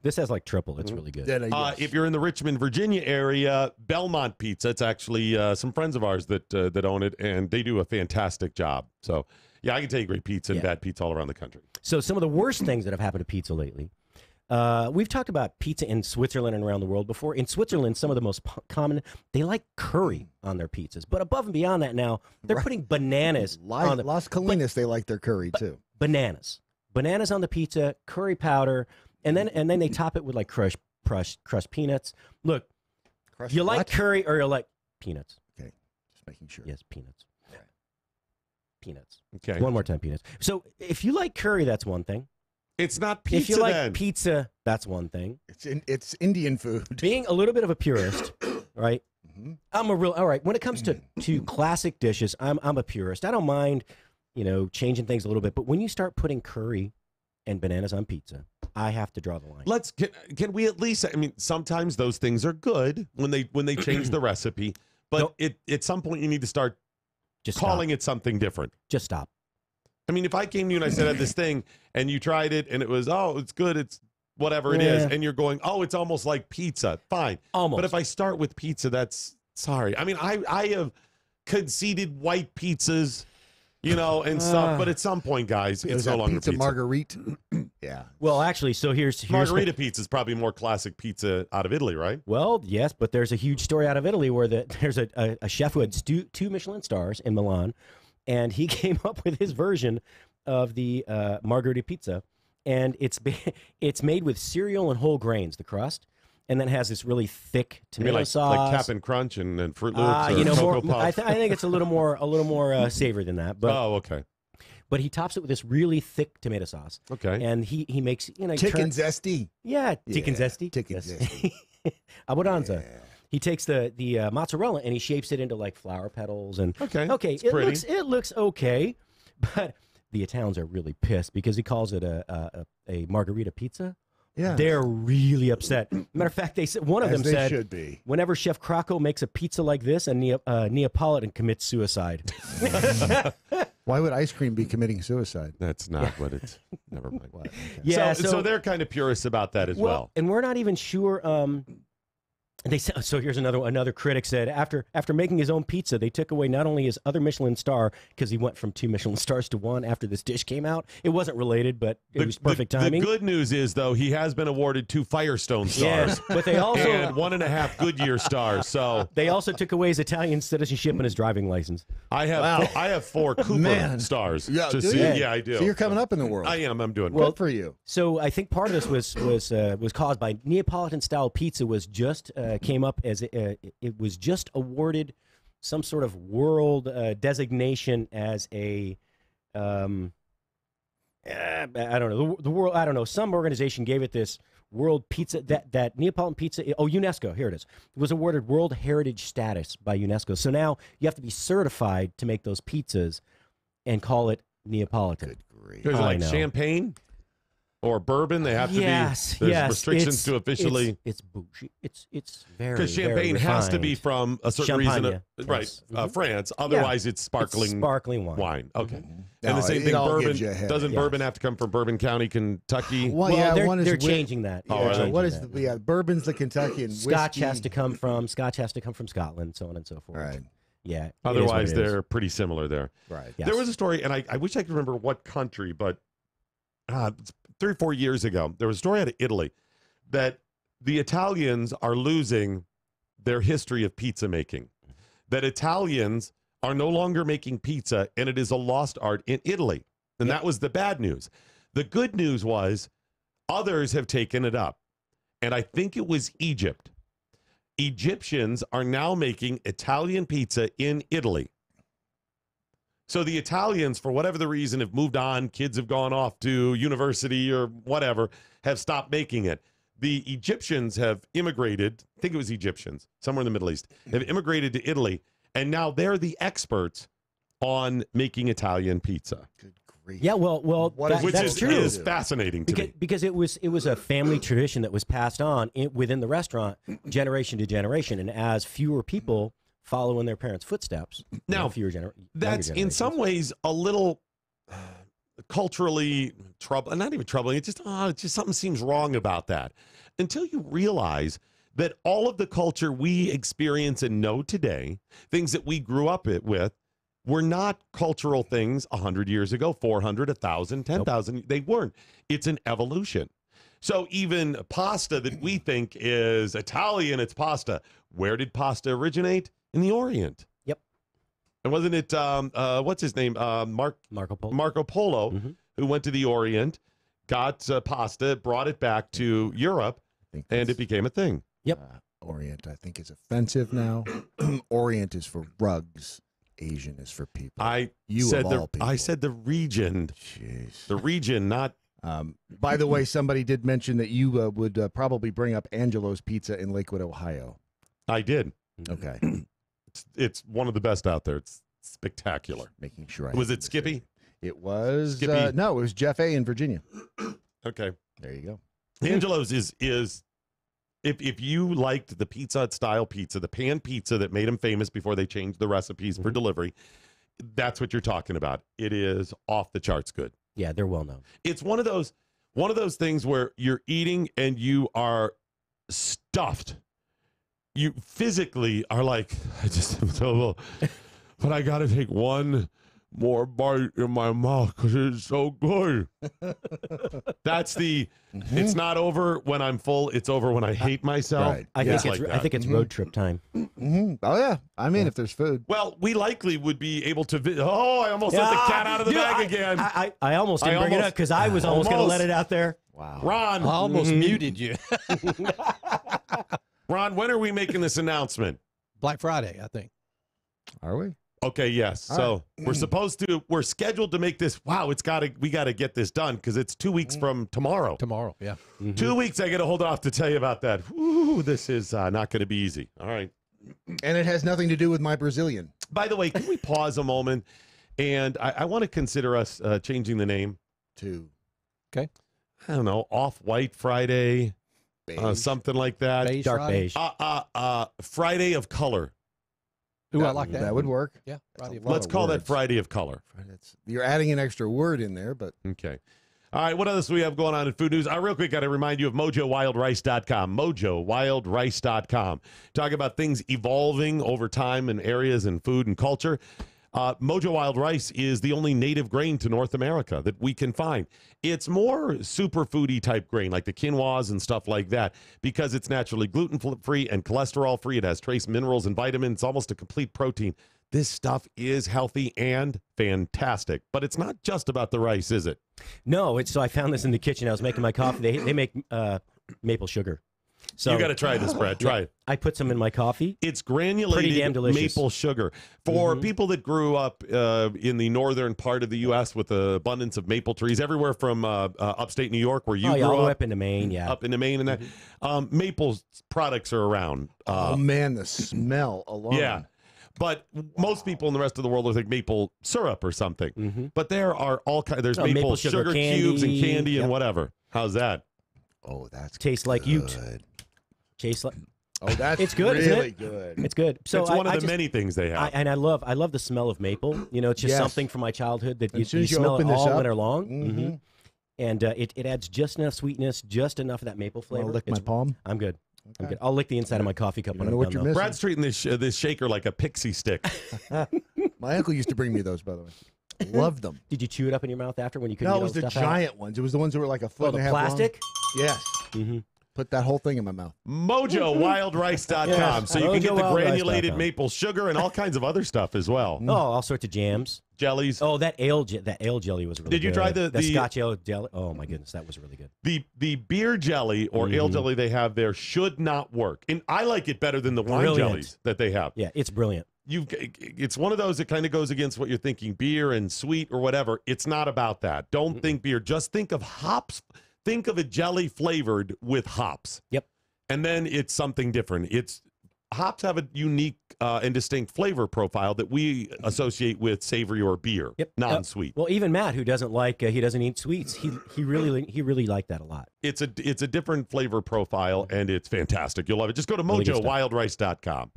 This has like triple. It's really good. If you're in the Richmond, Virginia area, Belmont Pizza, it's actually some friends of ours that own it, and they do a fantastic job. So, yeah, I can tell you great pizza and bad pizza all around the country. So some of the worst things that have happened to pizza lately. We've talked about pizza in Switzerland and around the world before. In Switzerland, some of the most common, they like curry on their pizzas. But above and beyond that now, they're putting bananas on the Las Colinas, they like their curry too. Bananas on the pizza, curry powder, and then they top it with like crushed peanuts. Look, you like curry or you like peanuts? Okay, just making sure. Yes, peanuts. Peanuts. Okay. One more time, peanuts. So if you like curry, that's one thing. It's not pizza. If you like then. pizza, that's one thing. It's Indian food. Being a little bit of a purist, right? I'm a real all right. When it comes to classic dishes, I'm a purist. I don't mind, changing things a little bit. But when you start putting curry and bananas on pizza, I have to draw the line. Can we at least? I mean, sometimes those things are good when they change the recipe, but at some point you need to start just calling it something different. Just stop. I mean, if I came to you and I said I had this thing and you tried it and it was, oh, it's good, it's whatever it is, and you're going, oh, it's almost like pizza, fine. Almost. But if I start with pizza, that's sorry. I mean, I have conceded white pizzas, and stuff, but at some point, guys, it's no longer pizza. Marguerite. Yeah. Well, actually, so here's Margarita pizza is probably more classic pizza out of Italy, right? Well, yes, but there's a huge story out of Italy where there's a chef who had 2 Michelin stars in Milan. And he came up with his version of the margherita pizza, and it's made with cereal and whole grains, the crust, and then has this really thick tomato sauce, like Cap'n Crunch and Fruit Loops or Cocoa Puffs. I think it's a little more savory than that. But, okay. But he tops it with this really thick tomato sauce. Okay. And he makes chicken zesty. Yeah, chicken zesty. Chicken zesty. Abbondanza. Yeah. He takes the mozzarella and he shapes it into like flower petals and it looks okay, but the Italians are really pissed because he calls it a margherita pizza. Yeah, they're really upset. Matter of fact, they said one of them said should be. Whenever Chef Crocco makes a pizza like this, a Neapolitan commits suicide. Why would ice cream be committing suicide? That's not what it's. Never mind. Okay. Yeah, so they're kind of purists about that as well. And we're not even sure. They said, so here's another critic said after making his own pizza, they took away not only his other Michelin star because he went from 2 Michelin stars to 1 after this dish came out. It wasn't related, but it was perfect timing. The good news is though he has been awarded 2 Firestone stars, but they also and 1.5 Goodyear stars. So they also took away his Italian citizenship and his driving license. I have 4 Cooper stars. Yeah, yeah, I do. So you're coming up in the world. I am. I'm doing well for you. So I think part of this was caused by Neapolitan style pizza was just came up as it was just awarded some sort of world designation as a I don't know the world I don't know some organization gave it this world pizza that Neapolitan pizza UNESCO, here it is. It was awarded World Heritage status by UNESCO. So now you have to be certified to make those pizzas and call it Neapolitan. Good grief. There's like champagne or bourbon, they have to be. There's restrictions to officially. It's bougie. It's very because champagne has to be from a certain reason, right? France. Otherwise, it's sparkling wine. Okay. And the same thing, bourbon. Doesn't bourbon have to come from Bourbon County, Kentucky? Well, they're changing that. What is bourbon's the Kentucky and Scotch has to come from Scotland, so on and so forth. Right. Yeah. Otherwise, they're pretty similar there. Right. Yes. There was a story, and I wish I could remember what country, but 3 or 4 years ago, there was a story out of Italy that the Italians are losing their history of pizza making. That Italians are no longer making pizza, and it is a lost art in Italy. And that was the bad news. The good news was others have taken it up. And I think it was Egypt. Egyptians are now making Italian pizza in Italy. So the Italians, for whatever the reason, have moved on. Kids have gone off to university or whatever, have stopped making it. The Egyptians have immigrated, I think it was Egyptians, somewhere in the Middle East, have immigrated to Italy, and now they're the experts on making Italian pizza. Yeah, well, that's true. Is fascinating to me. Because it was a family tradition that was passed on within the restaurant generation to generation, and as fewer people follow in their parents' footsteps, now that's in some ways a little culturally troubling, not even troubling. It's just something seems wrong about that until you realize that all of the culture we experience and know today, things that we grew up with, were not cultural things 100 years ago, 400, 1,000, 10,000. They weren't. It's an evolution. So even pasta that we think is Italian, it's pasta. Where did pasta originate? In the Orient. Yep. And wasn't it, what's his name? Marco Polo. Marco Polo, who went to the Orient, got pasta, brought it back to Europe, and it became a thing. Yep. Orient, I think, is offensive now. Orient is for rugs. Asian is for people. I said the region. Jeez. The region, not. By the way, somebody did mention that you would probably bring up Angelo's Pizza in Lakewood, Ohio. I did. Okay. It's one of the best out there. It's spectacular. Making sure. Was it Skippy? It was. Skippy? No, it was Jeff A. in Virginia. Okay. There you go. Angelo's is if you liked the Pizza Hut style pizza, the pan pizza that made them famous before they changed the recipes for delivery, that's what you're talking about. It is off the charts good. Yeah, they're well known. It's one of those things where you're eating and you are stuffed. You physically are like, I just am so, but I got to take one more bite in my mouth because it's so good. That's the. It's not over when I'm full. It's over when I hate myself. Right. I think it's road trip time. Oh yeah, I'm in if there's food. Well, we likely would be able to. I almost let the cat out of the bag again. I almost didn't bring it up because I was almost going to let it out there. Wow, Ron, I almost muted you. Ron, when are we making this announcement? Black Friday, I think. Are we? Okay, yes. So we're scheduled to make this. Wow, we got to get this done because it's 2 weeks from tomorrow. Tomorrow, yeah. 2 weeks. I got to hold off to tell you about that. Ooh, this is not going to be easy. All right. And it has nothing to do with my Brazilian. By the way, can we pause a moment? And I want to consider us changing the name to. Okay. I don't know, Off-White Friday, something like that. Beige Dark Friday. beige. Friday of Color. Ooh, I like that. That would work. Yeah. Friday of Let's call that Friday of Color. You're adding an extra word in there, but okay. All right, what else do we have going on in food news? Real quick, got to remind you of MojoWildRice.com. MojoWildRice.com. Talk about things evolving over time in areas in food and culture. Mojo Wild Rice is the only native grain to North America that we can find. It's more superfoody type grain, like the quinoas and stuff like that, because it's naturally gluten-free and cholesterol-free. It has trace minerals and vitamins. It's almost a complete protein. This stuff is healthy and fantastic, but it's not just about the rice, is it? No, so I found this in the kitchen. I was making my coffee. They make maple sugar. So you got to try this, Brad. Try it. I put some in my coffee. It's granulated pretty damn delicious. Maple sugar. For people that grew up in the northern part of the U.S. with an abundance of maple trees, everywhere from upstate New York, where you grew all the way up into Maine, yeah. Up into Maine and that. Maple products are around. Oh, man, the smell alone. Yeah. But most people in the rest of the world think maple syrup or something. But there are all kinds. There's maple sugar cubes and candy and whatever. How's that? Oh, that's tastes like Ute. Tastes like. Oh, that's it's good, really isn't it? good. It's good. So it's one of the many things they have. I love the smell of maple. You know, it's just something from my childhood that you smell it all winter long. And it adds just enough sweetness, just enough of that maple flavor. I'll lick my palm. I'm good. Okay. I'm good. I'll lick the inside of my coffee cup when I'm what done. You're Brad's treating this shaker like a pixie stick. My uncle used to bring me those, by the way. Loved them. Did you chew it up in your mouth after when you couldn't No, get it was all the stuff out? giant ones. It was the ones that were like a foot Oh, and the a half long. plastic? Yes. Mm-hmm. Put that whole thing in my mouth. MojoWildRice.com. Yes. So you can get the MojoWildRice.com. granulated maple sugar and all kinds of other stuff as well. Oh, all sorts of jams. Jellies. Oh, that ale jelly was really good. Did you try the Scotch ale jelly? Oh, my goodness, that was really good. The beer jelly or ale jelly they have there should not work. And I like it better than the wine Brilliant. jellies that they have. Yeah, it's brilliant. It's one of those that kind of goes against what you're thinking, beer and sweet or whatever. It's not about that. Don't think beer. Just think of hops. Think of a jelly flavored with hops. Yep. And then it's something different. Hops have a unique and distinct flavor profile that we associate with savory or beer, non-sweet. Well, even Matt, who doesn't like, he doesn't eat sweets. He really liked that a lot. It's a different flavor profile, and it's fantastic. You'll love it. Just go to MojoWildRice.com.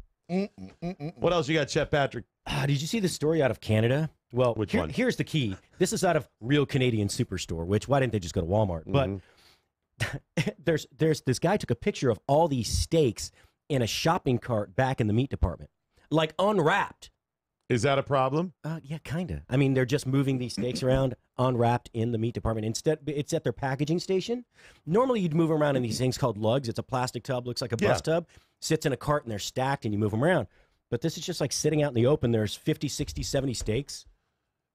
What else you got, Chef Patrick? Did you see the story out of Canada? Well, Which one? Here's the key. This is out of Real Canadian Superstore, which why didn't they just go to Walmart? But there's this guy took a picture of all these steaks in a shopping cart back in the meat department, like unwrapped. Is that a problem? Yeah, kind of. I mean, they're just moving these steaks around unwrapped in the meat department. Instead, it's at their packaging station. Normally, you'd move them around in these things called lugs. It's a plastic tub, looks like a bus tub, sits in a cart, and they're stacked, and you move them around. But this is just like sitting out in the open. There's 50, 60, 70 steaks.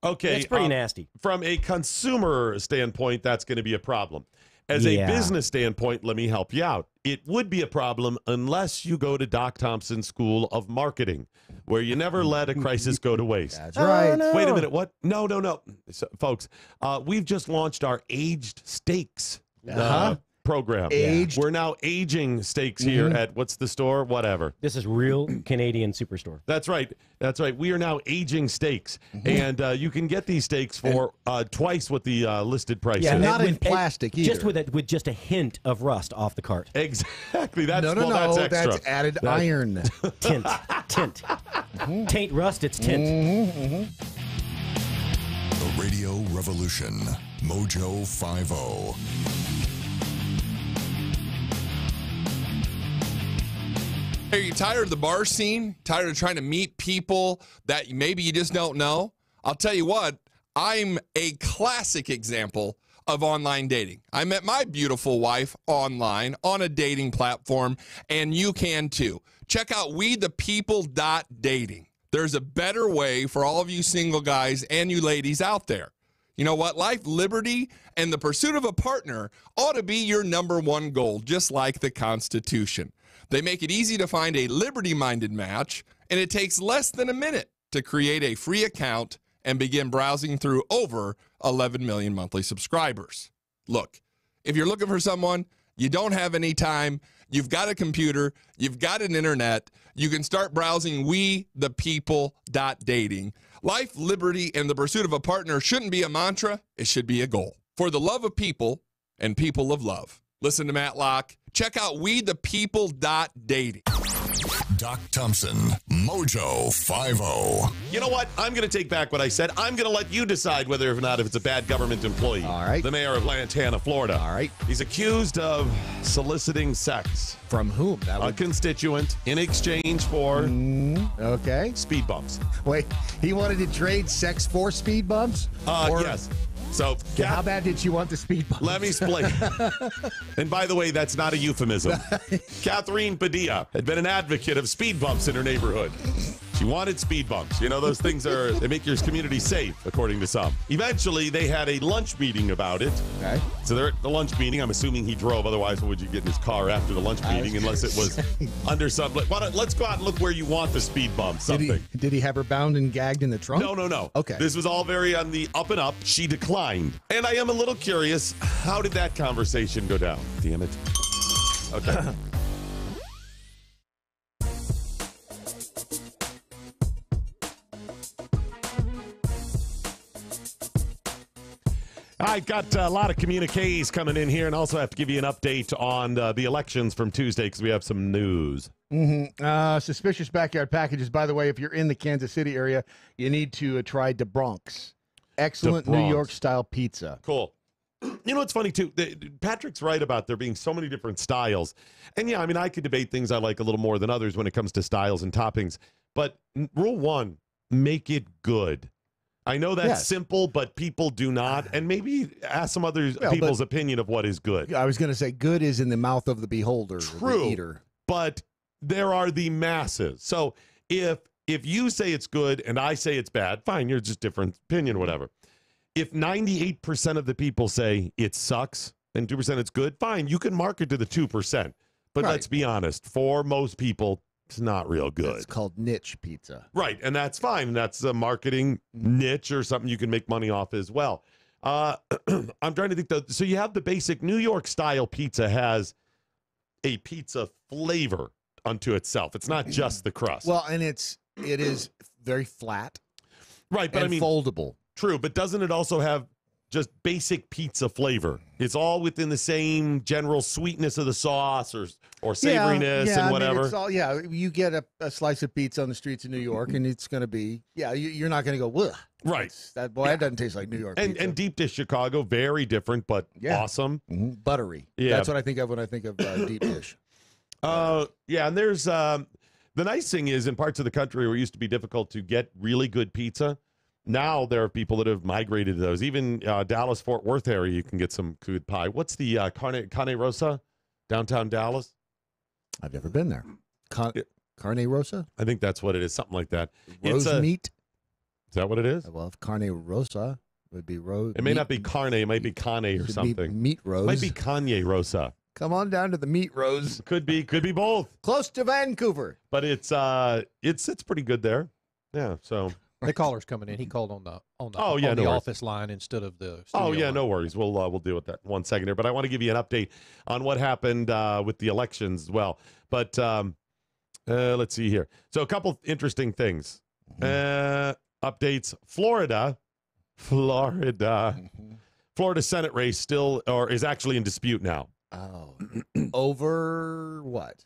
Okay. It's pretty nasty. From a consumer standpoint, that's going to be a problem. As a business standpoint, let me help you out. It would be a problem unless you go to Doc Thompson's School of Marketing, where you never let a crisis go to waste. That's right. no. Wait a minute. What? No. So, folks, we've just launched our aged steaks program. Aged. We're now aging steaks here at what's the store? Whatever. This is Real Canadian Superstore. That's right. That's right. We are now aging steaks, and you can get these steaks for twice what the listed price Yeah, is. Not in plastic either. Just with just a hint of rust off the cart. Exactly. That's No, that's extra. that's added iron. Tint. Taint rust, it's tint. The Radio Revolution. Mojo 50. Are you tired of the bar scene? Tired of trying to meet people that maybe you just don't know? I'll tell you what, I'm a classic example of online dating. I met my beautiful wife online on a dating platform, and you can too. Check out wethepeople.dating. There's a better way for all of you single guys and you ladies out there. You know what? Life, liberty, and the pursuit of a partner ought to be your number one goal, just like the Constitution. They make it easy to find a liberty-minded match, and it takes less than a minute to create a free account and begin browsing through over 11 million monthly subscribers. Look, if you're looking for someone, you don't have any time, you've got a computer, you've got an internet, you can start browsing wethepeople.dating. Life, liberty, and the pursuit of a partner shouldn't be a mantra, it should be a goal. For the love of people and people of love. Listen to Matt Locke. Check out wethepeople.dating. Doc Thompson, Mojo 50. You know what? I'm going to take back what I said. I'm going to let you decide whether or not if it's a bad government employee. All right. The mayor of Lantana, Florida. All right. He's accused of soliciting sex. From whom? A constituent in exchange for Okay. speed bumps. Wait, he wanted to trade sex for speed bumps? Yes. So, How bad did you want the speed bumps? let me explain. And by the way, that's not a euphemism. Catherine Padilla had been an advocate of speed bumps in her neighborhood. She wanted speed bumps. You know, those things they make your community safe, according to some. Eventually, they had a lunch meeting about it. Okay. So they're at the lunch meeting. I'm assuming he drove. Otherwise, what would you get in his car after the lunch meeting unless it was under some... Let's go out and look where you want the speed bump, something. Did he have her bound and gagged in the trunk? No. Okay. This was all very on the up and up. She declined. And I am a little curious, how did that conversation go down? Damn it. Okay. I got a lot of communiques coming in here, and also have to give you an update on the elections from Tuesday because we have some news. Suspicious backyard packages. By the way, if you're in the Kansas City area, you need to try De Bronx. Excellent New York-style pizza. Cool. You know what's funny, too? Patrick's right about there being so many different styles. And, yeah, I mean, I could debate things I like a little more than others when it comes to styles and toppings. But rule one, make it good. I know that's Yes. simple, but people do not. And maybe ask some other Well, people's but- opinion of what is good. I was going to say good is in the mouth of the beholder, True. the eater. But there are the masses. So if you say it's good and I say it's bad, fine, you're just different opinion, whatever. If 98% of the people say it sucks and 2% it's good, fine, you can market to the 2%. But Right. let's be honest, for most people, it's not real good. It's called niche pizza. Right, and that's fine. And that's a marketing niche or something you can make money off as well. I'm trying to think, though. So you have the basic New York style pizza has a pizza flavor unto itself. It's not just the crust. Well, and it is very flat. Right, but and I mean foldable. True, but doesn't it also have just basic pizza flavor? It's all within the same general sweetness of the sauce or savoriness and whatever. I mean, it's all, you get a slice of pizza on the streets of New York, and it's going to be, you're not going to go, ugh. Right. That doesn't taste like New York and pizza. And deep dish Chicago, very different, but awesome. Buttery. Yeah. That's what I think of when I think of deep dish. Yeah, and there's the nice thing is in parts of the country where it used to be difficult to get really good pizza, now there are people that have migrated to those. Even Dallas, Fort Worth area, you can get some good pie. What's the Carne Rosa, downtown Dallas? I've never been there. Carne Rosa? I think that's what it is, something like that. Rose meat? Is that what it is? Well, if Carne Rosa would be rose. It may not be carne, it might be cane or something. Meat rose. Might be Kanye Rosa. Come on down to the meat rose. Could be both. Close to Vancouver. But it's pretty good there. Yeah, so the caller's coming in. He called on the no office line instead of the studio line. No worries. We'll deal with that in 1 second here. But I want to give you an update on what happened with the elections as well. But let's see here. So a couple interesting things. Updates. Florida Senate race is actually in dispute now. Oh. Over what?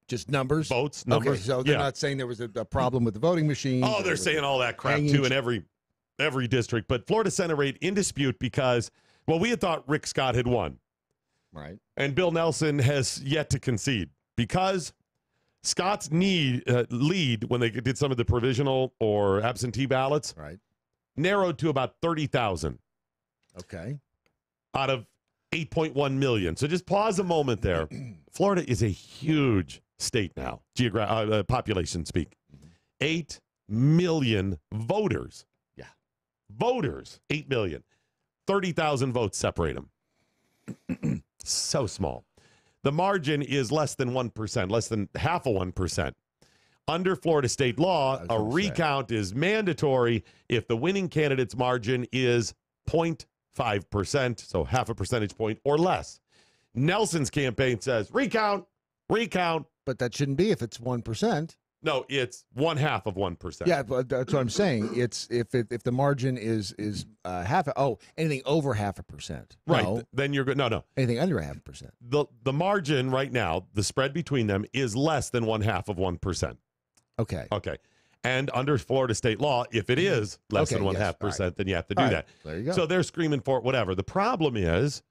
Just numbers? Votes, Okay, numbers. so they're not saying there was a problem with the voting machine. Oh, they're saying all that crap too in every district. But Florida Senate race in dispute because, well, we had thought Rick Scott had won. Right. And Bill Nelson has yet to concede because Scott's lead when they did some of the provisional or absentee ballots narrowed to about 30,000. Okay. Out of 8.1 million. So just pause a moment there. Florida is a huge state now, population speak. 8 million voters. Yeah. Voters, 8 million. 30,000 votes separate them. So small. The margin is less than 1%, less than half of 1%. Under Florida state law, a recount is mandatory if the winning candidate's margin is 0.5%, so half a percentage point or less. Nelson's campaign says, recount. But that shouldn't be if it's 1%. No, it's 1/2 of 1%. Yeah, but that's what I'm saying. It's if the margin is anything over 0.5%. Right. No. Then you're good. No. Anything under 0.5%. The margin right now, the spread between them is less than 1/2 of 1%. Okay. And under Florida state law, if it is less than 1/2%, then you have to do that. There you go. So they're screaming for it, whatever. The problem is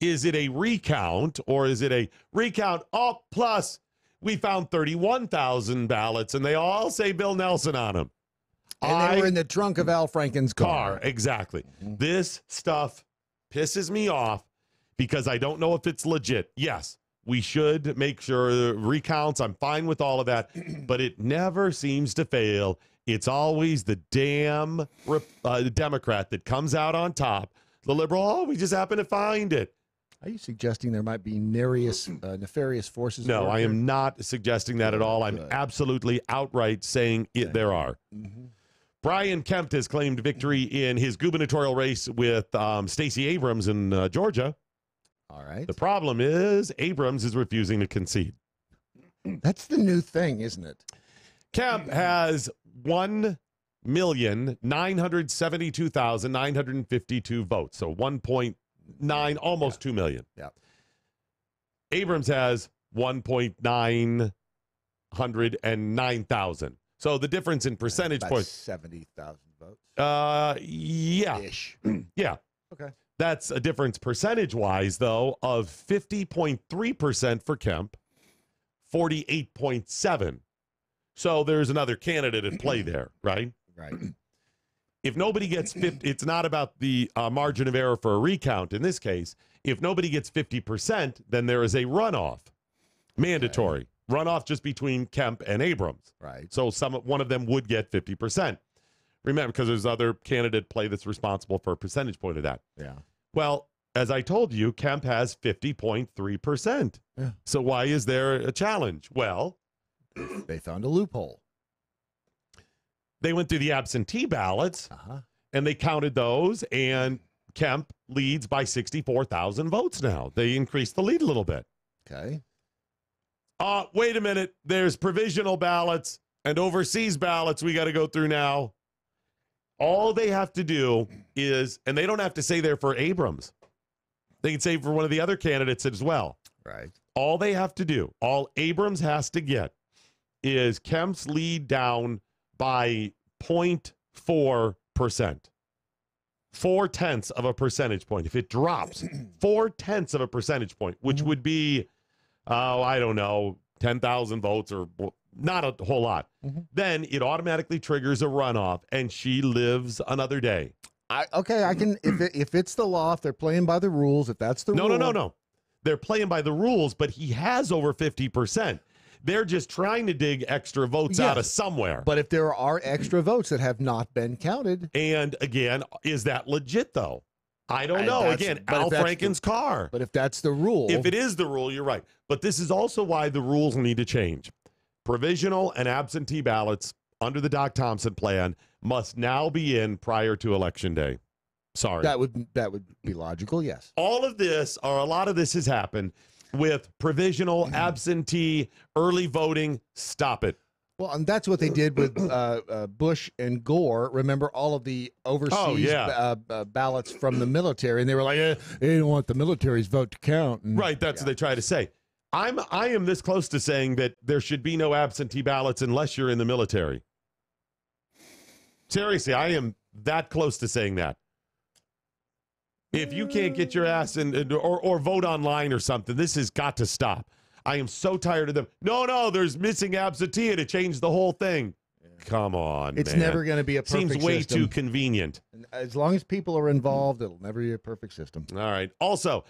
it a recount or is it a recount? Oh, plus we found 31,000 ballots and they all say Bill Nelson on them. And they were in the trunk of Al Franken's car. Exactly. This stuff pisses me off because I don't know if it's legit. Yes, we should make sure recounts. I'm fine with all of that, but it never seems to fail. It's always the damn Democrat that comes out on top. The liberal, we just happen to find it. Are you suggesting there might be nefarious forces? No, I am not suggesting that at all. I'm absolutely outright saying there are. Brian Kemp has claimed victory in his gubernatorial race with Stacey Abrams in Georgia. All right. The problem is Abrams is refusing to concede. That's the new thing, isn't it? Kemp has 1,972,952 votes, so 1.9, almost 2 million. Yeah. Abrams has 1,909,000. So the difference in percentage points, 70,000 votes. Yeah. Ish. Yeah. Okay. That's a difference percentage-wise, though, of 50.3% for Kemp, 48.7%. So there's another candidate at play there, right? Right. If nobody gets 50, it's not about the margin of error for a recount. In this case, if nobody gets 50%, then there is a runoff, mandatory runoff just between Kemp and Abrams. Right. So one of them would get 50%. Remember, because there's other candidate play that's responsible for a percentage point of that. Yeah. Well, as I told you, Kemp has 50.3%. Yeah. So why is there a challenge? Well, they found a loophole. They went through the absentee ballots, and they counted those, and Kemp leads by 64,000 votes now. They increased the lead a little bit. Okay. Wait a minute. There's provisional ballots and overseas ballots we got to go through now. All they have to do is, and they don't have to say they're for Abrams. They can say for one of the other candidates as well. Right. All they have to do, all Abrams has to get, is Kemp's lead down by 0.4%. 0.4 of a percentage point. If it drops 0.4 of a percentage point, which would be, I don't know, 10,000 votes or not a whole lot, then it automatically triggers a runoff, and she lives another day. I can if it's the law, if they're playing by the rules, if that's the rule. No. They're playing by the rules, but he has over 50%. They're just trying to dig extra votes out of somewhere. But if there are extra votes that have not been counted. And again, is that legit though? I don't know. Again, Al Franken's car. But if that's the rule. If it is the rule, you're right. But this is also why the rules need to change. Provisional and absentee ballots under the Doc Thompson plan must now be in prior to Election Day. Sorry. That would be logical, yes. All of this, or a lot of this, has happened with provisional, absentee, early voting. Stop it. Well, and that's what they did with Bush and Gore. Remember all of the overseas ballots from the military, and they were like, they don't want the military's vote to count. And, right, that's what they try to say. I am this close to saying that there should be no absentee ballots unless you're in the military. Seriously, I am that close to saying that. If you can't get your ass in or vote online or something, this has got to stop. I am so tired of them. No, there's missing absentee to change the whole thing. Come on, it's man. never going to be a perfect Seems way system. too convenient. As long as people are involved, it'll never be a perfect system. All right. Also,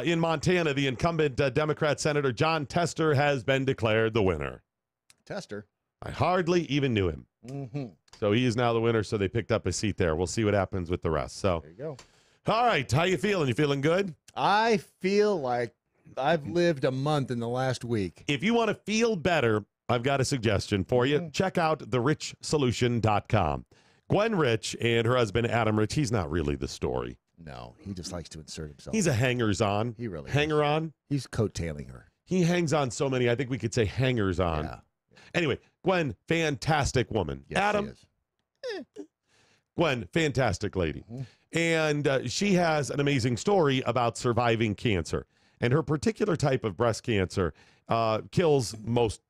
in Montana, the incumbent Democrat Senator John Tester has been declared the winner. Tester? I hardly even knew him. Mm-hmm. So he is now the winner, so they picked up a seat there. We'll see what happens with the rest. So there you go. All right. How you feeling? You feeling good? I feel like I've lived a month in the last week. If you want to feel better, I've got a suggestion for you. Check out therichsolution.com. Gwen Rich and her husband, Adam Rich, he's not really the story. No, he just likes to insert himself. He's a hangers-on. He really Hanger-on? He's coattailing her. He hangs on so many, I think we could say hangers-on. Yeah. Anyway, Gwen, fantastic woman. Yes, Adam? she is. Gwen, fantastic lady. And she has an amazing story about surviving cancer. And her particular type of breast cancer kills most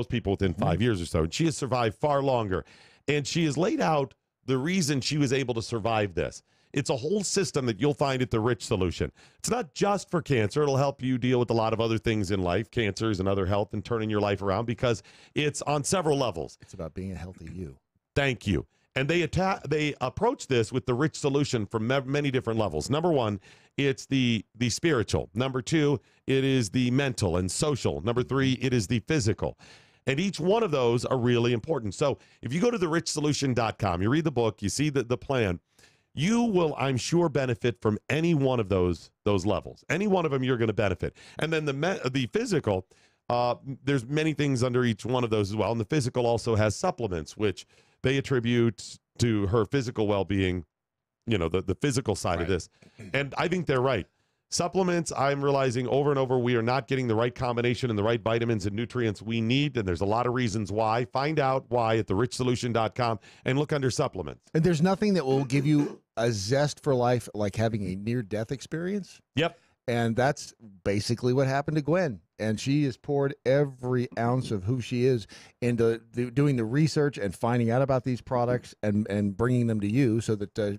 people within 5 years or so. And she has survived far longer. And she has laid out the reason she was able to survive this. It's a whole system that you'll find at the Rich Solution. It's not just for cancer. It'll help you deal with a lot of other things in life, cancers and other health, and turning your life around, because it's on several levels. It's about being a healthy you. Thank you. And they approach this with the Rich Solution from many different levels. Number one, it's the spiritual. Number two, it is the mental and social. Number three, it is the physical. And each one of those are really important. So if you go to therichsolution.com, you read the book, you see the plan, you will, I'm sure, benefit from any one of those levels. Any one of them you're going to benefit. And then the physical, there's many things under each one of those as well. And the physical also has supplements, which they attribute to her physical well-being, the physical side of this. And I think they're right. Supplements, I'm realizing over and over, we are not getting the right combination and the right vitamins and nutrients we need, and there's a lot of reasons why. Find out why at therichsolution.com and look under supplements. And there's nothing that will give you a zest for life like having a near-death experience. Yep. And that's basically what happened to Gwen. And she has poured every ounce of who she is into doing the research and finding out about these products and bringing them to you so that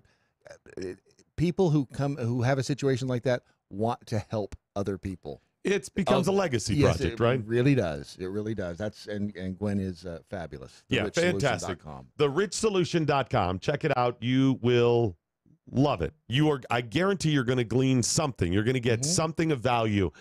people who have a situation like that want to help other people. It becomes a legacy project, it right? It really does. It really does. That's and Gwen is fabulous. Yeah, fantastic. TheRichSolution.com. TheRichSolution.com. Check it out. You will love it. I guarantee you're going to glean something. You're going to get something of value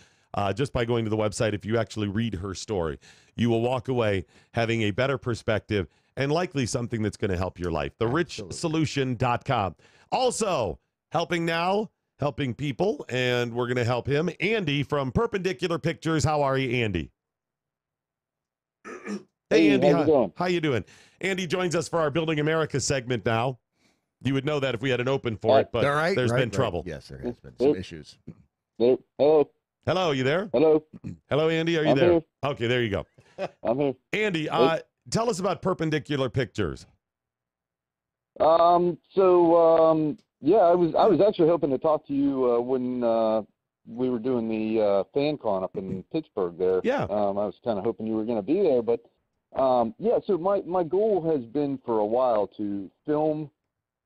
just by going to the website. If you actually read her story, you will walk away having a better perspective and likely something that's going to help your life. TheRichSolution.com. Also, helping people, and we're going to help him. Andy from Perpendicular Pictures. How are you, Andy? Hey, Andy. How you doing? Andy joins us for our Building America segment now. You would know that if we had an open for it, but there's been trouble. Yes, there has been some issues. Hello. Hello, you there? Hello. Hello, Andy. Are you I'm there? here. Okay, there you go. I'm here. Andy, tell us about Perpendicular Pictures. Yeah, I was actually hoping to talk to you when we were doing the fan con up in Pittsburgh there. Yeah. I was kind of hoping you were going to be there, but so my goal has been for a while to film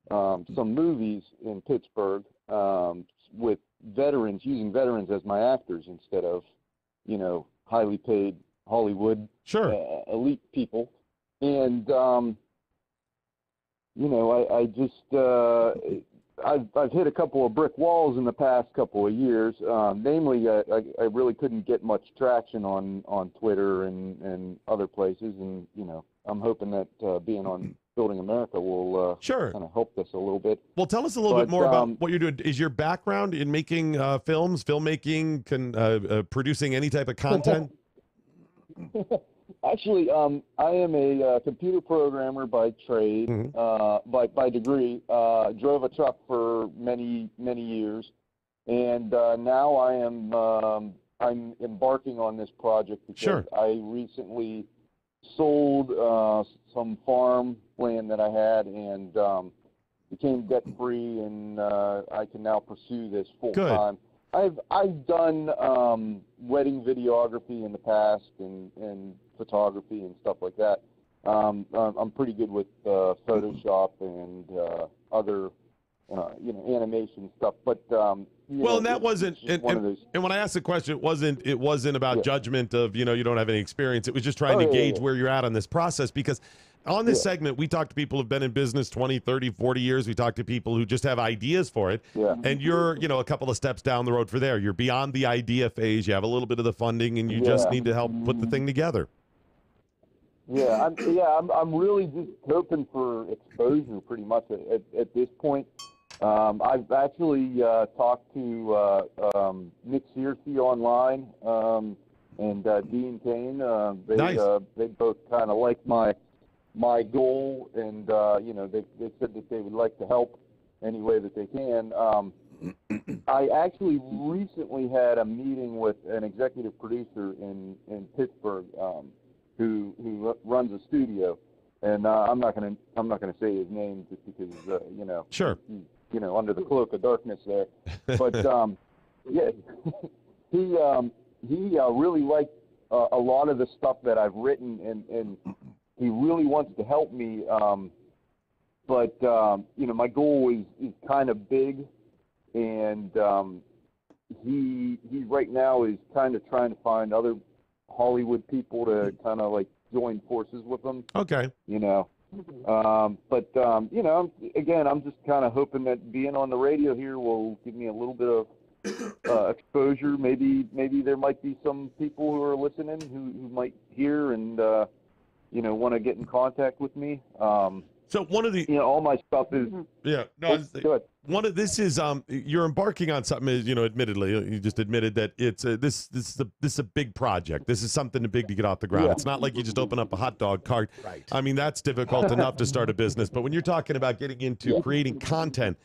some movies in Pittsburgh with veterans, using veterans as my actors instead of, highly paid Hollywood elite people. And I just I've hit a couple of brick walls in the past couple of years. Namely, I really couldn't get much traction on Twitter and other places, and I'm hoping that being on Building America will kind of help this a little bit. Well, tell us a little bit more about what you're doing. Is your background in making films, filmmaking, producing any type of content? Actually, I am a computer programmer by trade, by degree. Drove a truck for many years, and now I'm embarking on this project because I recently sold some farm land that I had and became debt free, and I can now pursue this full time. I've done wedding videography in the past and photography and stuff like that. I'm pretty good with Photoshop and other animation stuff. But and that wasn't. And when I asked the question, it wasn't about judgment of you don't have any experience. It was just trying to gauge where you're at on this process, because on this segment, we talk to people who've been in business 20, 30, 40 years. We talk to people who just have ideas for it. Yeah. And you're, a couple of steps down the road for there. You're beyond the idea phase. You have a little bit of the funding, and you just need to help put the thing together. Yeah, I'm really just hoping for exposure pretty much at this point. I've actually talked to Nick Searcy online and Dean Kane. They both kind of like my goal, and they said that they would like to help any way that they can. I actually recently had a meeting with an executive producer in Pittsburgh who runs a studio, and I'm not gonna say his name just because he's under the cloak of darkness there, but he really liked a lot of the stuff that I've written, and he really wants to help me, but my goal is kind of big, and he right now is kind of trying to find other Hollywood people to kind of like join forces with them. Okay. Again, I'm just kind of hoping that being on the radio here will give me a little bit of exposure. Maybe there might be some people who are listening who might hear and want to get in contact with me. So one of the all my stuff is this is you're embarking on something, admittedly you just admitted that it's this is a big project. This is something big to get off the ground. It's not like you just open up a hot dog cart. Right. I mean, that's difficult enough to start a business, but when you're talking about getting into creating content,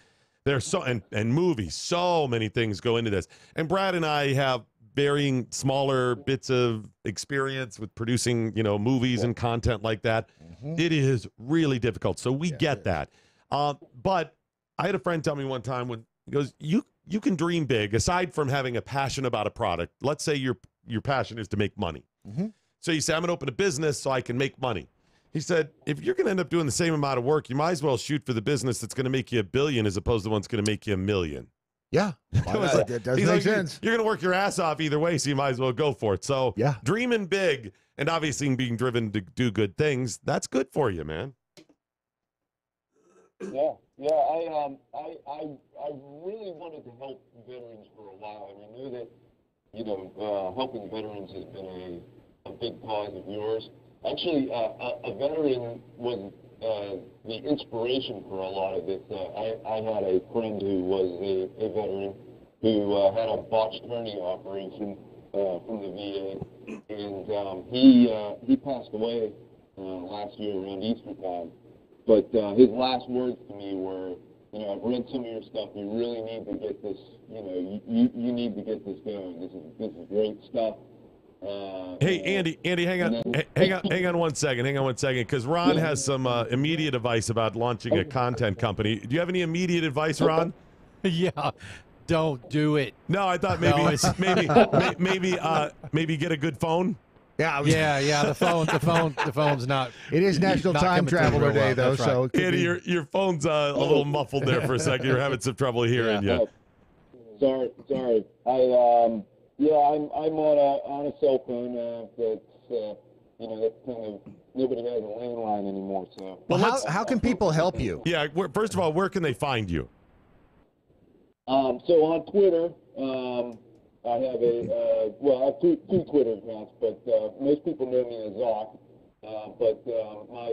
there's and movies, so many things go into this. And Brad and I have varying smaller bits of experience with producing, movies and content like that. It is really difficult. So we get that. But I had a friend tell me one time when he goes, you can dream big aside from having a passion about a product. Let's say your passion is to make money. So you say, I'm going to open a business so I can make money. He said, if you're going to end up doing the same amount of work, you might as well shoot for the business that's going to make you $1 billion as opposed to one that's going to make you $1 million. Yeah, that does He's make like, sense. You're going to work your ass off either way, so you might as well go for it. So dreaming big and obviously being driven to do good things, that's good for you, man. Yeah. I really wanted to help veterans for a while, and I knew that, helping veterans has been a big cause of yours. Actually, a veteran was the inspiration for a lot of this. I had a friend who was a veteran who had a botched hernia operation from the VA, and he passed away last year around Easter time. But his last words to me were, I've read some of your stuff. You really need to get this. You need to get this going. This is great stuff. Hey, Andy, hang on 1 second, because Ron has some immediate advice about launching a content company. Do you have any immediate advice, Ron? Yeah, don't do it. No, I thought maybe get a good phone. Yeah. The phone's not. It is National Time Traveler Day, though. Right. So Andy, your phone's a little muffled there for a second. You're having some trouble hearing you. Sorry. I'm on a cell phone that's kind of, nobody has a landline anymore. So. Well, how can people help you? Yeah, first of all, where can they find you? So on Twitter, I have I have two Twitter accounts, but most people know me as Locke. But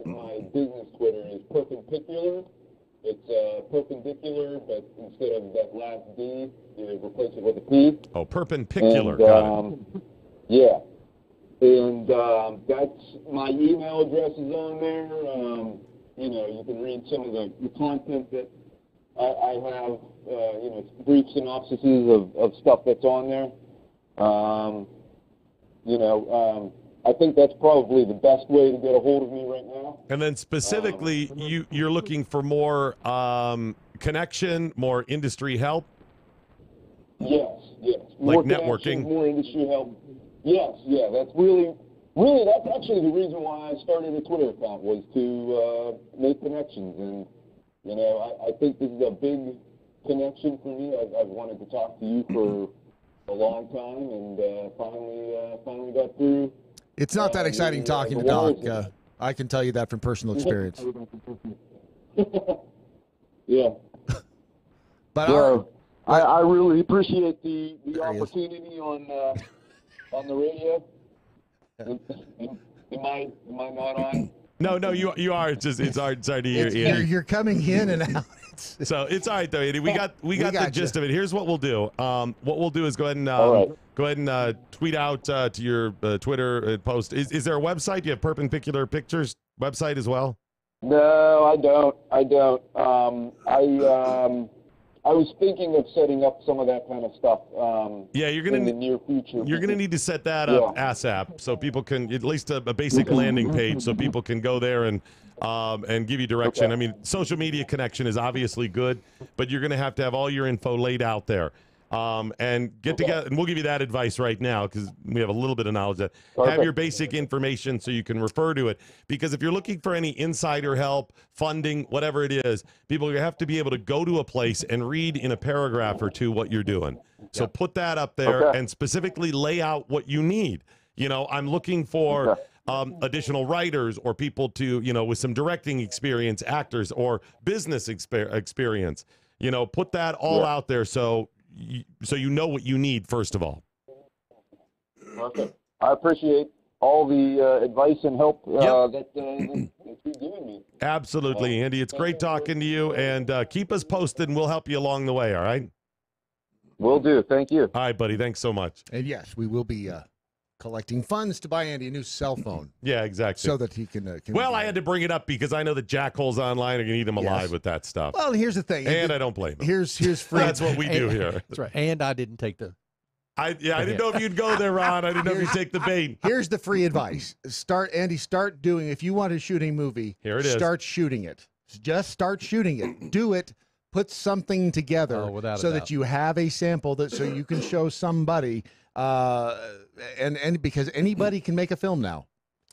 my business Twitter is Perpendicular. It's perpendicular, but instead of that last D, you replace it with a P. Oh, perpendicular. And, got it. Yeah. And that's my email address is on there. You can read some of the content that I have, brief synopsises of stuff that's on there. I think that's probably the best way to get a hold of me right now. And then specifically, you're looking for more connection, more industry help? Yes. Like More networking? More industry help. Yes, that's really, that's actually the reason why I started a Twitter account, was to make connections. And, I think this is a big connection for me. I've wanted to talk to you for a long time, and finally got through. It's not that exciting talking to Doc. I can tell you that from personal experience. Yeah. But I really appreciate the opportunity on the radio. Am I not on? No, you are. It's hard to hear. You're coming in and out. So it's all right though, Andy. We got the gist of it. Here's what we'll do. What we'll do is go ahead and tweet out to your Twitter post. Is there a website? Do you have Perpendicular Pictures website as well? No, I don't. I was thinking of setting up some of that kind of stuff. In the near future. You're gonna need to set that up ASAP, so people can, at least a basic landing page, so people can go there and give you direction. Okay. I mean, social media connection is obviously good, but you're gonna have to have all your info laid out there. And get together, and we'll give you that advice right now because we have a little bit of knowledge that have your basic information so you can refer to it. Because if you're looking for any insider help, funding, whatever it is, people have to be able to go to a place and read in a paragraph or two what you're doing. So put that up there and specifically lay out what you need. I'm looking for additional writers or people to, with some directing experience, actors or business experience. Put that all out there so you know what you need, first of all. Perfect. I appreciate all the advice and help that you're giving me. Absolutely, Andy. It's great talking to you, and keep us posted, and we'll help you along the way, all right? Will do. Thank you. All right, buddy. Thanks so much. And yes, we will be collecting funds to buy Andy a new cell phone. Yeah, exactly. So that he can well, I had to bring it up because I know the jackholes online are going to eat him alive with that stuff. Well, here's the thing. And I don't blame him. Here's free. That's what we do here. That's right. And I didn't take the... I didn't know if you'd go there, Ron. I didn't know if you'd take the bait. Here's the free advice. Start doing, if you want to shoot a movie, start shooting it. Just start shooting it. Do it. Put something together so that you have a sample so you can show somebody. And because anybody can make a film now.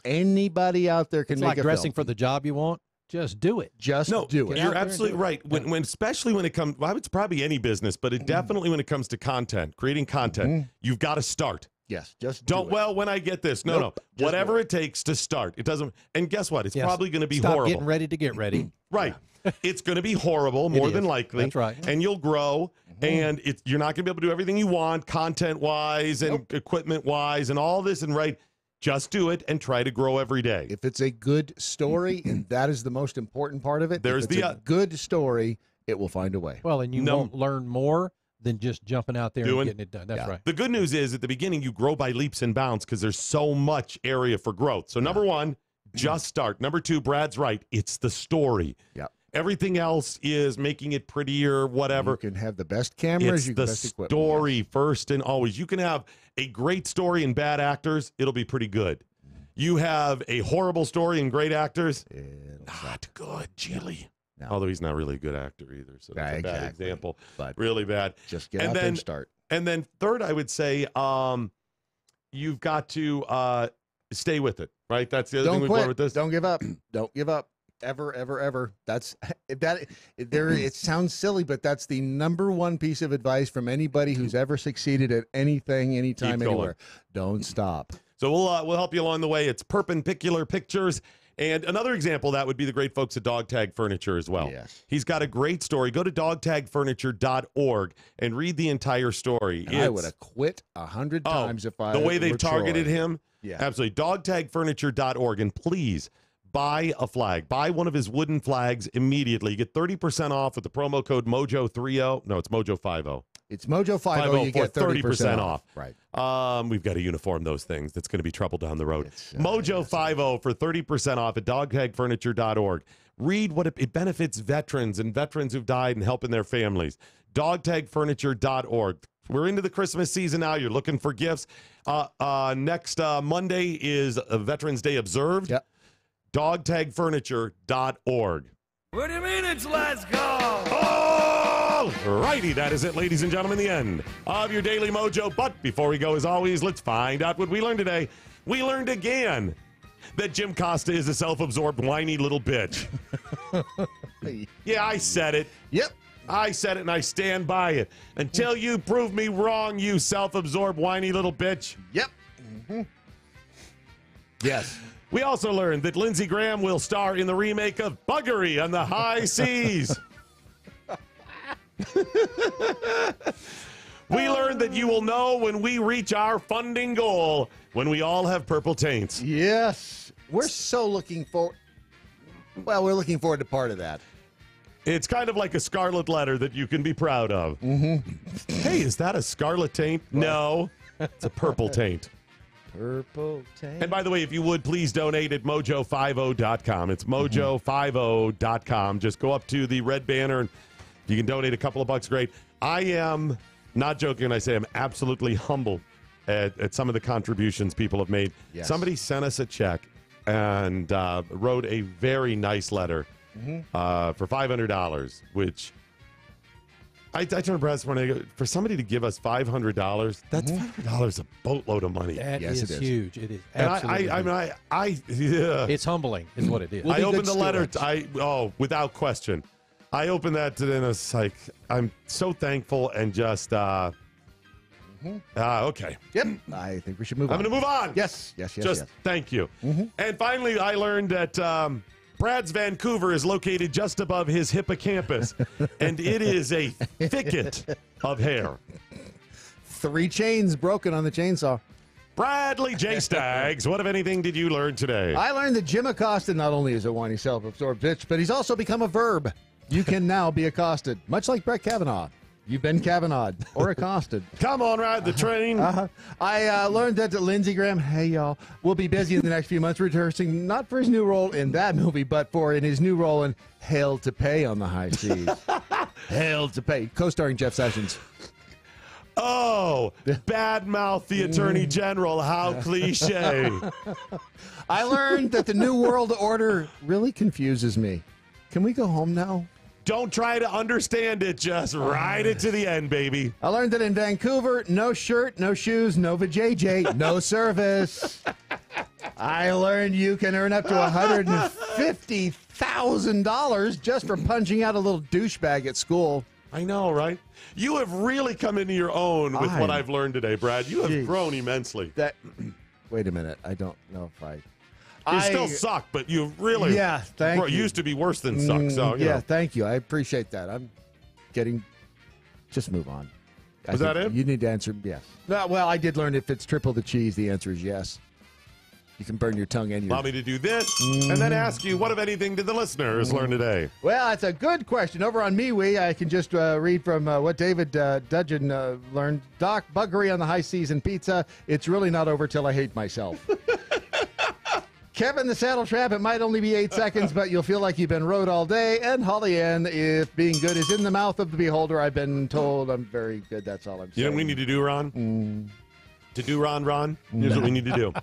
Anybody out there can make a film. It's like dressing for the job you want. Just do it. Just No, do it. you're absolutely right. When especially when it comes, well, it's probably any business, but it definitely when it comes to content, creating content, you've got to start. Yes, just don't. do it. Well, when I get this, no, Nope, no, just whatever it takes to start. It doesn't. And guess what? It's Yes. probably going to be Stop horrible. getting ready to get ready. Right. It's going to be horrible, more It than is. likely. That's right. And you'll grow, and you're not going to be able to do everything you want, content-wise and equipment-wise and all this. And just do it and try to grow every day. If it's a good story, and that is the most important part of it, There's if it's a good story, it will find a way. Well, and you won't learn more than just jumping out there and getting it done. That's right. The good news is at the beginning, you grow by leaps and bounds because there's so much area for growth. So number one, just start. Number two, Brad's right. It's the story. Yeah. Everything else is making it prettier, whatever. You can have the best cameras, It's you the can best equipment. story first and always. You can have a great story and bad actors. It'll be pretty good. You have a horrible story and great actors. Not good, Jilly. No. Although he's not really a good actor either, so that's a bad example. But really bad. Just get out there and start. And then third, I would say you've got to stay with it, right? That's the other thing we've learned with this. Don't give up. Don't give up. Ever, ever, ever. That's that. It sounds silly, but that's the number one piece of advice from anybody who's ever succeeded at anything, anytime, Keep going. anywhere. Don't stop. So we'll help you along the way. It's Perpendicular Pictures. And another example of that would be the great folks at Dog Tag Furniture as well. Yes. He's got a great story. Go to dogtagfurniture.org and read the entire story. And I would have quit 100 times if I the way were they've targeted Troy. him. Yeah. Absolutely. Dogtagfurniture.org. And please buy a flag. Buy one of his wooden flags immediately. You get 30% off with the promo code Mojo30. No, it's Mojo50. It's Mojo50. You get 30% off. Right. We've got to uniform those things. That's going to be trouble down the road. Mojo50 for 30% off at dogtagfurniture.org. Read what it benefits veterans and veterans who've died and helping their families. Dogtagfurniture.org. We're into the Christmas season now. You're looking for gifts. Next Monday is Veterans Day observed. Yep. Dogtagfurniture.org. What do you mean it's last call? All righty, that is it, ladies and gentlemen, the end of your Daily Mojo. But before we go, as always, let's find out what we learned today. We learned again that Jim Costa is a self-absorbed, whiny little bitch. Yeah, I said it. Yep. I said it, and I stand by it. Until you prove me wrong, you self-absorbed, whiny little bitch. Yep. Yes. We also learned that Lindsey Graham will star in the remake of Buggery on the High Seas. We learned that you will know when we reach our funding goal, when we all have purple taints. Yes. We're so looking forward. Well, we're looking forward to part of that. It's kind of like a scarlet letter that you can be proud of. Hey, is that a scarlet taint? No, it's a purple taint. Purple taint. And by the way, if you would, please donate at mojo50.com. It's mojo50.com. Just go up to the red banner and you can donate a couple of bucks. Great. I am not joking when I say I'm absolutely humbled at some of the contributions people have made. Yes. Somebody sent us a check and wrote a very nice letter for $500, which I turned to Brad this morning. I go, for somebody to give us $500, that's $500 a boatload of money. That is huge. It is And absolutely yeah. It's humbling, is what it is. I opened the letter. Without question. I opened that today and I was like, I'm so thankful and just, okay. Yep. I think we should move on. I'm going to move on. Yes. Just thank you. And finally, I learned that Brad's Vancouver is located just above his hippocampus, and it is a thicket of hair. 3 chains broken on the chainsaw. Bradley J. Staggs, what, if anything, did you learn today? I learned that Jim Acosta not only is a whiny, self-absorbed bitch, but he's also become a verb. You can now be accosted, much like Brett Kavanaugh. You've been Kavanaugh'd or accosted. Come on, ride the train. I learned that Lindsey Graham, hey, y'all, will be busy in the next few months rehearsing not for his new role in that movie, but in his new role in Hell to Pay on the High Seas. Hell to Pay, co-starring Jeff Sessions. Oh, badmouth the Attorney General. How cliche. I learned that the New World Order really confuses me. Can we go home now? Don't try to understand it. Just ride it to the end, baby. I learned that in Vancouver, no shirt, no shoes, no vajayjay, no service. I learned you can earn up to $150,000 just for punching out a little douchebag at school. I know, right? You have really come into your own with what I've learned today, Brad. You have grown immensely. Wait a minute. I don't know if I... You still suck, but you really used to be worse than suck. So thank you. I appreciate that. I'm getting... Just move on. Was that it? You need to answer yes. No, well, I did learn if it's triple the cheese, the answer is yes. You can burn your tongue and your... Allow me to do this, and then ask you, what, if anything, did the listeners learn today? Well, that's a good question. Over on MeWe, I can just read from what David Dudgeon learned. Doc, buggery on the high season pizza. It's really not over till I hate myself. Kevin the Saddle Trap, it might only be 8 seconds, but you'll feel like you've been rode all day. And Holly Ann, if being good is in the mouth of the beholder, I've been told I'm very good. That's all I'm saying. You know what we need to do, Ron? To do Ron? Here's what we need to do.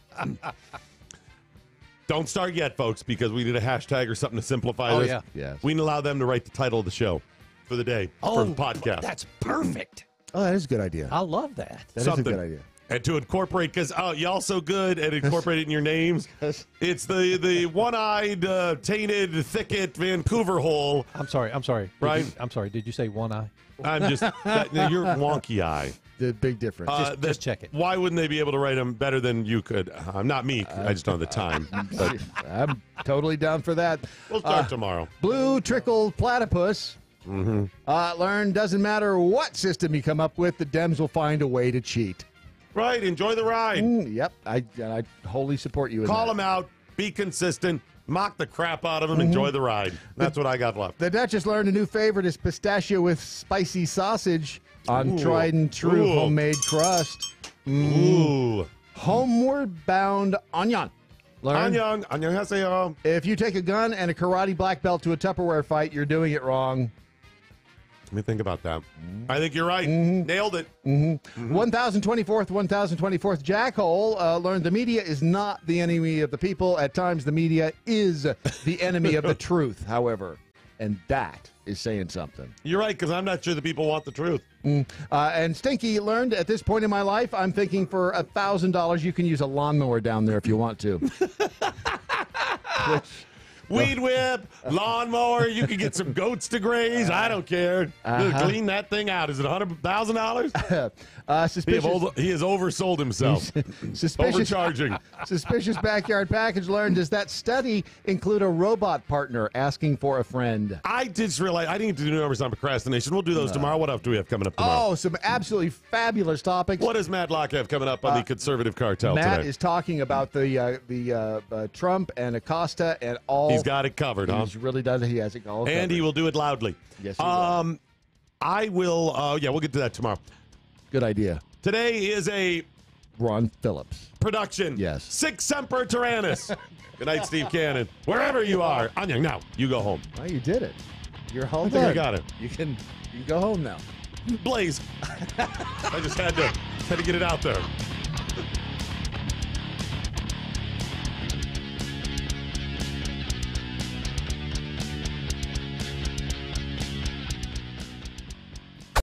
Don't start yet, folks, because we need a hashtag or something to simplify this. Yes. We can allow them to write the title of the show for the day, for the podcast. That's perfect. Oh, that is a good idea. I love that. That is a good idea. And to incorporate, because y'all so good at incorporating in your names, it's the one-eyed, tainted, thicket Vancouver hole. I'm sorry. Right? I'm sorry. Did you say one eye? I'm just, you're wonky eye. The big difference. Just check it. Why wouldn't they be able to write them better than you could? Not me. I just don't have the time. But I'm totally down for that. We'll start tomorrow. Blue trickled platypus. Learn doesn't matter what system you come up with, the Dems will find a way to cheat. Right. Enjoy the ride. Yep. I wholly support you in Call that. them out. Be consistent. Mock the crap out of them. Enjoy the ride. That's what I got left. The Duchess learned a new favorite is pistachio with spicy sausage on tried and true homemade crust. Homeward bound onion. Annyeonghaseyo. If you take a gun and a karate black belt to a Tupperware fight, you're doing it wrong. Let me think about that. I think you're right. Nailed it. 1024th Jackhole learned the media is not the enemy of the people. At times, the media is the enemy of the truth, however. And that is saying something. You're right, because I'm not sure the people want the truth. And Stinky learned at this point in my life, I'm thinking for $1,000, you can use a lawnmower down there if you want to. Weed whip, lawnmower. You could get some goats to graze. I don't care. Clean that thing out. Is it $100,000? He has oversold himself. Overcharging. Suspicious backyard package learned. Does that study include a robot partner asking for a friend? I just realized I didn't do numbers on procrastination. We'll do those tomorrow. What else do we have coming up tomorrow? Oh, some absolutely fabulous topics. What does Matt Locke have coming up on the Conservative Cartel Matt today? is talking about the Trump and Acosta and all. He's got it covered, huh? He really does. He has it all covered. And he will do it loudly. Yes, he will. I will. We'll get to that tomorrow. Good idea. Today is a Ron Phillips production. Yes. Sic Semper Tyrannis. Good night, Steve Cannon. Wherever you are. Anyang, now you go home. Oh, you did it. You're home. I think I got it. You can go home now. Blaze. I just had to get it out there.